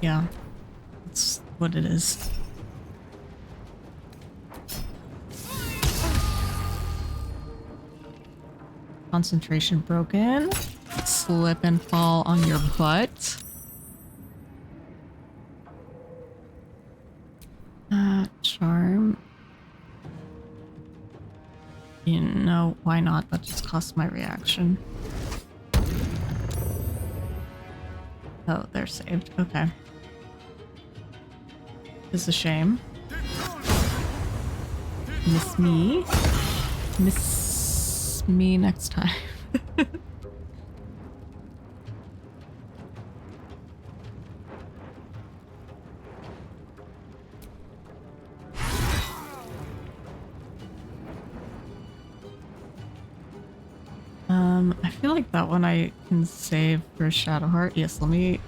Yeah, that's what it is. Concentration broken. Slip and fall on your butt. Charm. You know, why not? That just cost my reaction. Oh, they're saved. Okay. It's a shame. Miss me. Miss me next time. I feel like that one I can save for Shadowheart. Yes, let me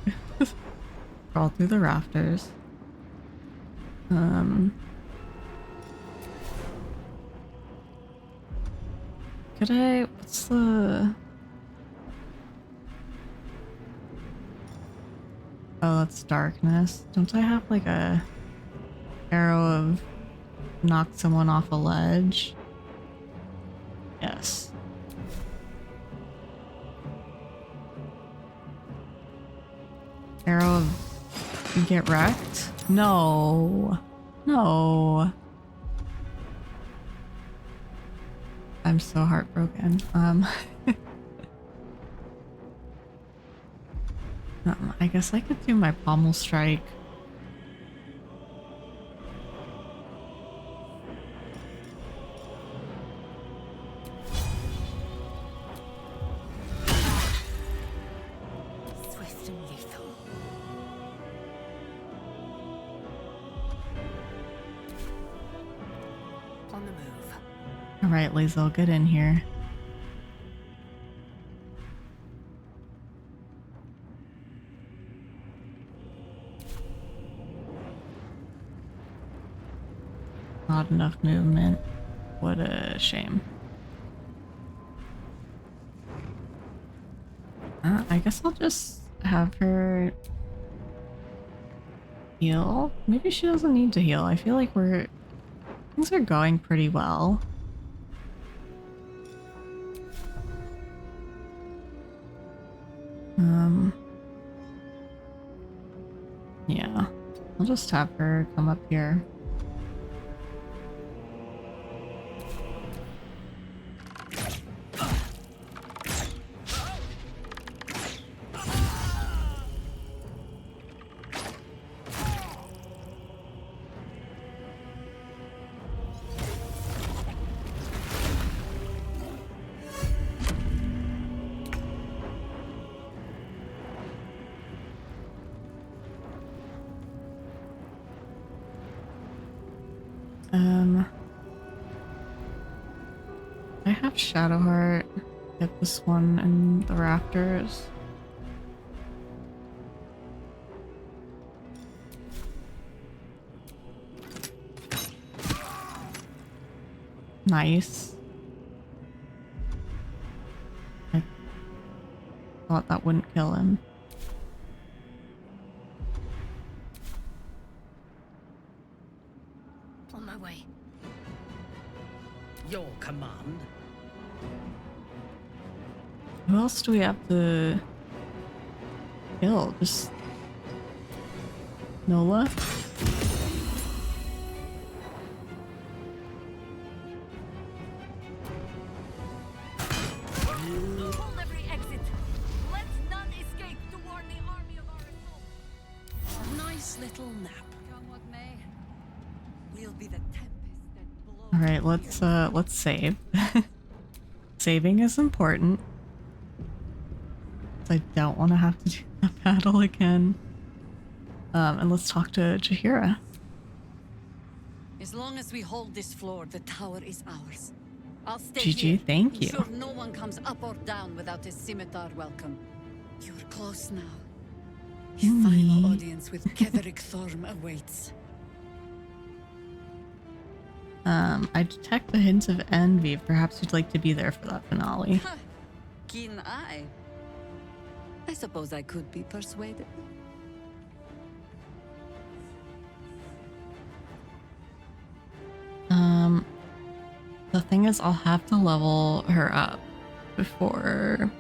crawl through the rafters. Could I? What's the? Oh, that's darkness. Don't I have like a arrow of knock someone off a ledge? Yes. Arrow of get wrecked? No. No. I'm so heartbroken. I guess I could do my pommel strike. Swift and lethal. On the move. All right, Lae'zel, get in here. Not enough movement. What a shame. I guess I'll just have her heal. Maybe she doesn't need to heal. I feel like things are going pretty well. Yeah. I'll just have her come up here. I have Shadowheart. Get this one in the rafters. Nice. I thought that wouldn't kill him. On my way. Your command. Who else do we have to kill? Just Nola? Hold every exit. Let none escape to warn the army of our assault. Nice little nap. Come what may. We'll be the tempest that blows. All right, let's save. Saving is important. I don't want to have to do that battle again. And let's talk to Jaheira. As long as we hold this floor, the tower is ours. I'll stay GG, here. thank you. Ensure no one comes up or down without a scimitar welcome. You're close now. Your final audience with Ketheric Thorm awaits. I detect the hints of envy. Perhaps you'd like to be there for that finale. Keen eye. I suppose I could be persuaded. The thing is, I'll have to level her up before...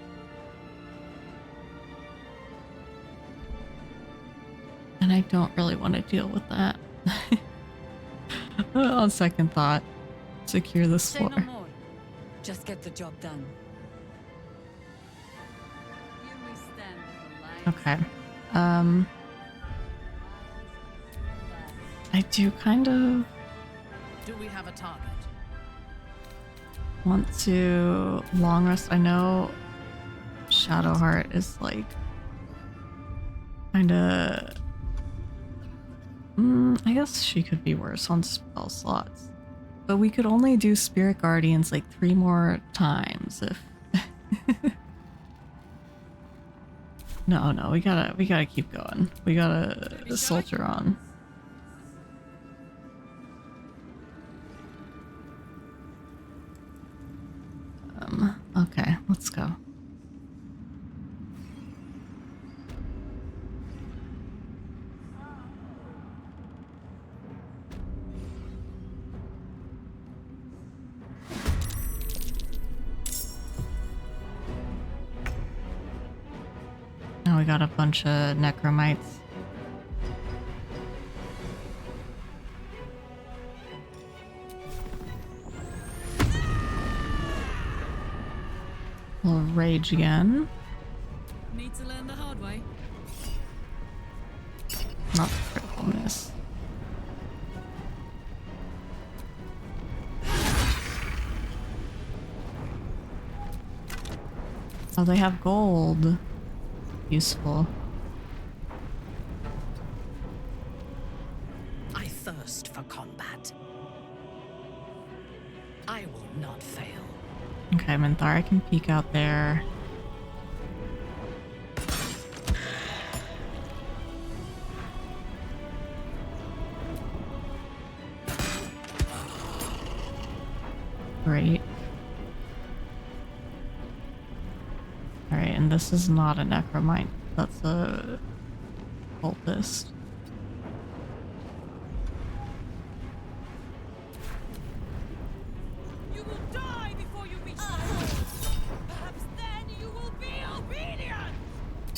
And I don't really want to deal with that. On second thought, secure this Say floor. no more. Just get the job done. Here we stand with the lights. Okay. I do kind of Do we have a target? want to long rest. I know Shadowheart is like kind of... I guess she could be worse on spell slots. But we could only do Spirit Guardians like 3 more times if... No, we gotta keep going. We gotta soldier on. Okay, let's go. Now we got a bunch of necromites. We'll rage again. Need to learn the hard way. Not critical miss. Oh, they have gold. Useful. I thirst for combat. I will not fail. Okay, Minthar, I can peek out there. Great. Alright, and this is not a necromite. That's a cultist. You will die before you reach the goal. Perhaps then you will be obedient.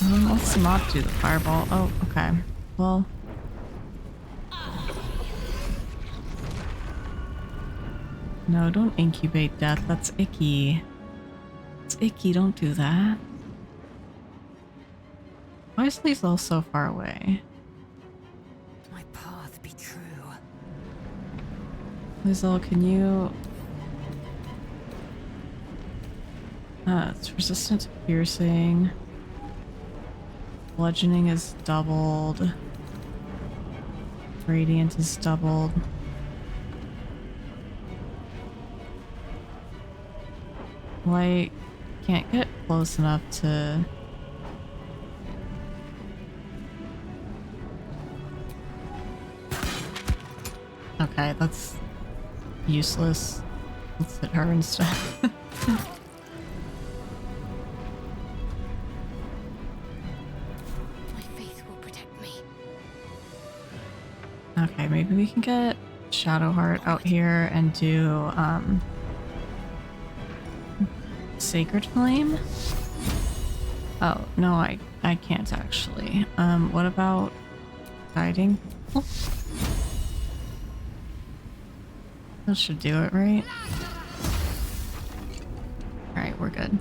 Let's not do the fireball. Oh, okay. Well. No, don't incubate death. That's icky. It's icky. Don't do that. Why is Liesel so far away? My path be true. Liesel, can you... it's resistant to piercing. Bludgeoning is doubled. Radiant is doubled. Well, I can't get close enough to... Okay, that's useless. Let's hit her instead. My faith will protect me. Okay, maybe we can get Shadowheart out here and do Sacred Flame? Oh, no, I can't actually. What about guiding? Oh. That should do it, right? Alright, we're good.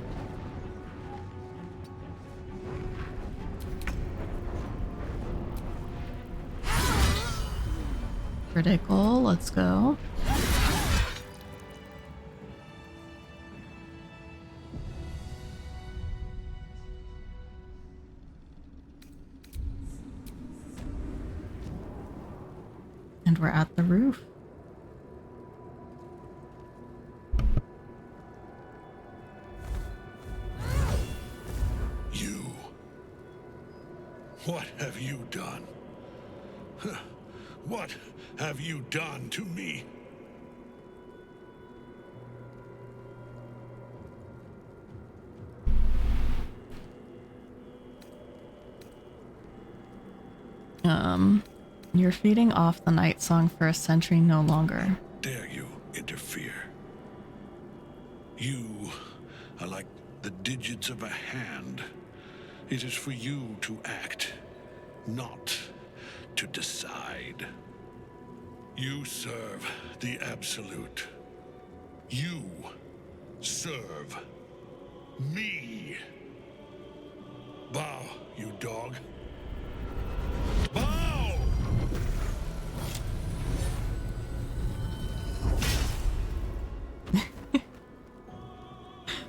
Critical, let's go. And we're at the roof. You. What have you done? What have you done to me? You're feeding off the night song for a century no longer. Dare you interfere? You are like the digits of a hand. It is for you to act, not to decide. You serve the Absolute. You serve me. Bow, you dog. Bow!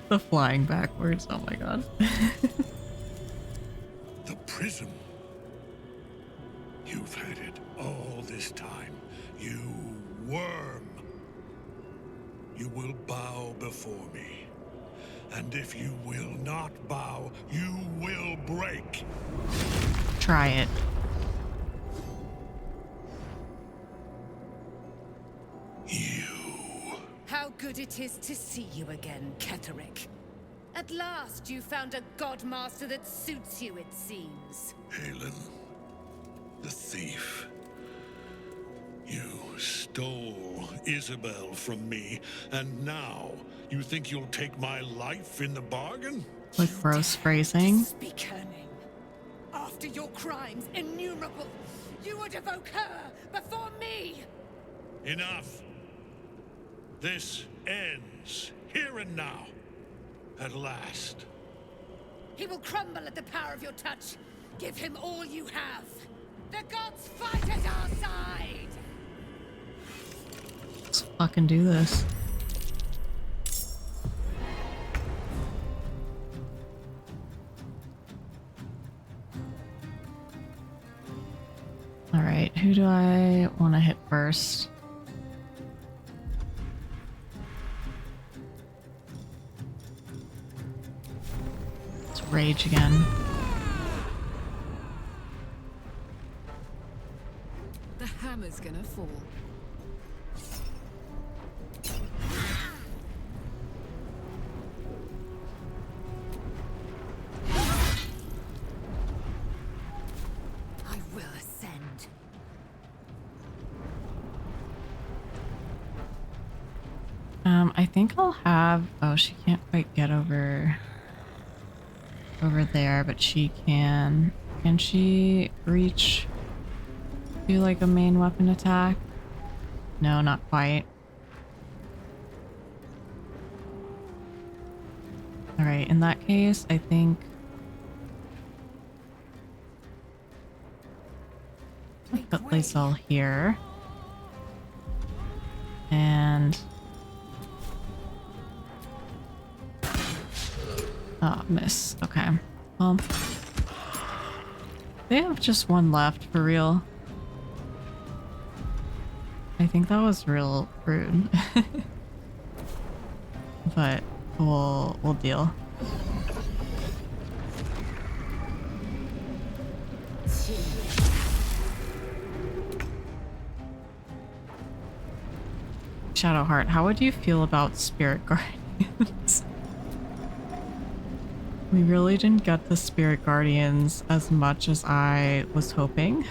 The flying backwards, oh my god. The prism. You've had it all this time. You worm. You will bow before me. And if you will not bow, you will break. Try it. How good it is to see you again, Ketherick. At last you found a godmaster that suits you, it seems. Halen, the thief. You stole Isabel from me, and now you think you'll take my life in the bargain? Like gross phrasing. Speak her name. After your crimes, innumerable, you would evoke her before me! Enough. This ends here and now. At last. He will crumble at the power of your touch. Give him all you have. The gods fight at our side! Let's fucking do this. Alright, who do I want to hit first? Let's rage again. The hammer's gonna fall. I will ascend. I think I'll have... Oh, she can't quite get over... over there, but she can. Can she reach, do like a main weapon attack? No, not quite. Alright, in that case, I think I'll put Lysol here. And oh, miss. Okay. Well, they have just one left for real. I think that was real rude. But we'll deal. Shadowheart, how would you feel about Spirit Guardians? We really didn't get the Spirit Guardians as much as I was hoping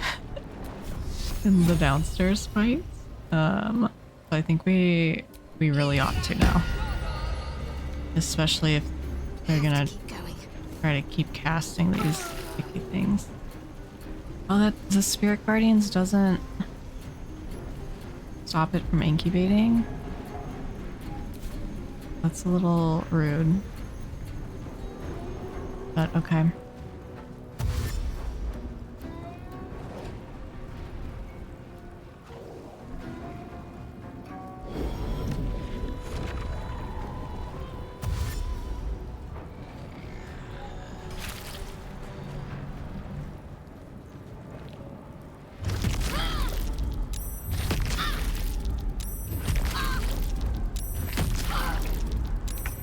in the downstairs fights. So I think we really ought to now. Especially if they're gonna try to keep casting these sticky things. Oh, that the Spirit Guardians doesn't stop it from incubating? That's a little rude. But okay.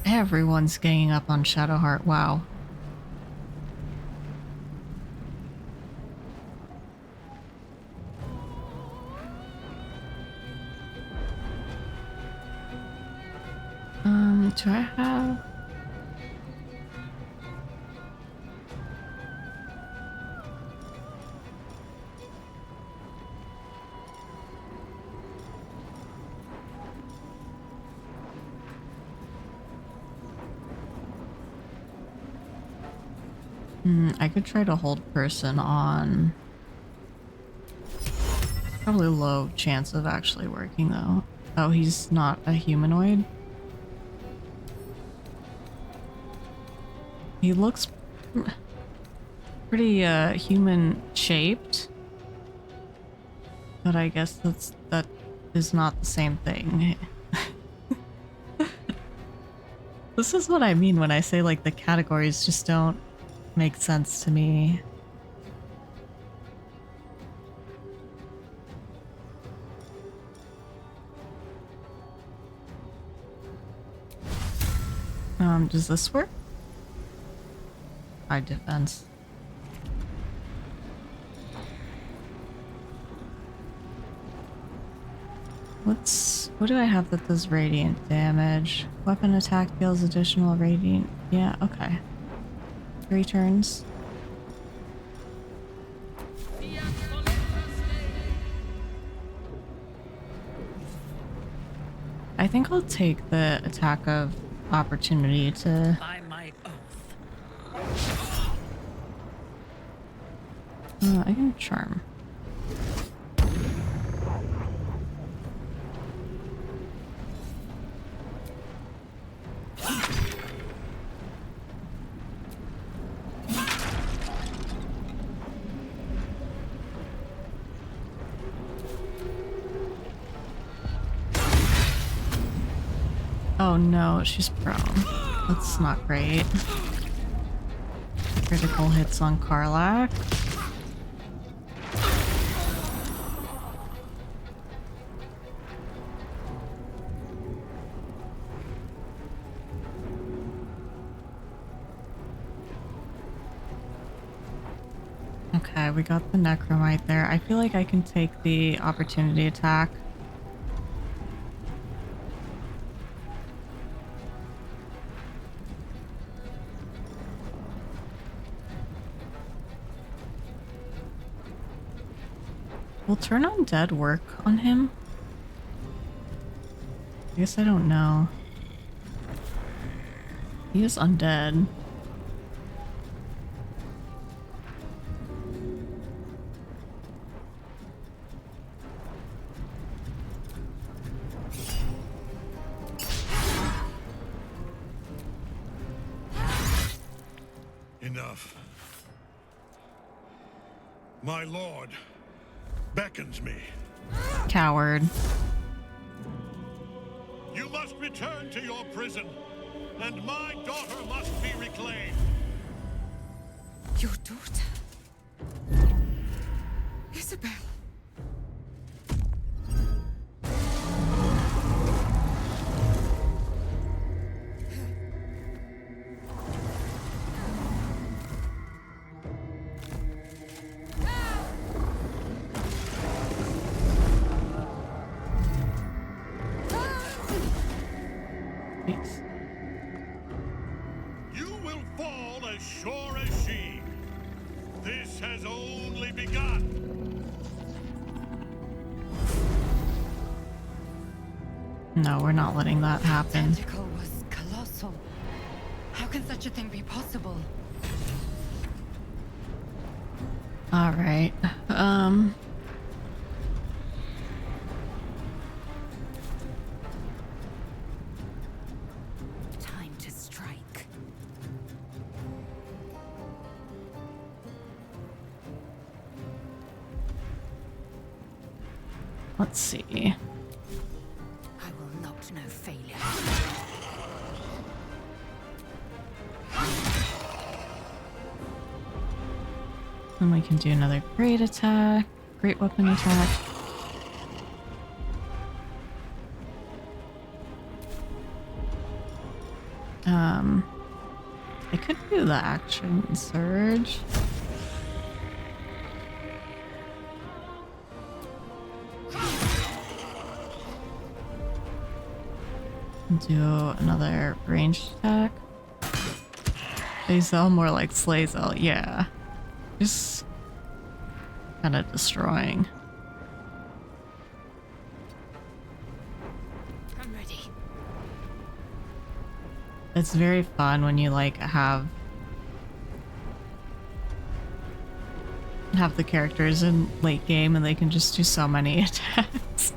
Everyone's ganging up on Shadowheart. Wow. Do I have... I could try to hold person on. Probably low chance of actually working though. Oh, he's not a humanoid? He looks pretty human shaped. But I guess that is not the same thing. This is what I mean when I say like the categories just don't make sense to me. Does this work? High defense. What do I have that does radiant damage? Weapon attack deals additional radiant. Yeah, okay. 3 turns. I think I'll take the attack of opportunity to... By my oath. I can charm. Oh no, she's prone. That's not great. Critical hits on Karlach. Okay, we got the Necromite there. I feel like I can take the opportunity attack. Will turn undead work on him? I guess I don't know. He is undead. Enough. My lord beckons me. Coward. You must return to your prison, and my daughter must be reclaimed. Your daughter? Isabel. Thanks. You will fall as sure as she. This has only begun. No, we're not letting that happen. The tentacle was colossal. How can such a thing be possible? All right. Time to strike. Let's see. I will not know failure. Then we can do another great attack, great weapon attack. I could do the action surge. Do another ranged attack. They sound more like Slazel, yeah. Just kind of destroying. I'm ready. It's very fun when you like have the characters in late game and they can just do so many attacks.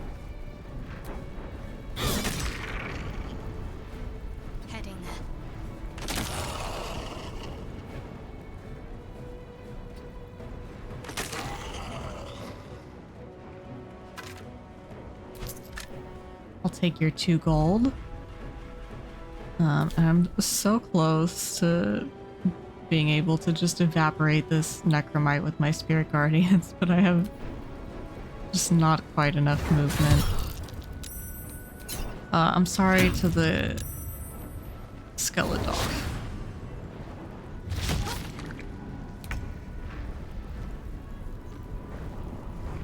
Heading there. I'll take your 2 gold. I'm so close to being able to just evaporate this necromite with my spirit guardians, but I have just not quite enough movement. I'm sorry to the Skeledog.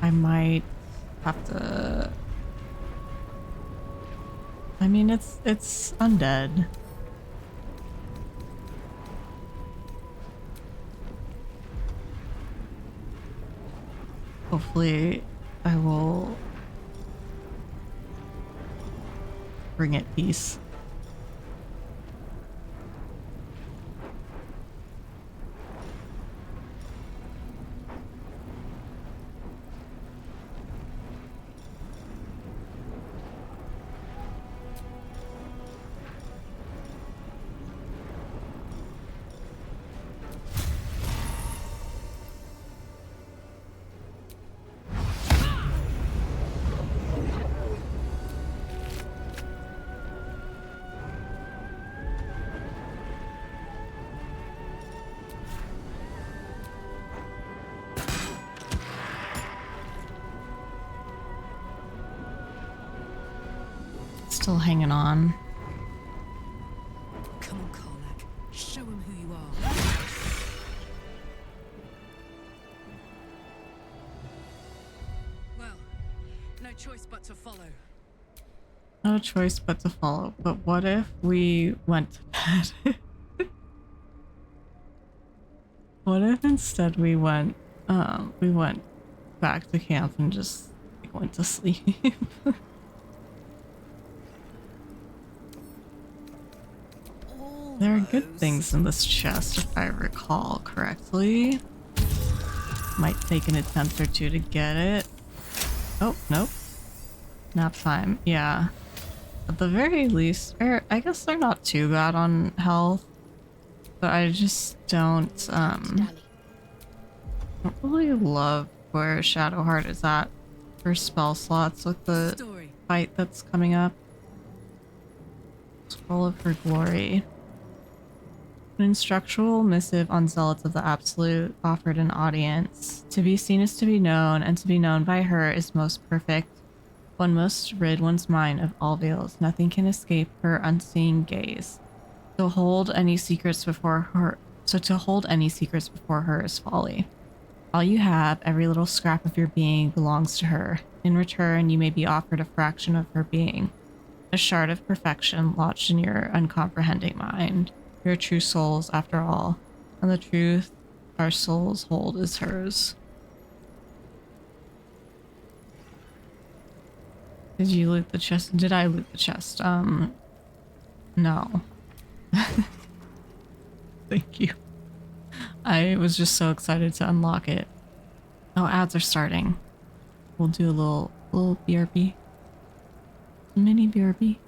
I might have to... I mean, it's undead. Hopefully, I will bring it peace. Still hanging on. Come on, Karlak. Show him who you are. Well, no choice but to follow. No choice but to follow. But what if we went to bed? What if instead we went back to camp and just like, went to sleep? There are good things in this chest, if I recall correctly. Might take an attempt or two to get it. Oh, nope. Nap time, yeah. At the very least, I guess they're not too bad on health. But I just don't really love where Shadowheart is at for spell slots with the fight that's coming up. Scroll of her glory. An instructional missive on Zealots of the Absolute offered an audience. To be seen is to be known, and to be known by her is most perfect. One must rid one's mind of all veils. Nothing can escape her unseeing gaze. To hold any secrets before her is folly. All you have, every little scrap of your being, belongs to her. In return, you may be offered a fraction of her being. A shard of perfection lodged in your uncomprehending mind. Your true souls, after all, and the truth our souls hold is hers. Did you loot the chest? Did I loot the chest? No. Thank you. I was just so excited to unlock it. Oh, ads are starting. We'll do a little BRB. Mini BRB.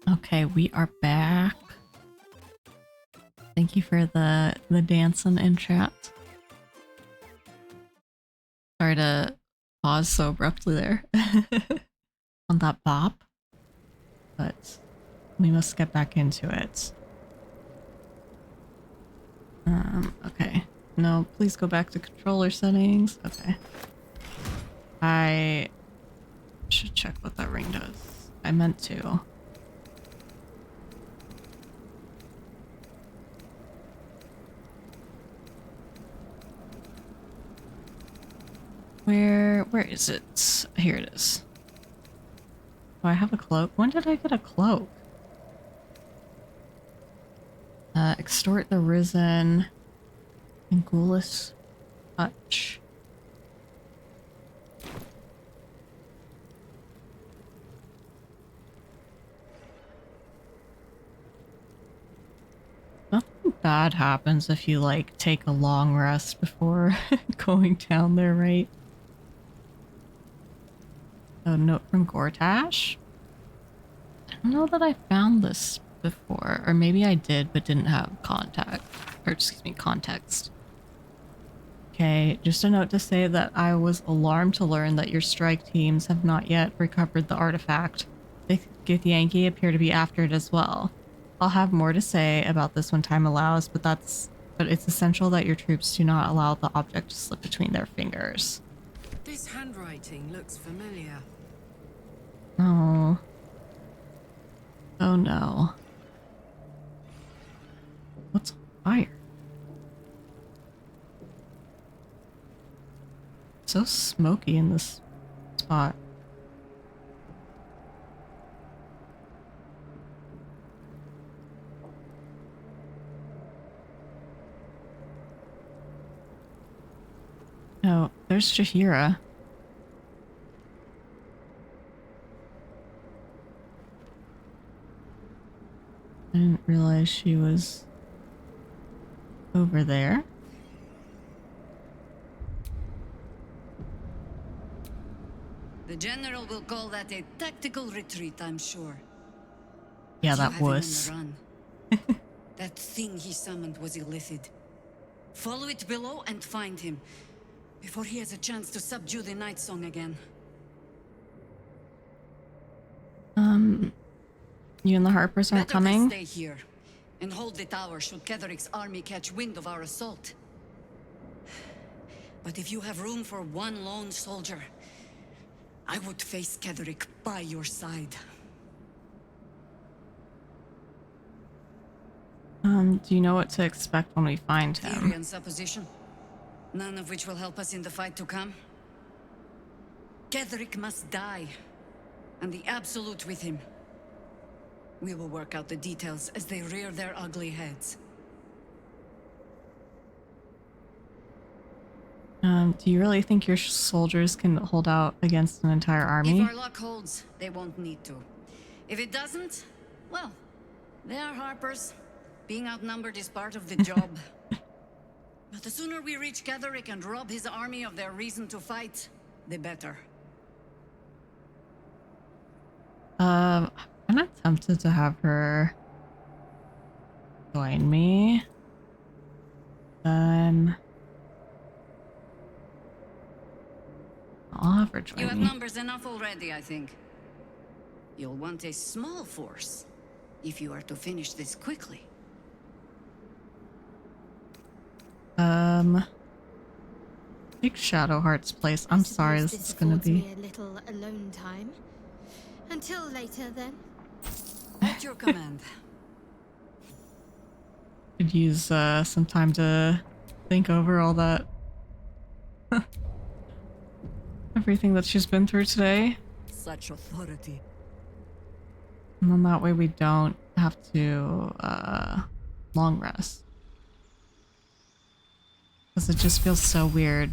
Okay, we are back. Thank you for the dancing in chat. Sorry to pause so abruptly there on that bop, but we must get back into it. Okay. No, please go back to controller settings. Okay. I should check what that ring does. I meant to. Where is it? Here it is. Do I have a cloak? When did I get a cloak? Extort the Risen and Ghoulish Touch. bad happens if you, like, take a long rest before going down there, right? A note from Gortash? I don't know that I found this before, or maybe I did but didn't have context. Okay, just a note to say that I was alarmed to learn that your strike teams have not yet recovered the artifact. The Githyanki appear to be after it as well. I'll have more to say about this when time allows, but it's essential that your troops do not allow the object to slip between their fingers. This handwriting looks familiar. Oh. Oh no. What's on fire? So smoky in this spot. Oh, there's Jahira. I didn't realize she was over there. The general will call that a tactical retreat, I'm sure. Yeah, You that have him on was. the run. That thing he summoned was illithid. Follow it below and find him before he has a chance to subdue the Night Song again. You and the Harpers aren't Better they coming? stay here and hold the tower should Ketheric's army catch wind of our assault. But if you have room for one lone soldier, I would face Ketheric by your side. Do you know what to expect when we find him? Theory and supposition, none of which will help us in the fight to come. Ketheric must die, and the Absolute with him. We will work out the details as they rear their ugly heads. Do you really think your soldiers can hold out against an entire army? If our luck holds, they won't need to. If it doesn't, well, they are Harpers. Being outnumbered is part of the job. But the sooner we reach Ketheric and rob his army of their reason to fight, the better. I'm not tempted to have her join me. I'll have her join You have me. numbers enough already, I think. You'll want a small force if you are to finish this quickly. Take Shadowheart's place. I'm sorry, this is gonna be. Me a little alone time. Until later, then. At your command. Could use some time to think over all that. Everything that she's been through today. Such authority. And then that way we don't have to long rest. Because it just feels so weird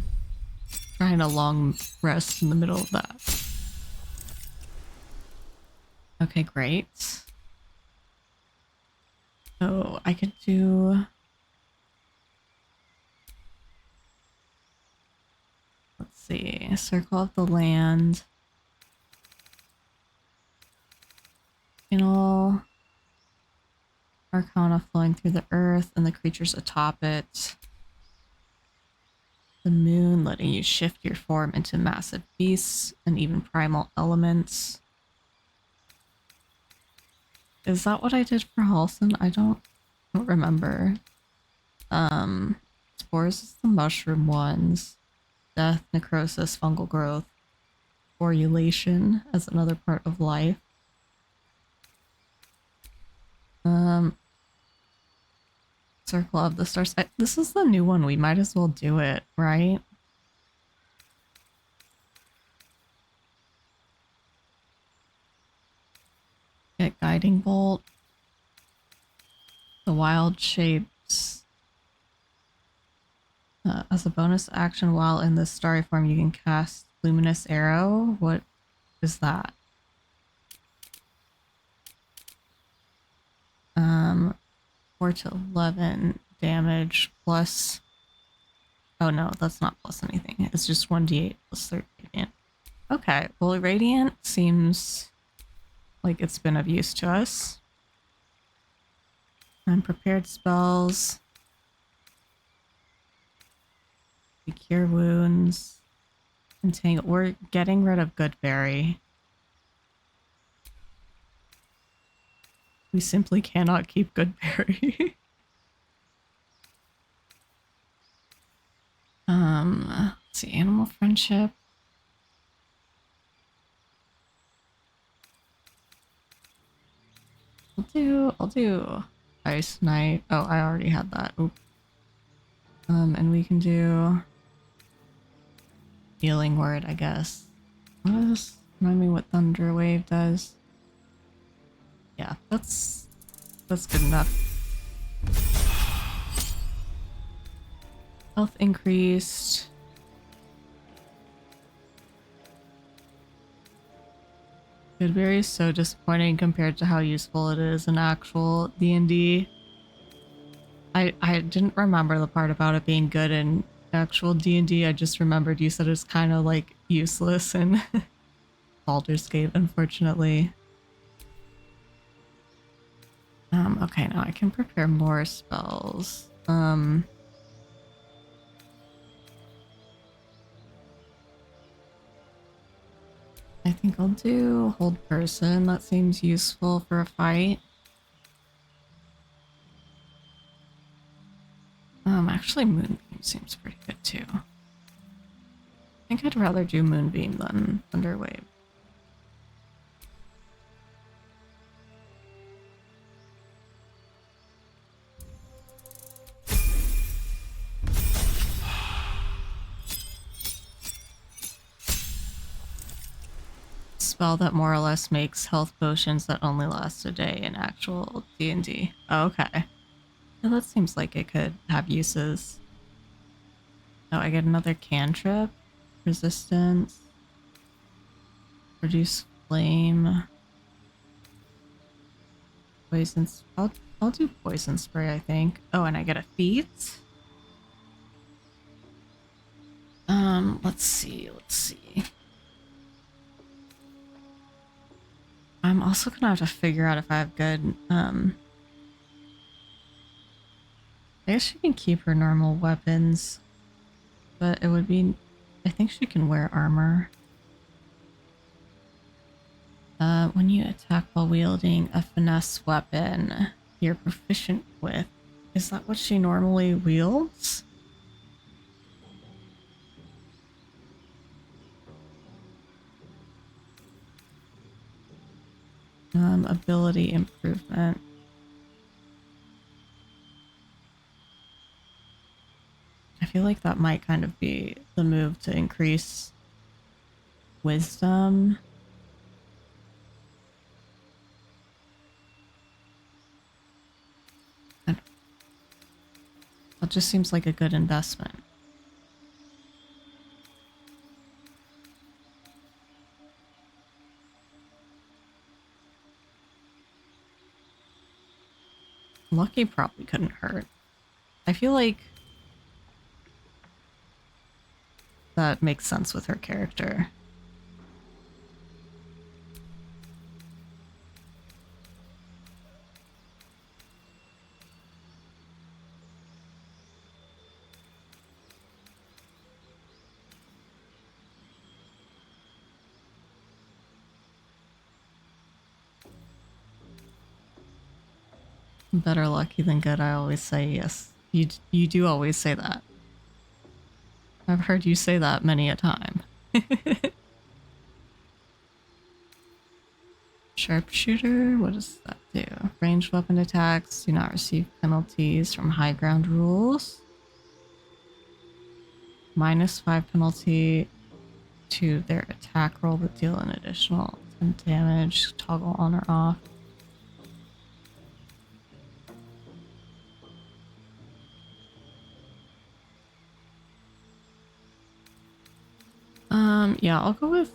trying to long rest in the middle of that. Okay, great. So I could do... Let's see. Circle of the land. Channel Arcana flowing through the earth and the creatures atop it. The moon letting you shift your form into massive beasts and even primal elements. Is that what I did for Halson? I don't remember. Spores is the mushroom ones. Death, necrosis, fungal growth. Sporulation as another part of life. Circle of the Stars. This is the new one. We might as well do it, right? Get Guiding Bolt. The Wild Shapes. As a bonus action while in this starry form, you can cast Luminous Arrow. What is that? 4 to 11 damage plus... Oh no, that's not plus anything. It's just 1d8 plus 3 radiant. Okay, well radiant seems like it's been of use to us. Unprepared spells. We cure wounds. Entangle. We're getting rid of Goodberry. We simply cannot keep Goodberry. Let's see, animal friendship. I'll do Ice Knight. Oh, I already had that. Oop. And we can do Healing Word, I guess. What is this? Remind me what Thunder Wave does. Yeah, that's good enough. Health increased. Goodberry is so disappointing compared to how useful it is in actual D&D. I didn't remember the part about it being good in actual D&D. I just remembered you said it's kind of like useless in Baldur's Gate, unfortunately. Okay, now I can prepare more spells. I think I'll do Hold Person. That seems useful for a fight. Actually Moonbeam seems pretty good too. I think I'd rather do Moonbeam than Thunderwave. Spell that more or less makes health potions that only last a day in actual D&D. Oh, okay. Yeah, that seems like it could have uses. Oh, I get another cantrip. Resistance. Reduce flame. Poison. I'll do poison spray, I think. Oh, and I get a feat. Let's see. I'm also gonna have to figure out if I have good, I guess she can keep her normal weapons, but it would be, I think she can wear armor. When you attack while wielding a finesse weapon you're proficient with, is that what she normally wields? Ability improvement. I feel like that might kind of be the move to increase wisdom. That just seems like a good investment. Lucky probably couldn't hurt. I feel like that makes sense with her character. Better lucky than good, I always say. Yes. You do always say that. I've heard you say that many a time. Sharpshooter, what does that do? Ranged weapon attacks do not receive penalties from high ground rules. -5 penalty to their attack roll, but deal an additional 10 damage. Toggle on or off. Yeah, I'll go with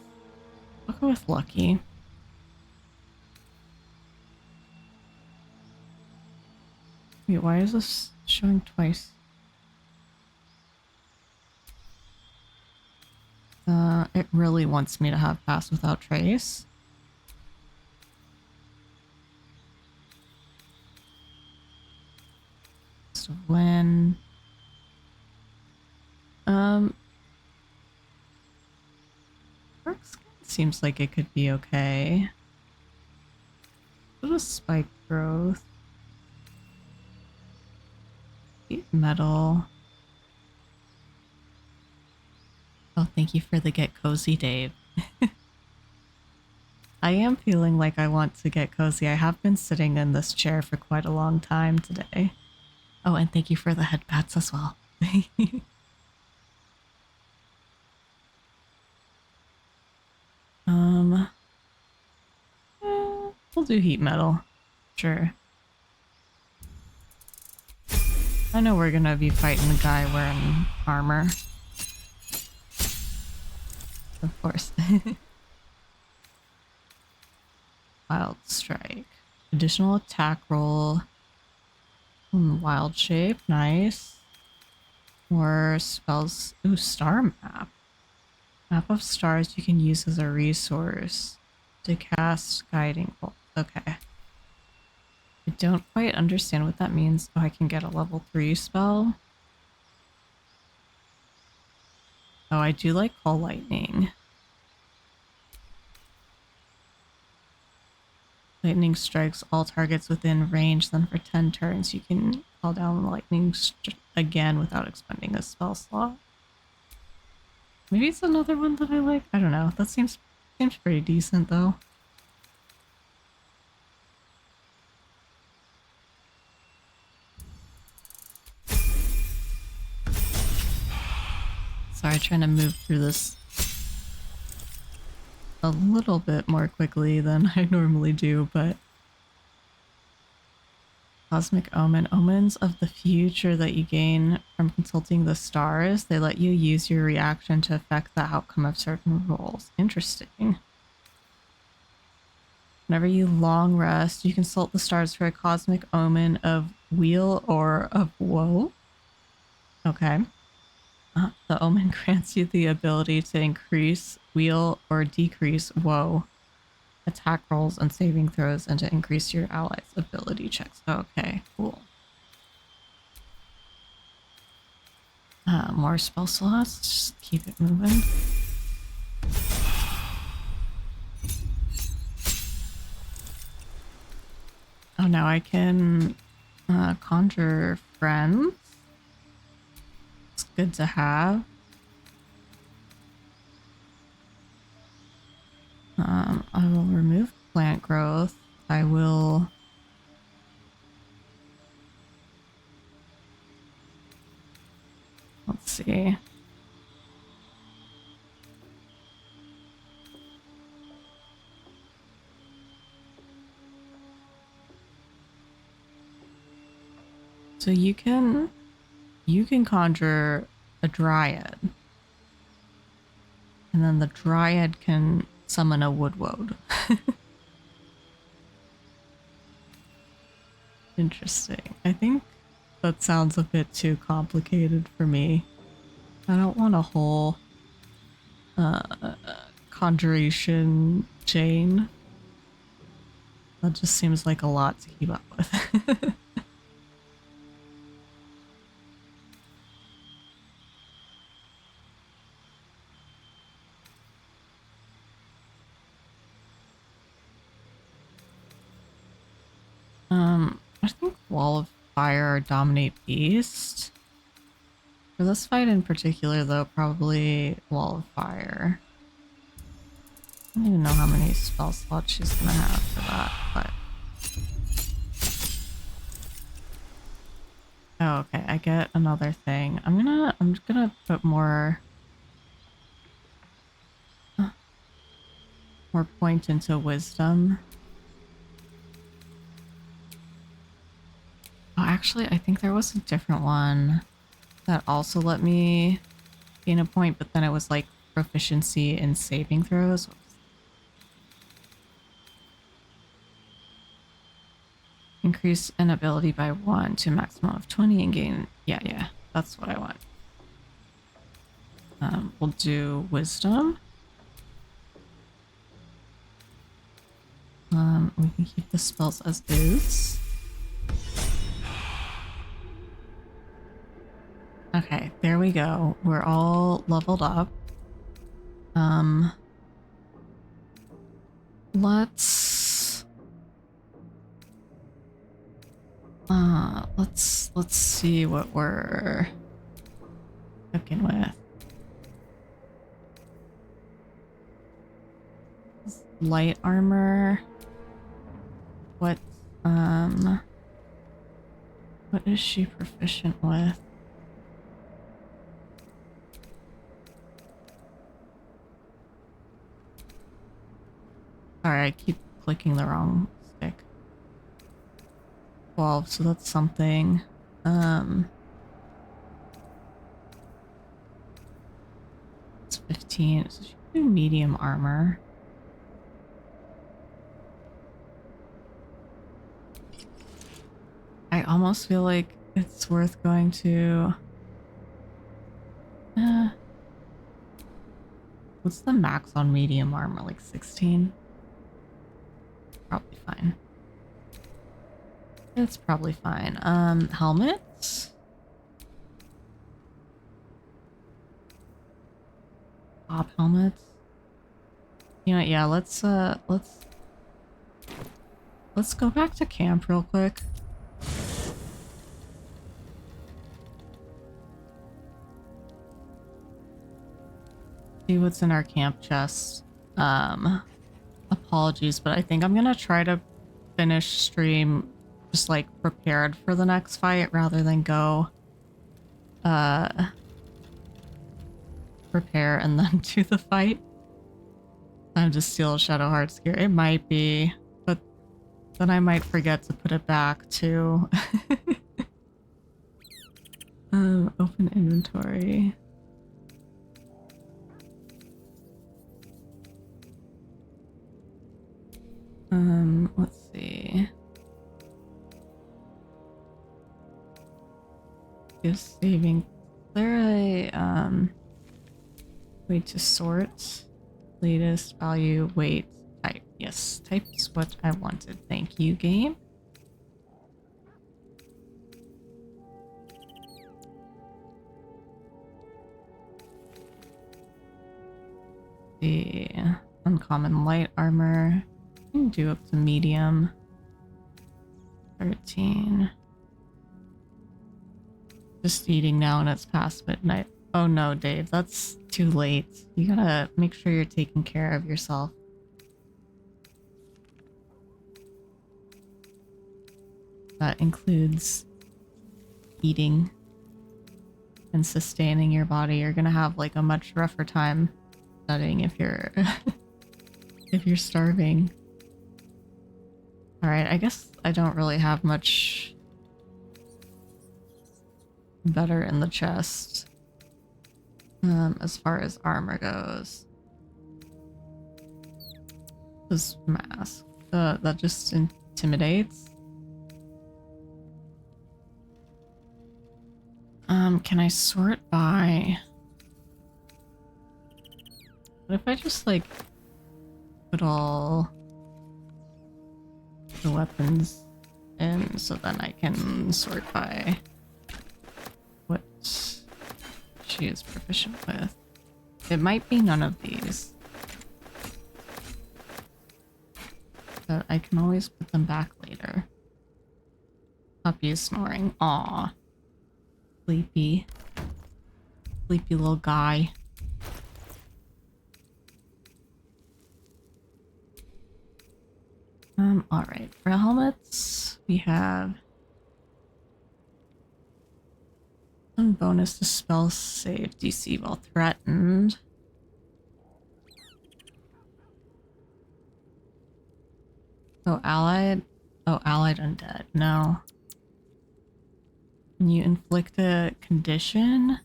lucky. Wait, why is this showing twice? It really wants me to have pass without trace. So when dark skin seems like it could be okay. What is spike growth? Heat metal. Oh, thank you for the get cozy, Dave. I am feeling like I want to get cozy. I have been sitting in this chair for quite a long time today. Oh, and thank you for the head pats as well. We'll do heat metal. Sure. I know we're gonna be fighting the guy wearing armor. Of course. Wild strike. Additional attack roll. Wild shape. Nice. More spells. Ooh, star map. Map of stars you can use as a resource to cast guiding bolt. Okay. I don't quite understand what that means. Oh, I can get a level 3 spell. Oh, I do like call lightning. Lightning strikes all targets within range. Then for 10 turns, you can call down lightning again without expending a spell slot. Maybe it's another one that I like. I don't know. That seems pretty decent though. Sorry, trying to move through this a little bit more quickly than I normally do, but Cosmic Omen. Omens of the future that you gain from consulting the stars. They let you use your reaction to affect the outcome of certain rolls. Interesting. Whenever you long rest, you consult the stars for a cosmic omen of weal or of woe. Okay. The omen grants you the ability to increase weal or decrease woe attack rolls and saving throws, and to increase your allies' ability checks. Okay, cool. More spell slots. Just keep it moving. Oh, now I can conjure friends. It's good to have. I will remove plant growth. I will... Let's see. So you can conjure a dryad. And then the dryad can summon a woodwode. Interesting. I think that sounds a bit too complicated for me. I don't want a whole conjuration chain. That just seems like a lot to keep up with. I think Wall of Fire or Dominate Beast. For this fight in particular, though, probably Wall of Fire. I don't even know how many spell slots she's gonna have for that, but... Oh, okay, I get another thing. I'm gonna put more point into wisdom. Oh, actually, I think there was a different one that also let me gain a point, but then it was like proficiency in saving throws. Increase an ability by 1 to a maximum of 20 and gain... Yeah, that's what I want. We'll do wisdom. We can keep the spells as is. Okay, there we go. We're all leveled up. Let's see what we're cooking with. Light armor. What is she proficient with? Sorry, I keep clicking the wrong stick. 12, so that's something. It's 15, so she can do medium armor. I almost feel like it's worth going to... what's the max on medium armor? Like 16? Probably fine. It's probably fine. Helmets? Top helmets? You know what, yeah, let's go back to camp real quick. See what's in our camp chest. Apologies, but I think I'm gonna try to finish stream just like prepared for the next fight rather than go prepare and then do the fight. Time to steal Shadow Heart's gear. It might be, but then I might forget to put it back too. Open inventory. Let's see. Is saving. Is there a way to sort? Latest value, weight, type. Yes, type is what I wanted. Thank you, game. The uncommon light armor. I can do up to medium. 13. Just eating now and it's past midnight. Oh no, Dave, that's too late. You gotta make sure you're taking care of yourself. That includes eating and sustaining your body. You're gonna have like a much rougher time studying if you're if you're starving. Alright, I guess I don't really have much better in the chest as far as armor goes. This mask. That just intimidates. Can I sort by... What if I just like put all the weapons in so then I can sort by what she is proficient with? It might be none of these, but I can always put them back later. Puppy is snoring. Aw. Sleepy. Sleepy little guy. Alright, for helmets, we have some bonus to spell save DC while threatened. Oh, allied? Oh, allied undead. No. Can you inflict a condition?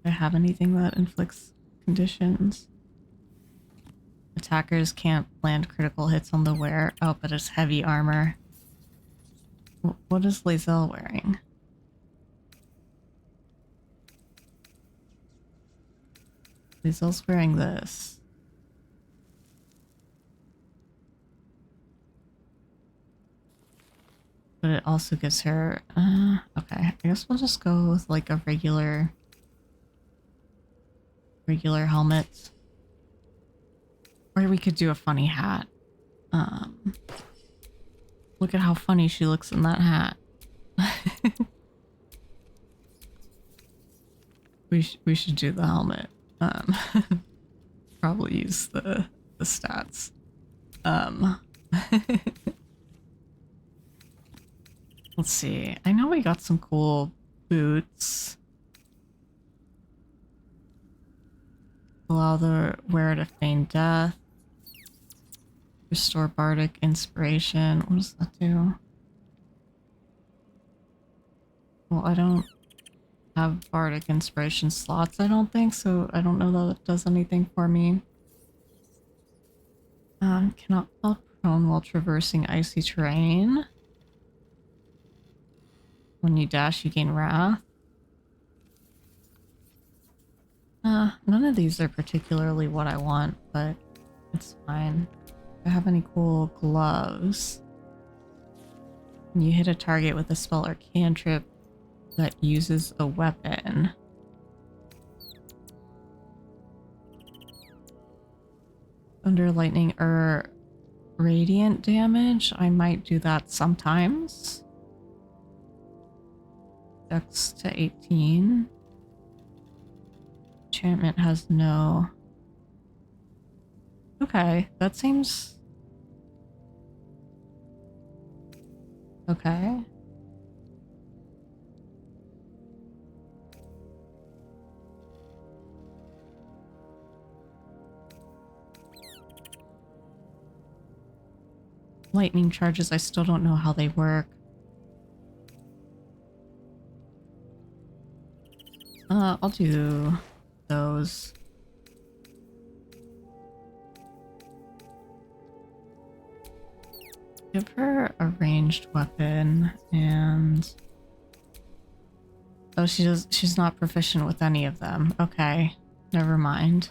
Do I have anything that inflicts conditions? Attackers can't land critical hits on the wearer. Oh, but it's heavy armor. What is Lae'zel wearing? Lae'zel's wearing this. But it also gives her... okay, I guess we'll just go with like a regular helmet. Or we could do a funny hat. Look at how funny she looks in that hat. we should do the helmet. Probably use the stats. Let's see. I know we got some cool boots. Allow the wearer to feign death. Restore bardic inspiration. What does that do? Well, I don't have bardic inspiration slots, I don't think, so I don't know that it does anything for me. Cannot fall prone while traversing icy terrain. When you dash, you gain wrath. None of these are particularly what I want, but it's fine. Do I have any cool gloves? When you hit a target with a spell or cantrip that uses a weapon. Under lightning or radiant damage, I might do that sometimes. Dex to 18. Enchantment has no... Okay, that seems... okay. Lightning charges, I still don't know how they work. I'll do those. Give her a ranged weapon and... oh, she's not proficient with any of them. Okay, never mind.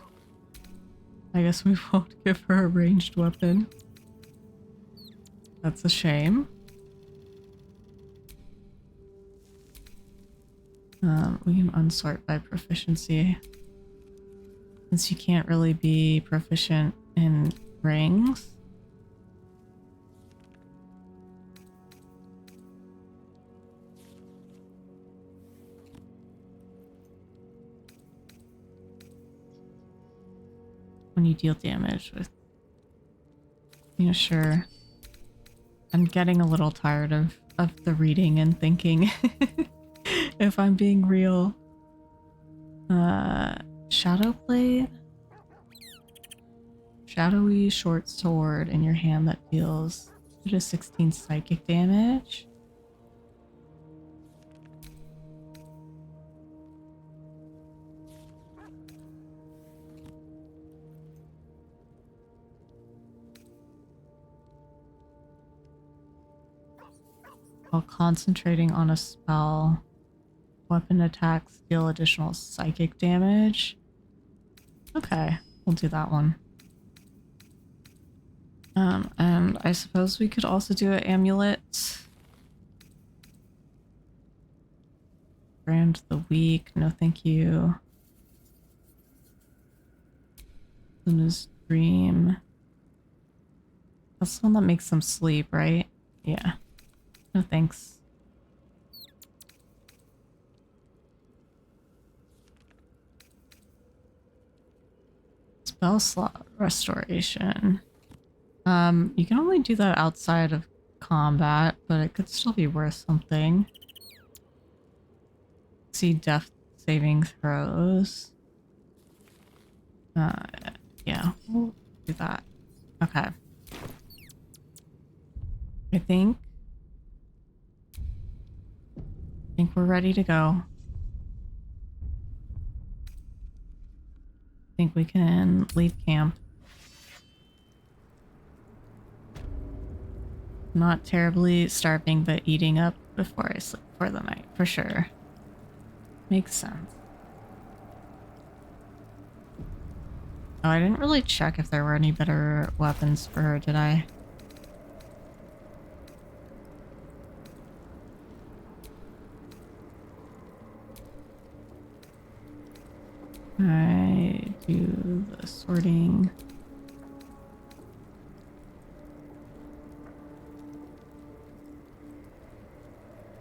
I guess we won't give her a ranged weapon. That's a shame. We can unsort by proficiency. Since you can't really be proficient in rings. When you deal damage with... yeah, sure. I'm getting a little tired of the reading and thinking. If I'm being real. Shadowblade? Shadowy short sword in your hand that deals 2 to 16 psychic damage. While concentrating on a spell, weapon attacks deal additional psychic damage. Okay, we'll do that one. And I suppose we could also do an amulet. Brand the weak, no thank you. Luna's dream. That's the one that makes them sleep, right? Yeah. No thanks. Spell slot restoration. You can only do that outside of combat, but it could still be worth something. See death saving throws. Yeah, we'll do that. Okay. I think we're ready to go. I think we can leave camp. Not terribly starving, but eating up before I sleep for the night, for sure. Makes sense. Oh, I didn't really check if there were any better weapons for her, did I? I do the sorting.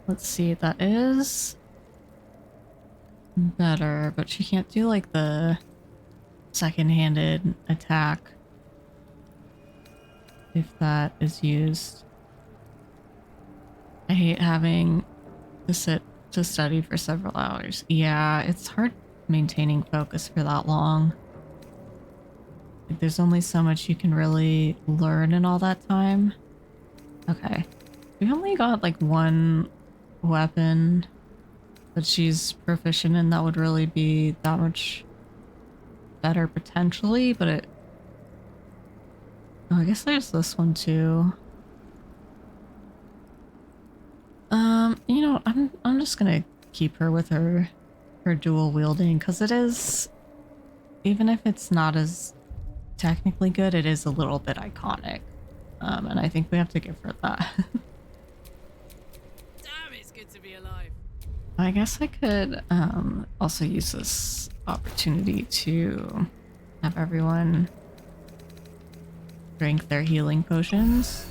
Let's see, that is better, but she can't do like the second-handed attack if that is used. I hate having to sit to study for several hours. Yeah, it's hard maintaining focus for that long. Like, there's only so much you can really learn in all that time. Okay. We only got like one weapon that she's proficient in that would really be that much better potentially, but it... Oh, I guess there's this one too. You know, I'm just gonna keep her with her dual wielding, because it is, even if it's not as technically good, it is a little bit iconic. And I think we have to give her that. Damn, it's good to be alive. I guess I could also use this opportunity to have everyone drink their healing potions.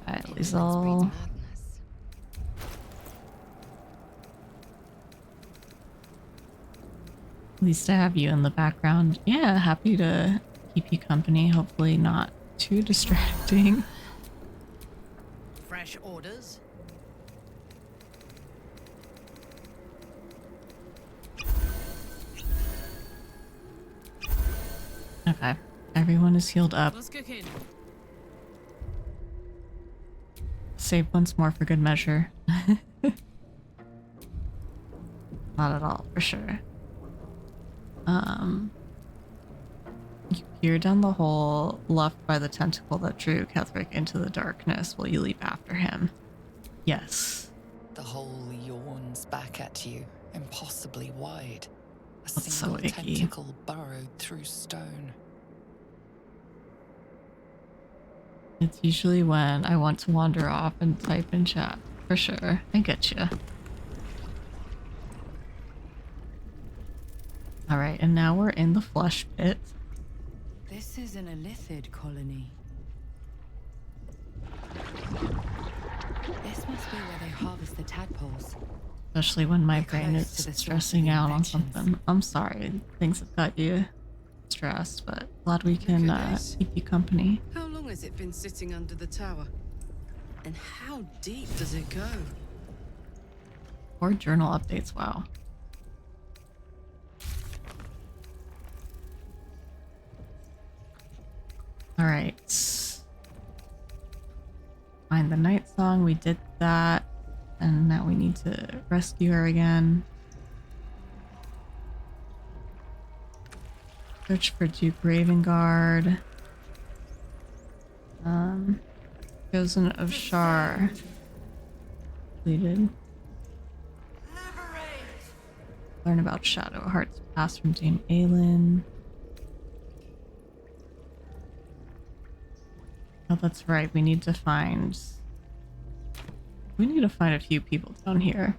Okay, Liesel. At least I have you in the background. Yeah, happy to keep you company. Hopefully not too distracting. Fresh orders? Okay, everyone is healed up. What's cooking? Save once more for good measure. Not at all, for sure. You peer down the hole left by the tentacle that drew Ketherick into the darkness. Will you leap after him? Yes. The hole yawns back at you, impossibly wide. A That's single so icky. tentacle burrowed through stone. It's usually when I want to wander off and type in chat. For sure. I get you. Alright, and now we're in the flesh pit. This is an Elithid colony. This must be where they harvest the tadpoles. Especially when my brain close is to the source stressing of out on infections. something. I'm sorry, things have got you stressed, but glad we can keep you company. How long has it been sitting under the tower? And how deep does it go? Or journal updates, wow. Alright. Find the night song, we did that. And now we need to rescue her again. Search for Duke Ravengard. Chosen of Shar. Completed. Learn about Shadowheart's past from Dame Aelin. Oh, that's right. We need to find a few people down here.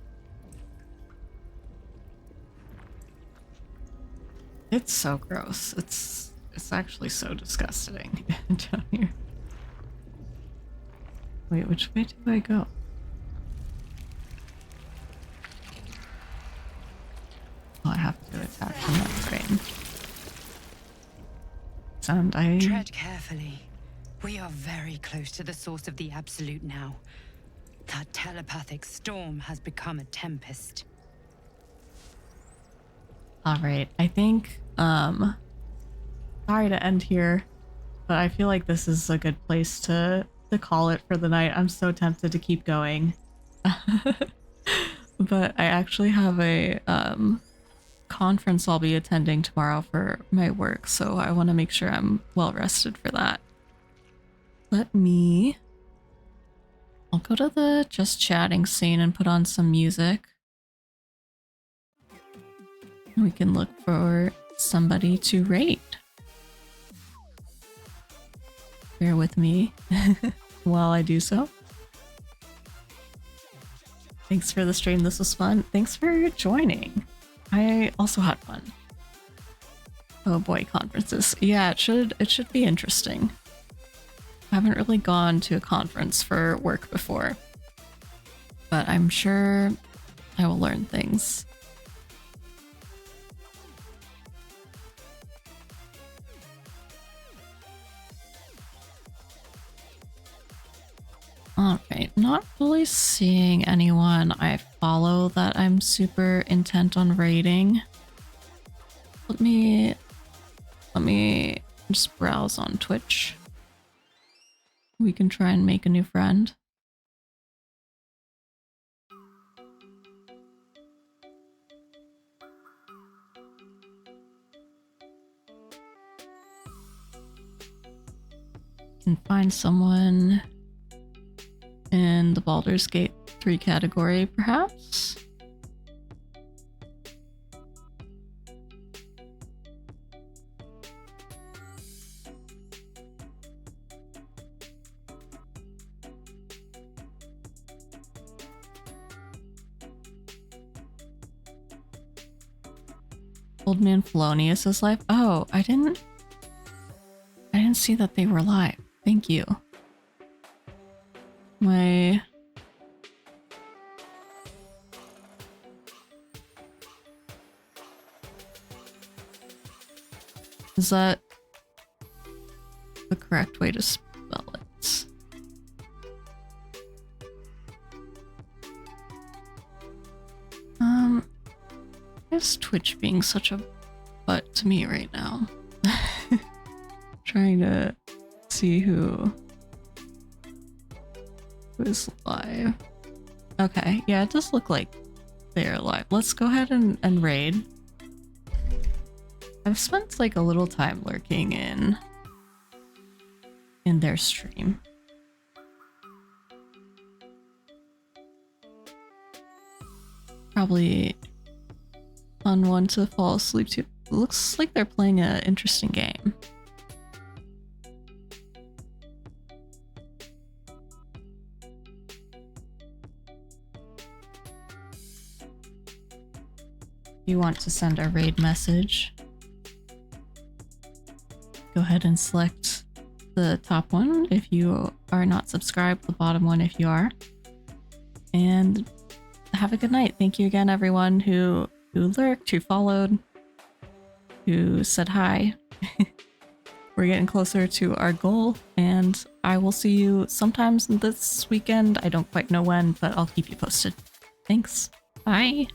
It's so gross. It's actually so disgusting down here. Wait, which way do I go? Oh, I have to attack from that train. And I... Tread carefully. We are very close to the source of the Absolute now. That telepathic storm has become a tempest. Alright, I think, sorry to end here, but I feel like this is a good place to call it for the night. I'm so tempted to keep going. But I actually have a conference I'll be attending tomorrow for my work, so I want to make sure I'm well rested for that. I'll go to the just chatting scene and put on some music. We can look for somebody to raid. Bear with me while I do so. Thanks for the stream, this was fun. Thanks for joining. I also had fun. Oh boy, conferences. Yeah, it should be interesting. I haven't really gone to a conference for work before, but I'm sure I will learn things. Alright, not really seeing anyone I follow that I'm super intent on raiding. Let me just browse on Twitch. We can try and make a new friend. Can find someone in the Baldur's Gate 3 category, perhaps? Old Man Felonious is live? Oh, I didn't see that they were live. Thank you. Is that the correct way to spell it? Is Twitch being such a butt to me right now? Trying to see who is live. Okay, yeah, it does look like they're live. Let's go ahead and raid. I've spent like a little time lurking in their stream. Probably fun one to fall asleep to. Looks like they're playing an interesting game. You want to send a raid message, go ahead and select the top one if you are not subscribed, the bottom one if you are. And have a good night. Thank you again, everyone who lurked, who followed, who said hi. We're getting closer to our goal, and I will see you sometimes this weekend. I don't quite know when, but I'll keep you posted. Thanks. Bye.